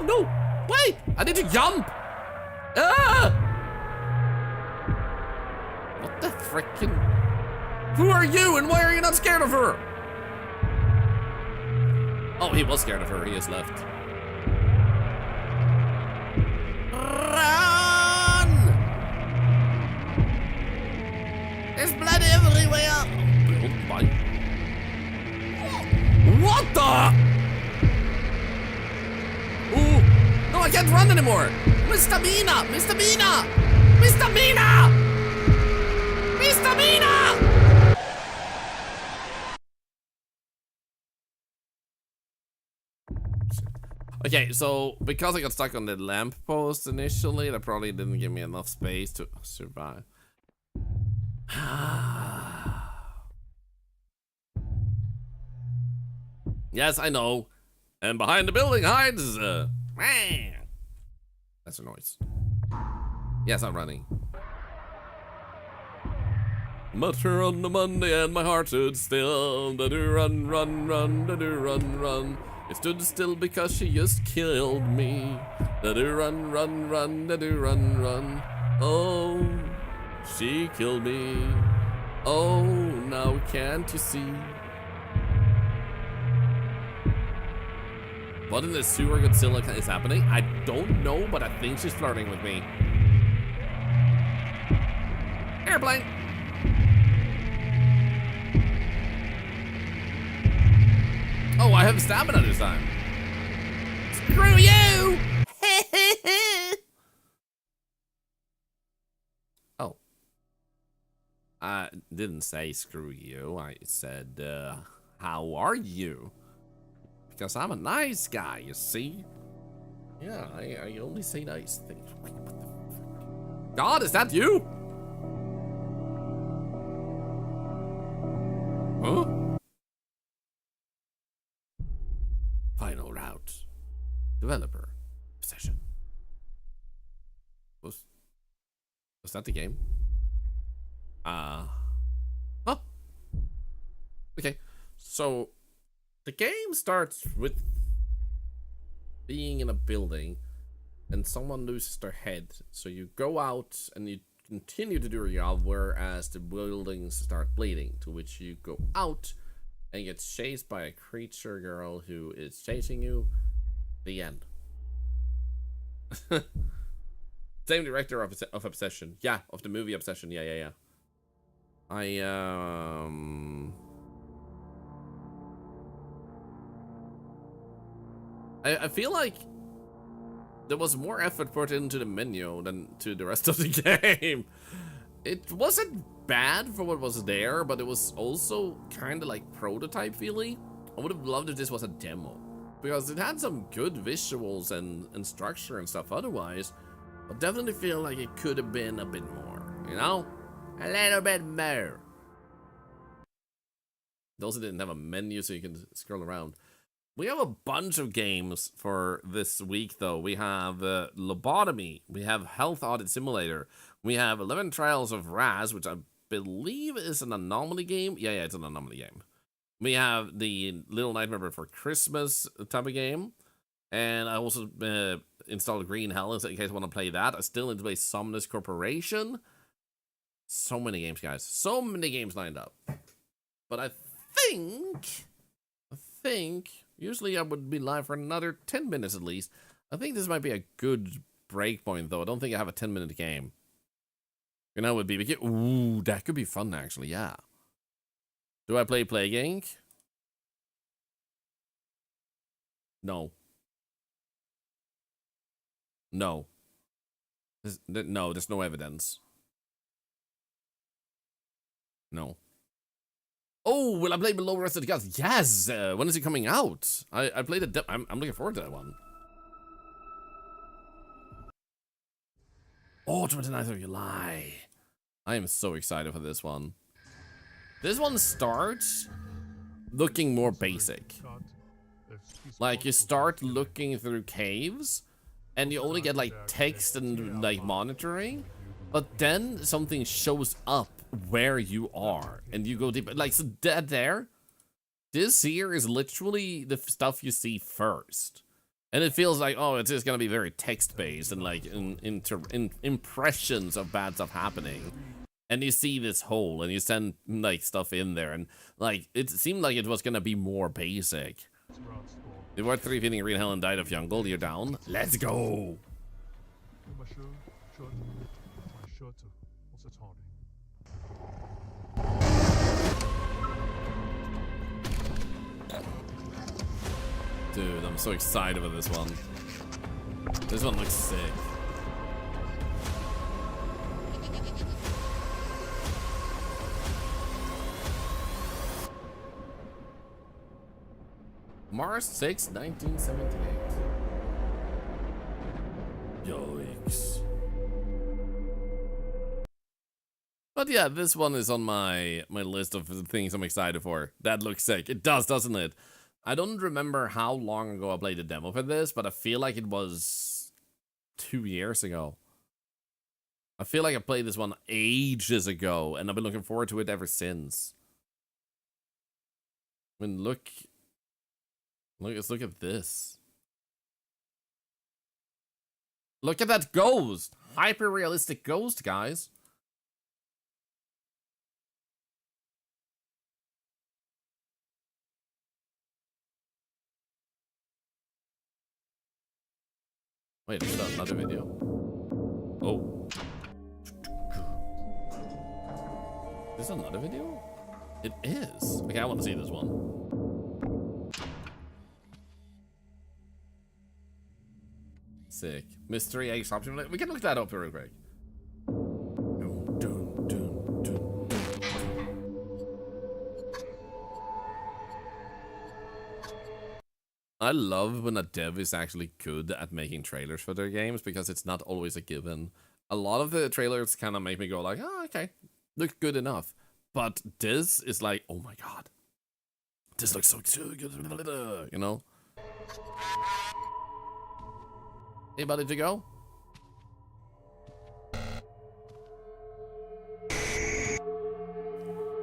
no! Wait! I need to jump! Ah! What the frickin'? Who are you and why are you not scared of her? Oh, he was scared of her. He is left. Run! There's blood everywhere. Oh, bye. What the? Ooh. No, I can't run anymore. Mr. Mina! Mr. Mina! Mr. Mina! Mr. Mina! Okay, so because I got stuck on the lamppost initially, that probably didn't give me enough space to survive. Yes, I know. And behind the building hides that's a noise. Yes, I'm running. Mutter on the Monday and my heart stood still. Da-do run, run, run, da-do run, run. It stood still because she just killed me. Da-do run, run, run, da-do run, run. Oh, she killed me. Oh, now can't you see? What in the sewer Godzilla is happening? I don't know, but I think she's flirting with me. Airplane! Oh, I have stamina this time. Screw you! Oh. I didn't say screw you. I said, how are you? Because I'm a nice guy, you see? Yeah, I only say nice things. What the frick? God, is that you? Huh? Final route. Developer. Session. Was that the game? Huh? Okay. So the game starts with being in a building and someone loses their head. So you go out and you continue to do your job, whereas the buildings start bleeding, to which you go out and get chased by a creature girl who is chasing you. The end. Same director of Obsession. Yeah, of the movie Obsession. Yeah. I feel like there was more effort put into the menu than to the rest of the game. It wasn't bad for what was there, but it was also kind of like prototype feeling. I would have loved if this was a demo, because it had some good visuals and structure and stuff otherwise, but definitely feel like it could have been a bit more, you know? A little bit more. It also didn't have a menu so you can scroll around. We have a bunch of games for this week, though. We have Lobotomy. We have Health Audit Simulator. We have 11 Trials of Raz, which I believe is an anomaly game. Yeah, it's an anomaly game. We have the Little Nightmare Before Christmas type of game. And I also installed Green Hell in case I want to play that. I still need to play Somnus Corporation. So many games, guys. So many games lined up. But I think usually I would be live for another 10 minutes at least. I think this might be a good break point, though. I don't think I have a 10-minute game. You know, it would be... Ooh, that could be fun, actually, yeah. Do I play Plague Inc? No. No. No, there's no evidence. No. Oh, will I play Below Rest of the Gods? Yes! When is it coming out? I played it. I'm looking forward to that one. Oh, 29th of July. I am so excited for this one. This one starts looking more basic. Like, you start looking through caves, and you only get, like, text and, like, monitoring. But then something shows up where you are, and you go deep. Like, so that there, this here is literally the stuff you see first. And it feels like, oh, it's just gonna be very text-based and, like, impressions of bad stuff happening. And you see this hole, and you send, like, stuff in there, and, like, it seemed like it was gonna be more basic. You were 3 feeling green hell and died of jungle, you're down. Let's go! Dude, I'm so excited for this one. This one looks sick. Mars 6, 1978. Yikes. But yeah, this one is on my list of things I'm excited for. That looks sick. It does, doesn't it? I don't remember how long ago I played the demo for this, but I feel like it was 2 years ago. I feel like I played this one ages ago, and I've been looking forward to it ever since. I mean, let's look at this. Look at that ghost! Hyper-realistic ghost, guys. Wait, is that another video? Oh. Is this another video? It is. Okay, I want to see this one. Sick. Mystery egg option. We can look that up real quick. I love when a dev is actually good at making trailers for their games, because it's not always a given. A lot of the trailers kind of make me go like, oh, okay, looks good enough. But this is like, oh my god, this looks so good, you know? Anybody to go?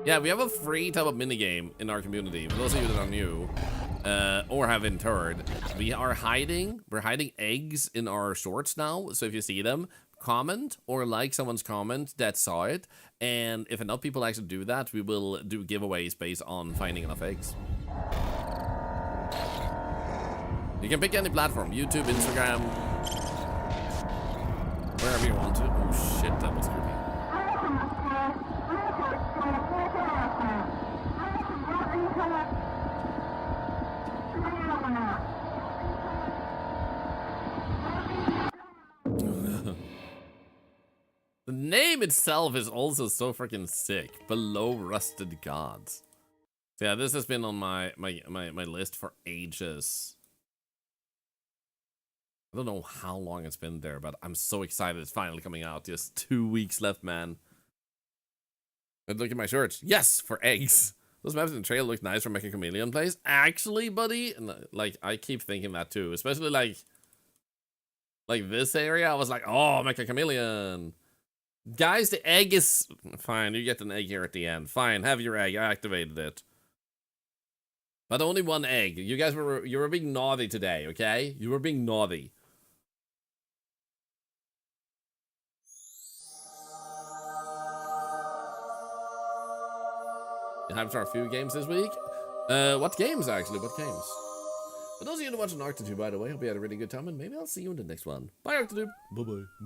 Yeah, we have a free type of minigame in our community. For those of you that are new, or haven't heard, we're hiding eggs in our shorts now. So if you see them, comment or like someone's comment that saw it. And if enough people actually do that, we will do giveaways based on finding enough eggs. You can pick any platform, YouTube, Instagram, wherever you want to. Oh shit, that was creepy. The name itself is also so freaking sick. Below Rusted Gods. So yeah, this has been on my list for ages. I don't know how long it's been there, but I'm so excited it's finally coming out. Just 2 weeks left, man. And look at my shirts. Yes, for eggs. Those maps in the trail look nice for Mecha Chameleon plays. Actually, buddy, and like I keep thinking that too. Especially like this area. I was like, oh, Mecha Chameleon. Guys, the egg is fine. You get an egg here at the end. Fine, have your egg. I activated it. But only one egg. You guys you were being naughty today, okay? You were being naughty. You hyped for a few games this week? What games, actually? What games? For those of you who watched Arctitude, by the way, hope you had a really good time, and maybe I'll see you in the next one. Bye, Arctitude. Bye-bye.